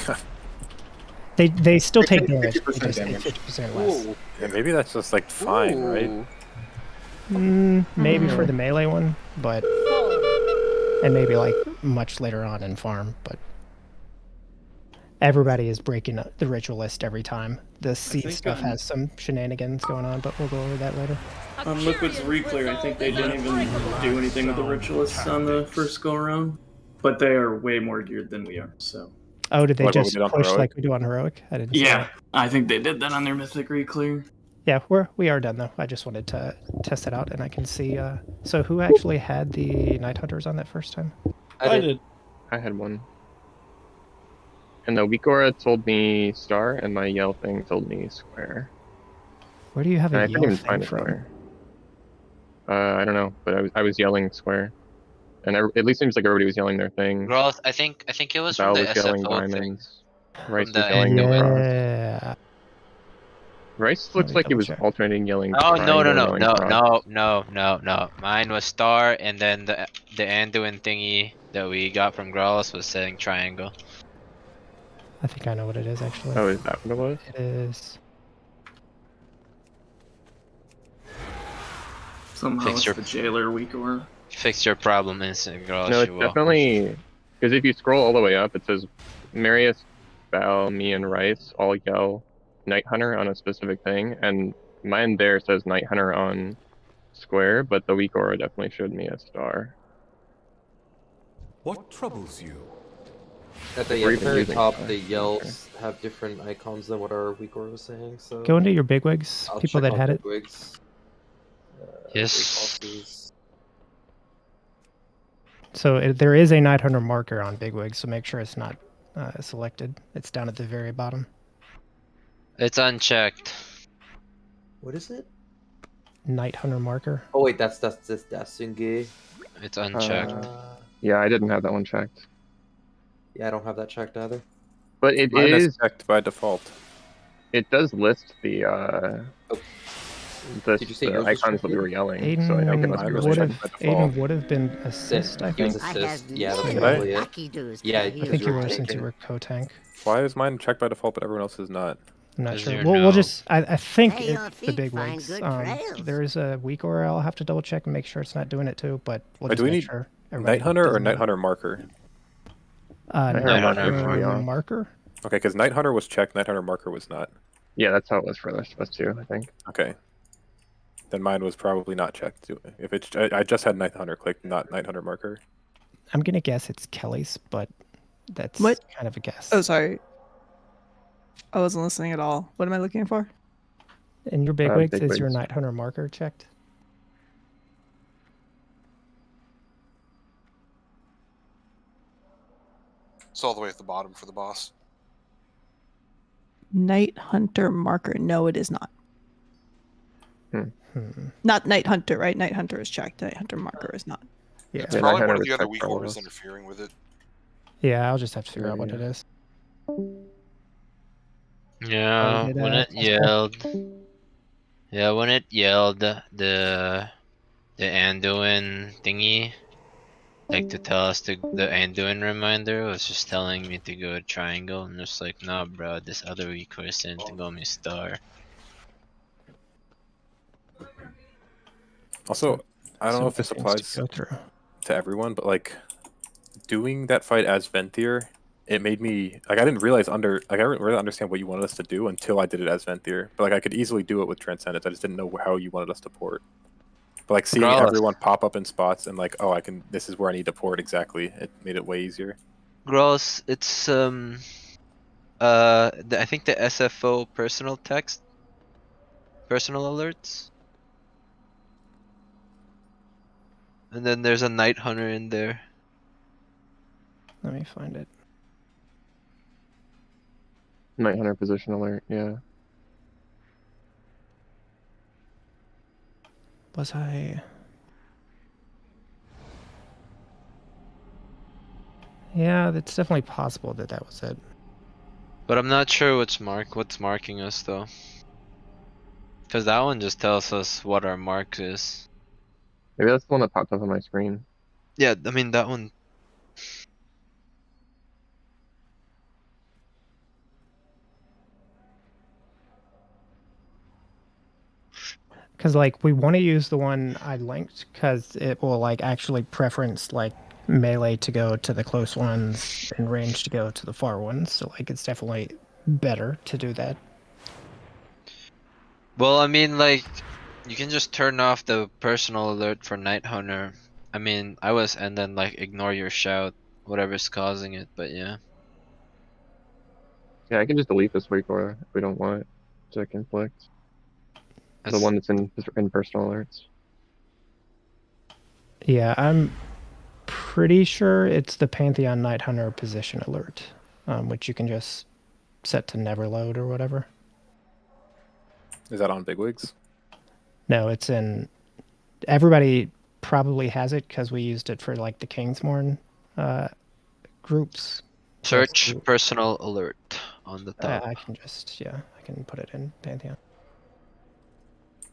they still take damage. They 50% just take damage. 50% less. Yeah, maybe that's just like fine, right? Maybe for the melee one, but and maybe like much later on in farm, but everybody is breaking up the ritualist every time. The C stuff has some shenanigans going on, but we'll go over that later. On Liquid's Reclear, I think they didn't even do anything with the Ritualists on the first go around, but they are way more geared than we are. So. Oh, did they Like what we just did on push Heroic? like we do on Heroic? I didn't see Yeah, that. I think they did that on their Mythic Reclear. Yeah, we are done though. I just wanted to test it out, and I can see. So who actually had the Night Hunters on that first time? I did. I had one. And the weak aura told me star, and my yell thing told me square. Where do you have And a I couldn't yell even thing find it from? anywhere. I don't know, but I was yelling square, and at least seems like everybody was yelling their thing. Growth. I think it was Val from the was yelling SFO thing. diamonds. Rice the was yelling Anduin. Yeah. Rice looks like he was alternating yelling. Oh no triangle, yelling cross. no. Mine was star, and then the Anduin thingy that we got from Growls was saying triangle. I think I know what it is actually. Oh, is that what it was? It is. Somehow Fix it's your- the Jailer weak aura. Fix your problem, instant Growls. No, it's you will. definitely because if you scroll all the way up, it says Marius, Val, me, and Rice all yell Night Hunter on a specific thing, and mine there says Night Hunter on square, but the weak aura definitely showed me a star. What troubles you? At the We're even very using top, star. the yells have different icons than what our weak aura was saying. So Go into your bigwigs, I'll people check that out had it. bigwigs. Yes. So there is a Night Hunter marker on bigwig, so make sure it's not selected. It's down at the very bottom. It's unchecked. What is it? Night Hunter marker. Oh wait, that's Dausegne. It's unchecked. Yeah, I didn't have that one checked, Yeah, I don't have that checked either. but it Mine is is. checked by default. It does list the Did you say yours was icons that we were yelling. So I think it must be really checked by default. Aiden would have been assist, I He was think. assist. Yeah, that's Did probably I? it. Yeah, I think you were since you were co-tank. Why is mine checked by default but everyone else is not? I'm not Is sure. there We'll no- just. I think Hey, your it's the feet big find wigs. good trails. There is a weak aura. I'll have to double check and make sure it's not doing it too. But we'll Wait, just do we make need sure. everybody Night Hunter or doesn't Night know. Hunter marker? Night Night Hunter Hunter marker. marker. Okay, because Night Hunter was checked, Night Hunter marker was not. Yeah, that's how it was for us too, I think. Okay. Then mine was probably not checked. If it's, I just had Night Hunter clicked, not Night Hunter marker. I'm gonna guess it's Kelly's, but that's What? kind of a guess. Oh, sorry. I wasn't listening at all. What am I looking for? In your big wigs, is your bigwigs. Night Hunter marker checked? It's all the way at the bottom for the boss. Night Hunter marker. No, it is not. Hmm. Not Night Hunter, right? Night Hunter is checked. Night Hunter marker is not. Yeah. It's Yeah, probably Night one Hunter of the was other checked weak for all of auras us. interfering with it. Yeah, I'll just have to figure out what Yeah. it is. Yeah, did, when it Tesco? yelled. Yeah, when it yelled the Anduin thingy, like to tell us the Anduin reminder was just telling me to go triangle. I'm just like, nah, bro, this other weak person to go me star. Also, I don't know if this Some things applies to go through. to everyone, but like doing that fight as Venthyr, it made me like I didn't really understand what you wanted us to do until I did it as Venthyr. But like I could easily do it with Transcendence. I just didn't know how you wanted us to port. But like seeing Gross. everyone pop up in spots and like, oh, I can. This is where I need to port exactly. It made it way easier. Gross, it's I think the SFO personal text personal alerts. And then there's a Night Hunter in there. Let me find it. Night Hunter position alert, yeah. Was I? Yeah, it's definitely possible that that was it. But I'm not sure what's marking us though. Cause that one just tells us what our mark is. Maybe that's the one that popped up on my screen. Yeah, I mean that one. Because like we want to use the one I linked because it will like actually preference like melee to go to the close ones and range to go to the far ones. So like it's definitely better to do that. Well, I mean, like, you can just turn off the personal alert for Night Hunter. I mean, and then like ignore your shout, whatever's causing it. But yeah. Yeah, I can just delete this WeakAura if we don't want it to conflict. The one that's in personal alerts. Yeah, I'm pretty sure it's the Pantheon Night Hunter position alert, which you can just set to never load or whatever. Is that on Bigwigs? No, it's in. Everybody probably has it because we used it for like the Kingsmorn groups. Search personal alert on the top. I can just I can put it in Pantheon.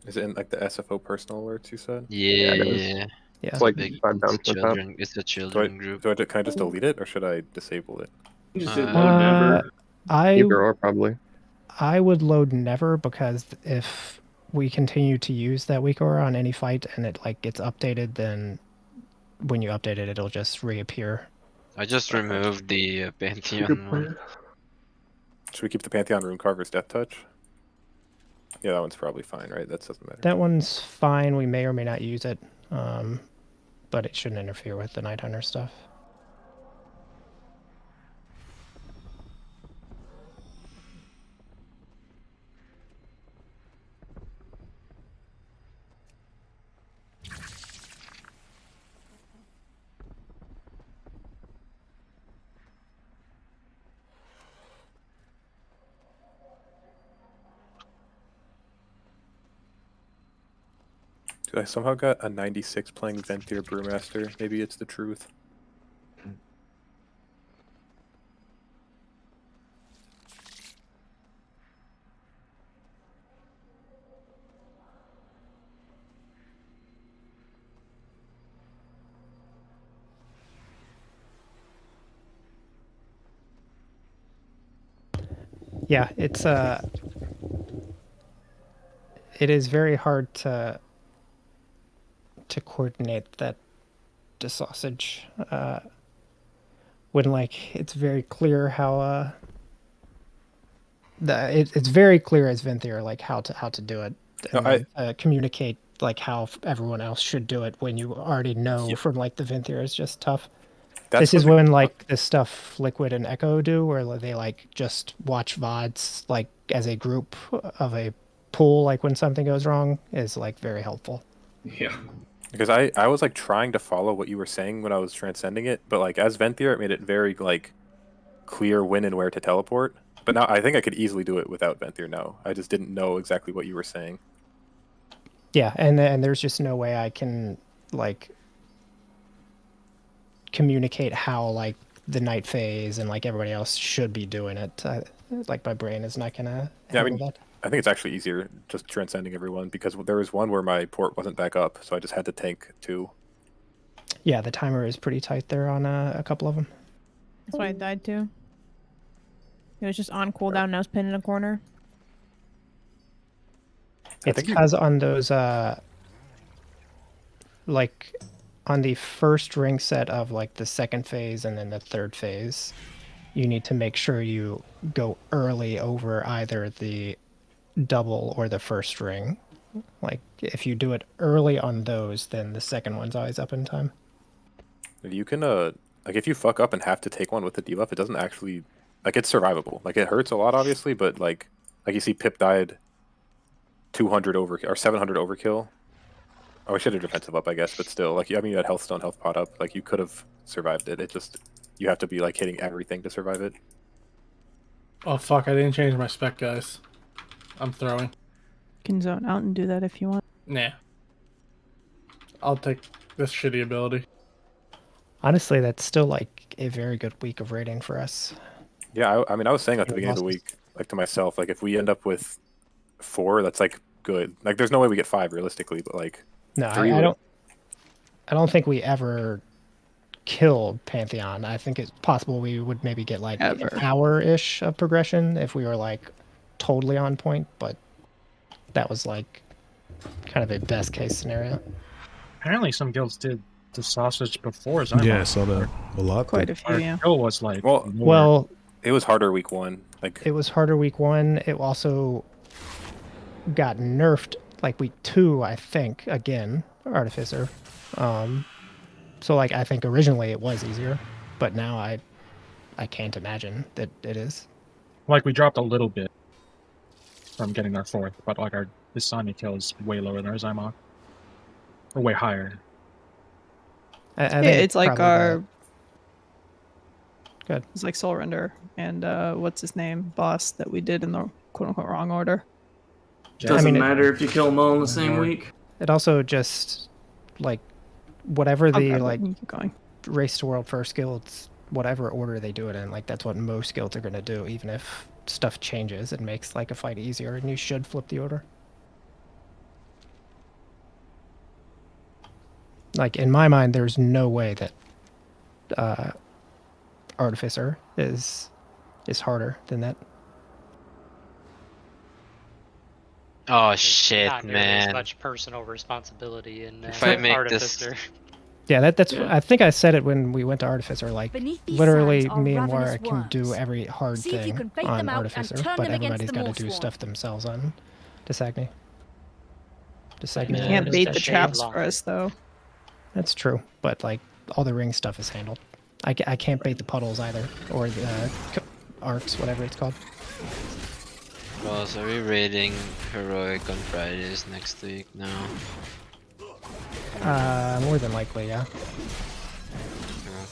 Is it in like the SFO personal alerts you said? Yeah. Yeah. It's like Big, 5 down it's from the top. children. It's a children group. Can I just delete it or should I disable it? You just did load never. Either or probably. I would load never because if we continue to use that WeakAura on any fight and it like gets updated, then when you update it, it'll just reappear. I just removed the Pantheon one. Should we keep the Pantheon Runecarver's Death Touch? Yeah, that one's probably fine, right? That doesn't matter. That one's fine. We may or may not use it, but it shouldn't interfere with the Night Hunter stuff. Dude, I somehow got a 96 playing Venthyr Brewmaster. Maybe it's the truth. Yeah, it's it is very hard to coordinate that Dausegne when like it's very clear how it's very clear as Venthyr like how to do it and communicate like how everyone else should do it when you already know from like the Venthyr is just tough. This is when like the stuff Liquid and Echo do, where they like just watch VODs like as a group of a pool. Like when something goes wrong, is like very helpful. Yeah, because I was like trying to follow what you were saying when I was transcending it, but like as Venthyr, it made it very like clear when and where to teleport. But now I think I could easily do it without Venthyr now. I just didn't know exactly what you were saying. Yeah, and there's just no way I can like communicate how like the night phase and like everybody else should be doing it. Like my brain is not gonna handle that. I think it's actually easier just transcending everyone because there was one where my port wasn't back up, so I just had to tank 2. Yeah, the timer is pretty tight there on a couple of them. That's why I died too. It was just on cooldown and I was pinned in a corner. It's because on those like on the first ring set of like the second phase and then the third phase, you need to make sure you go early over either the double or the first ring. Like if you do it early on those, then the second one's always up in time. You can like if you fuck up and have to take one with the debuff, it doesn't actually like it's survivable. Like it hurts a lot obviously, but like you see Pip died 200 overkill or 700 overkill. Oh, I should have defensive up, I guess, but still, like, I mean, you had health stone, health pot up. Like, you could have survived it. It just, you have to be like hitting everything to survive it. Oh fuck! I didn't change my spec, guys. I'm throwing. You can zone out and do that if you want. Nah. I'll take this shitty ability. Honestly, that's still like a very good week of raiding for us. Yeah, I mean, I was saying at the beginning of the week, like to myself, like if we end up with 4, that's like good. Like, there's no way we get 5 realistically, but like No, 3 I don't think we ever kill Pantheon. I think it's possible we would maybe get like an hour-ish of progression if we were like totally on point, but that was like kind of a best case scenario. Apparently some guilds did the sausage before Zymon. Yeah, I saw that a lot. Quite a few, yeah. Kill was like Well, it was harder week 1. Like, it was harder week 1. It also got nerfed like week 2, I think, again, Artificer. So like I think originally it was easier, but now I can't imagine that it is. Like we dropped a little bit from getting our 4th, but like our Dausegne kill is way lower than our Zymon. Or way higher. I Yeah, think it's like probably our. Good. It's like Soul Render and what's his name, boss that we did in the quote unquote wrong order. Doesn't matter if you kill them all in the same week. It also just like whatever the Okay, like you keep going. race to world first guilds, whatever order they do it in, like that's what most guilds are going to do. Even if stuff changes, it makes like a fight easier, and you should flip the order. Like in my mind, there's no way that Artificer is harder than that. Oh shit, Not nearly as man. much personal responsibility in If I make Artificer. Yeah, that's. I think I said it when we went to Artificer. Like, Beneath these literally, sands are me and ravenous Moira can do worms. every hard See if you thing can bait on them out and Artificer, turn but them against everybody's the got to do Moonsworm. stuff themselves on Dausegne. Dausegne. You can't bait the traps for us though. That's true, but like all the ring stuff is handled. I can't bait the puddles either, or the arts, whatever it's called. Well, so are we raiding Heroic on Fridays next week now? More than likely, yeah.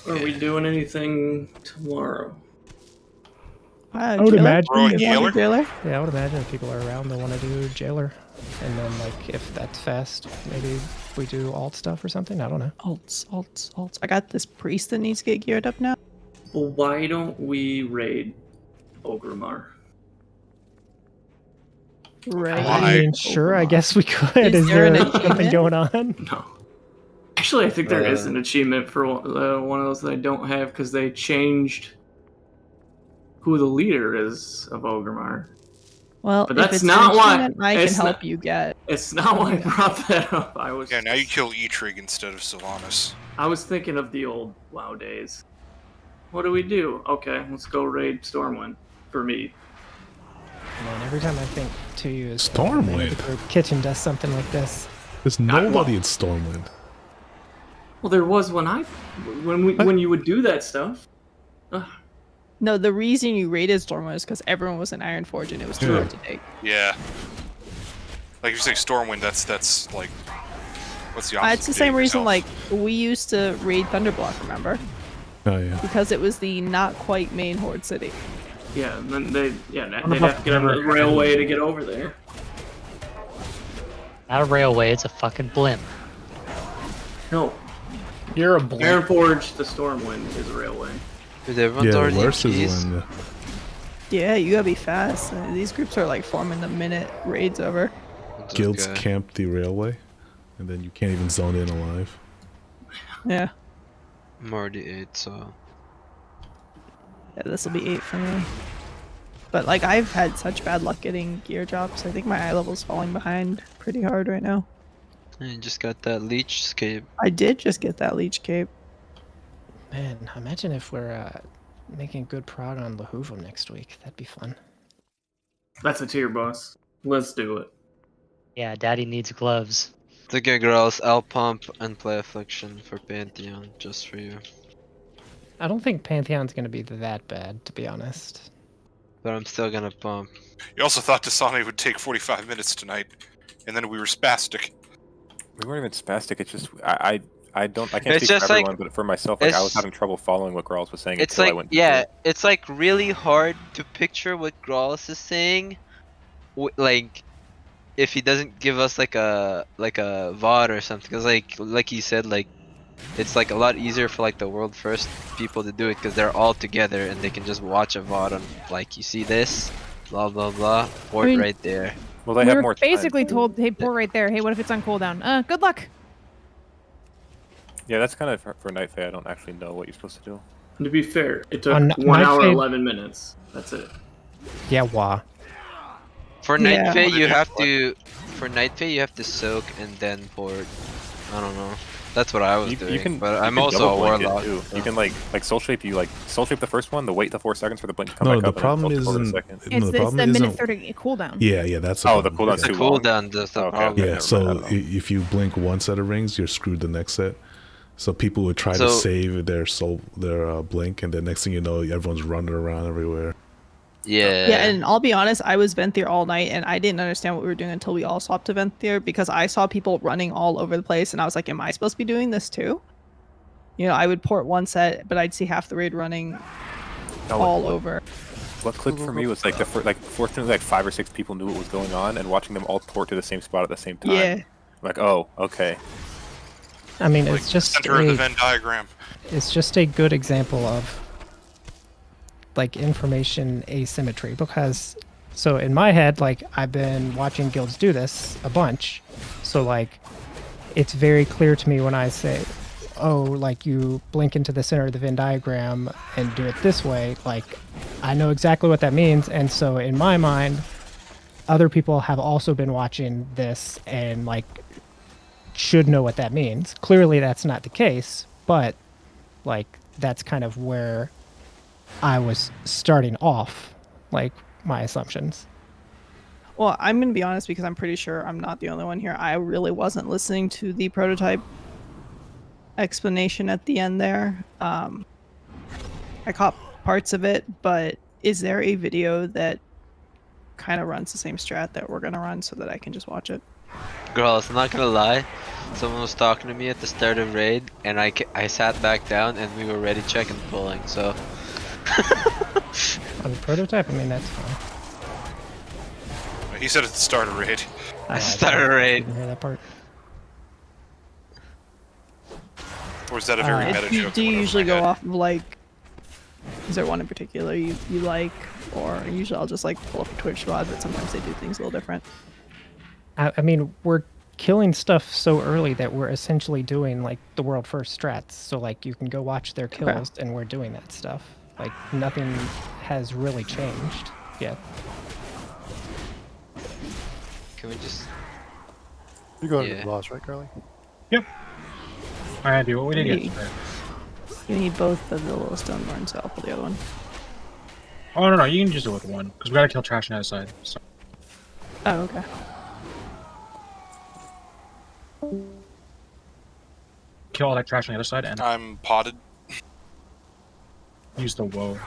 Are we doing anything tomorrow? I would imagine. Jailer? Yeah, I would imagine if people are around, they'll want to do Jailer, and then like if that's fast, maybe we do alt stuff or something. I don't know. Alts. I got this priest that needs to get geared up now. Well, why don't we raid Ogrimmar? Right. I mean, sure, I guess we could. Is there there an something achievement? going on? No. Actually, I think there is an achievement for one of those that I don't have because they changed who the leader is of Ogrimmar. Well, But if that's it's not an why achievement, I can it's help not- you get. It's not why I brought that up. Yeah, now you kill Etrig instead of Sylvanas. I was thinking of the old WoW days. What do we do? Okay, let's go raid Stormwind for me. Man, every time I think to you is Stormwind. the kitchen does something like this. There's nobody in Stormwind. Well, there was when you would do that stuff. Ugh. No, the reason you raided Stormwind is because everyone was in Ironforge and it was too hard to take. Yeah. Like if you say Stormwind, that's like, what's the opposite? It's the same reason, like, we used to raid Thunderblock, remember? Oh yeah. Because it was the not quite main Horde city. Yeah, and then they'd have to get on the railway to get over there. Not a railway, it's a fucking blimp. No. You're a blimp. Ironforge to Stormwind is a railway. Dude, everyone's already worse is keys. when Yeah, you gotta be fast. These groups are like forming the minute raid's over. guilds camp the railway, and then you can't even zone in alive. Yeah. I'm already 8, so. Yeah, this will be 8 for me. But like, I've had such bad luck getting gear drops. I think my eye level's falling behind pretty hard right now. I just got that leech scape. I did just get that leech cape. Man, imagine if we're making good prod on Lahuvum next week. That'd be fun. That's a tier boss. Let's do it. Yeah, Daddy needs gloves. The girls, I'll pump and play Affliction for Pantheon, just for you. I don't think Pantheon's gonna be that bad, to be honest. But I'm still gonna pump. You also thought Dausegne would take 45 minutes tonight. and then we were spastic. We weren't even spastic. It's just I can't It's speak just for like- everyone, but for myself, like I was it's- having trouble following what Grawls was saying It's until I like, went. yeah, it's like really hard to picture what Grawls is saying. Like, if he doesn't give us like a VOD or something, because like he said, like it's like a lot easier for like the world first people to do it because they're all together and they can just watch a VOD on like you see this, blah blah blah, port mean, right there. Well, they we have were more time. basically told, hey, pour right there. Hey, what if it's on cooldown? Good luck. Yeah, that's kind of for Night Fae. I don't actually know what you're supposed to do. And to be fair, it took On 1 Night hour Fae- 11 minutes. That's it. Yeah, wah. For Yeah. Night Fae, you have to. For Night Fae, you have to soak and then port. I don't know. That's what I was doing. But I'm you can also a double blink it, warlock. too. so- You can like soul shape. You like soul shape the first one, the wait the 4 seconds for the blink to come No, back the up. problem and then soul isn't. shape for the second. No, It's the the problem minute isn't. 30 cooldown. Yeah, yeah, that's. Oh, the problem. cooldown's The too long. cooldown does the Okay, problem. okay. Yeah, never so mind, I don't know. if you blink one set of rings, you're screwed the next set. So people would try to So- save their blink, and the next thing you know, everyone's running around everywhere. Yeah. Yeah, and I'll be honest, I was Venthyr all night, and I didn't understand what we were doing until we all swapped to Venthyr because I saw people running all over the place, and I was like, "Am I supposed to be doing this too?" You know, I would port one set, but I'd see half the raid running all over. What clicked for me was like fortunately like 5 or 6 people knew what was going on, and watching them all port to the same spot at the same time. Yeah. Like, oh, okay. I mean, Like, it's just center of the Venn diagram. it's just a good example of like information asymmetry because so in my head, like I've been watching guilds do this a bunch, so like it's very clear to me when I say, oh, like you blink into the center of the Venn diagram and do it this way, like I know exactly what that means, and so in my mind other people have also been watching this and like should know what that means. Clearly that's not the case, but like that's kind of where I was starting off, like my assumptions. Well, I'm going to be honest because I'm pretty sure I'm not the only one here. I really wasn't listening to the prototype explanation at the end there. I caught parts of it, but is there a video that kind of runs the same strat that we're going to run so that I can just watch it? Girl, I'm not gonna lie. Someone was talking to me at the start of raid, and I sat back down, and we were ready checking pulling. So. On the prototype, I mean that's fine. He said at the start of raid. I started a raid. Didn't hear that part. Or is that a very meta joke? Do you usually go off of like? Is there one in particular you like, or usually I'll just like pull up a Twitch VOD, but sometimes they do things a little different. I mean, we're killing stuff so early that we're essentially doing like the world first strats. So like you can go watch their kills, and we're doing that stuff. Like nothing has really changed yet. Can we just? You're going to Yeah. the boss, right, Carly? Yep. I do what we did You- yesterday. You need both of the little stone barns, so I'll pull the other one. Oh no, you can just do it with one because we gotta kill trash on the other side. So. Oh, okay. Kill all that trash on the other side and I'm potted. use the woe.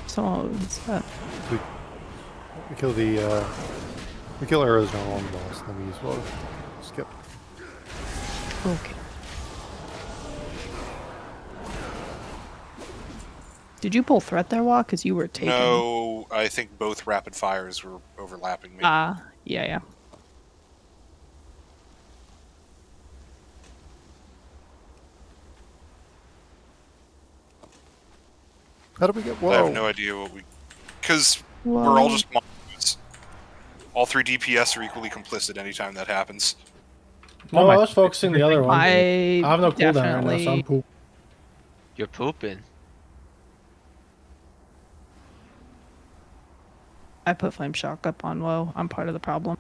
Someone We kill the we kill arrows not along the boss, then we use woe. Skip. Okay. Did you pull threat there, Walk? Because you were taking. No, I think both rapid fires were overlapping me. Yeah. How do we get woe? I have no idea what we... Because we're all just monsters. All 3 DPS are equally complicit anytime that happens. No, I was focusing the other one. I have no cooldown right now, definitely- so I'm poop. You're pooping. I put Flame Shock up on Woe. I'm part of the problem.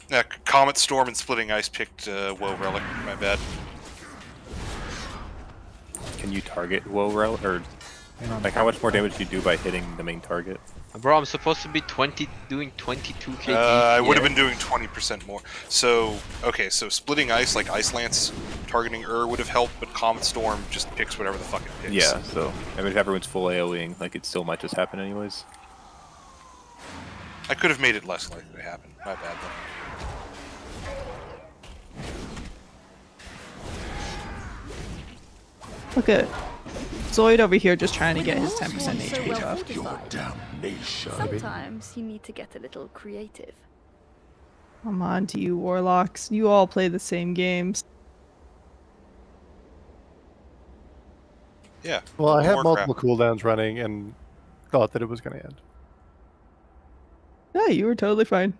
Yeah, Comet Storm and Splitting Ice picked Woe Relic. My bad. Can you target Woe Relic, or like how much more damage do you do by hitting the main target? Bro, I'm supposed to be doing 22 kg. I would have been doing 20% more. So, okay, so Splitting Ice, like Ice Lance, targeting would have helped, but Comet Storm just picks whatever the fuck it picks. Yeah, so I mean, if everyone's full AoEing, like it still might just happen anyways. I could have made it less likely to happen. My bad, though. Look at Zoid over here just trying to get his 10% HP off. Your damnation. Sometimes you need to get a little creative. Come on to you, Warlocks. You all play the same games. Yeah. Well, I had Warcraft. multiple cooldowns running and thought that it was going to end. Yeah, you were totally fine.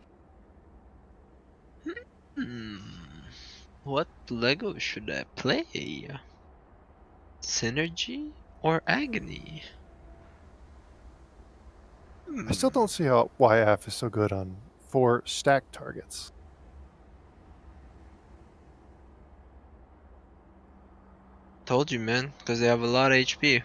What Lego should I play? Synergy or Agony? I still don't see how YF is so good on 4 stack targets. Told you, man, because they have a lot of HP.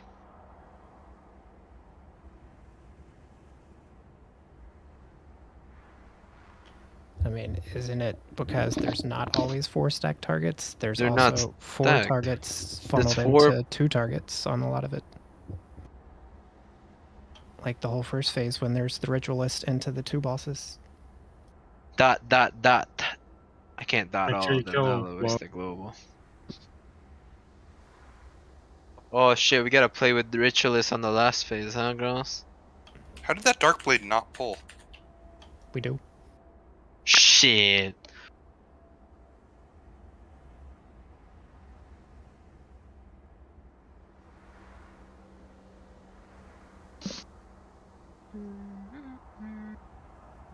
I mean, isn't it because there's not always 4 stack targets? There's They're not also 4 stacked. targets That's funneled 4 into 2 targets on a lot of it. Like the whole first phase when there's the ritualist into the 2 bosses. Dot. I can't dot Make all sure you of them. kill That'll waste the global. Oh shit, we gotta play with the ritualist on the last phase, huh, girls? How did that Dark Blade not pull? We do. Shit.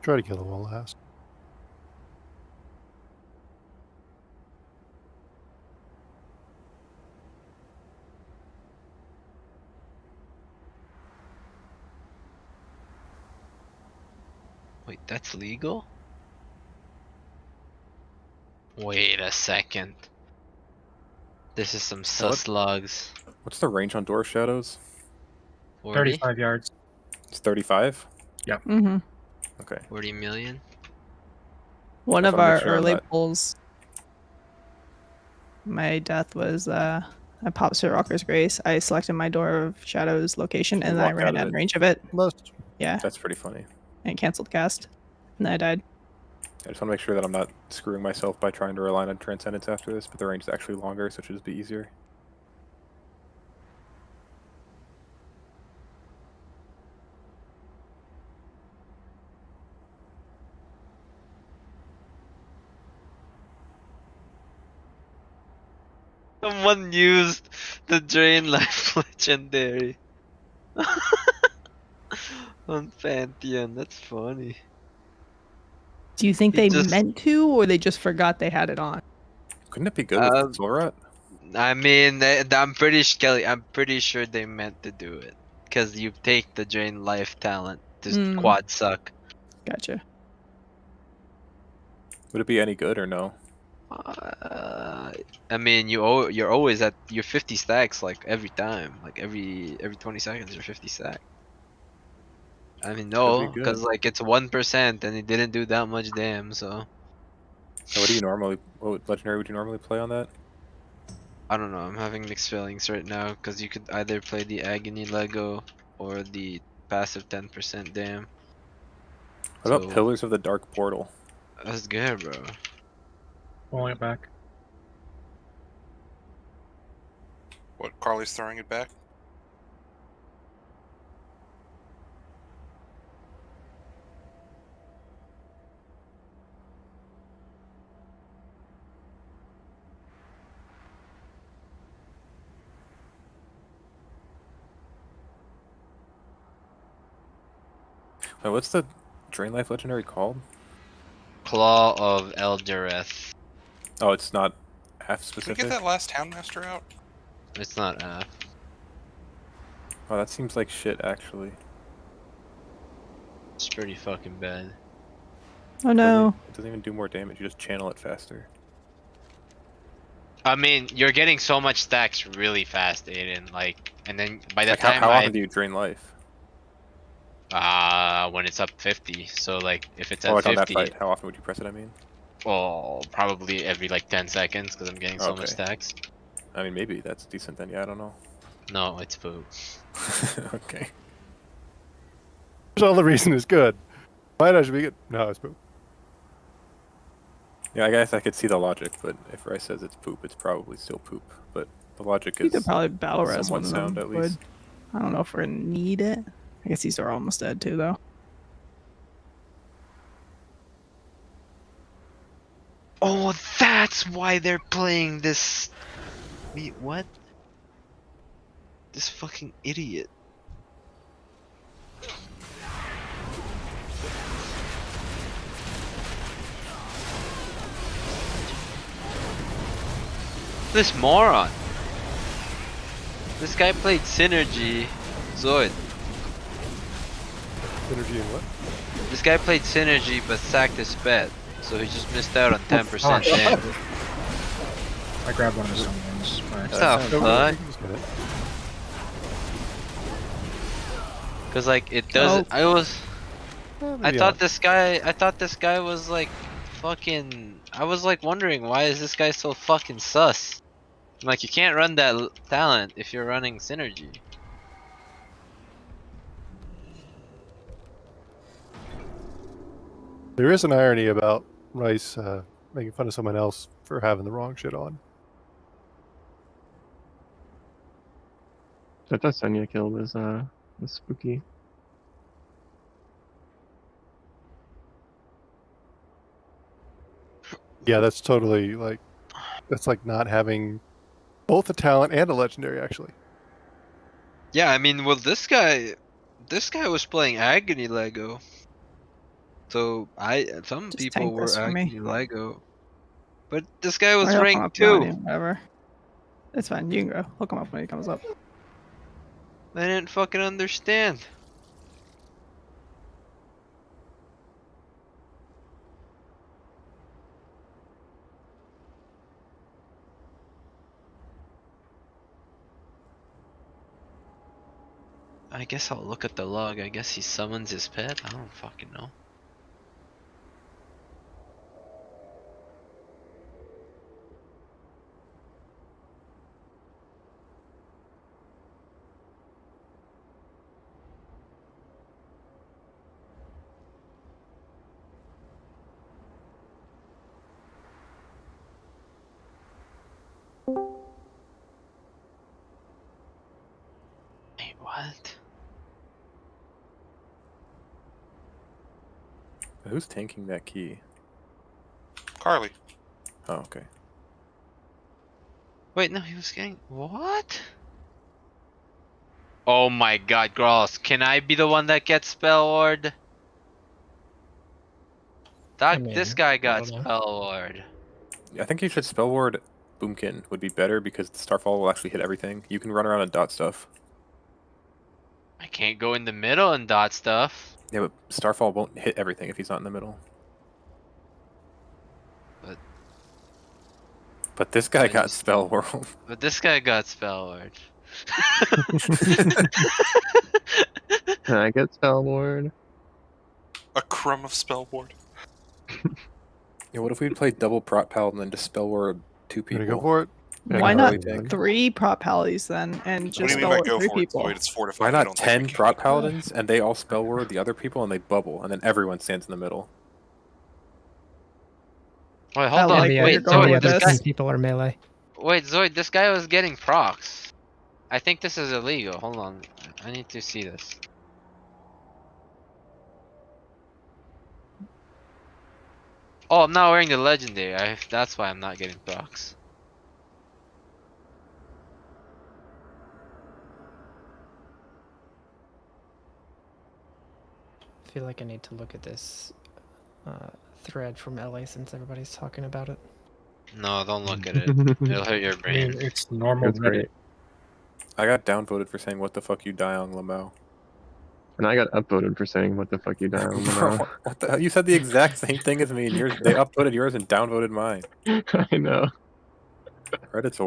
Try to kill the wall last. Wait, that's legal? Wait a second. This is some sus logs. What's the range on Door Shadows? 40? 35 yards. It's 35? Yep. Mm-hmm. Okay. 40 million? One Just of wanna our make sure I'm early not- pulls, my death was I popped Sir Rocker's Grace. I selected my Door of Shadows location, and then I walked ran out out of of it. range of it. Most. Yeah, That's pretty funny. and canceled cast. And then I died. I just want to make sure that I'm not screwing myself by trying to rely on Transcendence after this, but the range is actually longer, so it should just be easier. Someone used the Drain Life Legendary. On Pantheon, that's funny. Do you think He they just- meant to, or they just forgot they had it on? Couldn't it be good with Soul Rot? I mean, I'm pretty sure they meant to do it. Because you take the Drain Life talent to quad suck. Gotcha. Would it be any good or no? I mean, you're always at your 50 stacks like every time, like every 20 seconds you're 50 stack. I mean, no, Could be because good. like it's 1% and it didn't do that much damn. So So what do you normally? What legendary would you normally play on that? I don't know. I'm having mixed feelings right now because you could either play the Agony Lego or the passive 10% damn. What about Pillars of the Dark Portal? That's good, bro. Pulling it back. What, Carly's throwing it back? Wait, what's the Drain Life legendary called? Claw of Eldereth. Oh, it's not half Can we specific. get that last Townmaster out? It's not Oh, that seems like shit, actually. It's pretty fucking bad. Oh no. It doesn't even do more damage. You just channel it faster. I mean, you're getting so much stacks really fast, Aiden. Like, and then by the Like, time how often do you drain life? when it's up 50. So like, if it's at Like on 50, that fight, how often would you press it? I mean. oh, probably every like 10 seconds because I'm getting so much Okay. stacks. I mean, maybe that's decent then. Yeah, I don't know. No, it's poop. Okay. All the reason is good. Why not should be good? No, it's poop. Yeah, I guess I could see the logic, but if Rice says it's poop, it's probably still poop. But The logic You is could probably battle res somewhat one of sound them, at least. I don't know if we're gonna need it. I guess these are almost dead too, though. Oh, that's why they're playing this. Wait, what? This fucking idiot. This moron. This guy played Synergy. Zoid. Synergy and what? This guy played Synergy but sacked his bet. So he just missed out on 10% damage. I grabbed one of the summons. What the fuck? Cause like it does. I thought this guy was like fucking. I was like wondering why is this guy so fucking sus? Like you can't run that talent if you're running Synergy. There is an irony about Rice making fun of someone else for having the wrong shit on. That Dausegne kill was spooky. Yeah, that's totally like, that's like not having both a talent and a legendary, actually. Yeah, I mean, well, this guy was playing Agony Lego. So some Just people tank were this for me. Agony Lego, but this guy was I'll come ranked up 2. behind you, whatever. It's fine. You can go. I'll come up when he comes up. I didn't fucking understand. I guess I'll look at the log. I guess he summons his pet. I don't fucking know. Wait, what? Who's tanking that key? Carly. Oh, okay. Wait, no, he was getting what? Oh my god, Gross, can I be the one that gets Spell Ward? This guy got Spell Ward. I think you should spell ward Boomkin would be better because the Starfall will actually hit everything. You can run around and dot stuff. I can't go in the middle and dot stuff. Yeah, but Starfall won't hit everything if he's not in the middle. But this guy got Spell World. But this guy got Spell Ward. Can I get Spell Ward? A crumb of spell ward. Yeah, what if we played double Prot Pal and then just Spell Ward 2 people? Gonna go for it? Why not 3 prop paladins then, and What do just you mean by spell go 3 for it, people? Zoid? It's 4 to 5. Why I not don't think 10 we can. Prot Paladins and they all Spell Word the other people and they bubble and then everyone stands in the middle? Wait, hold on. the, Wait, the Zoid, other this guy. 10 people are melee. Wait, Zoid, this guy was getting procs. I think this is illegal. Hold on. I need to see this. Oh, I'm not wearing the legendary. That's why I'm not getting procs. I feel like I need to look at this thread from LA since everybody's talking about it. No, don't look at it. It'll hurt your brain. It's normal. It's great. I got downvoted for saying "What the fuck you die on Lamau." And I got upvoted for saying "What the fuck you die on Lamau." What the hell? You said the exact same thing as me, and yours, they upvoted yours and downvoted mine. I know. Reddit's a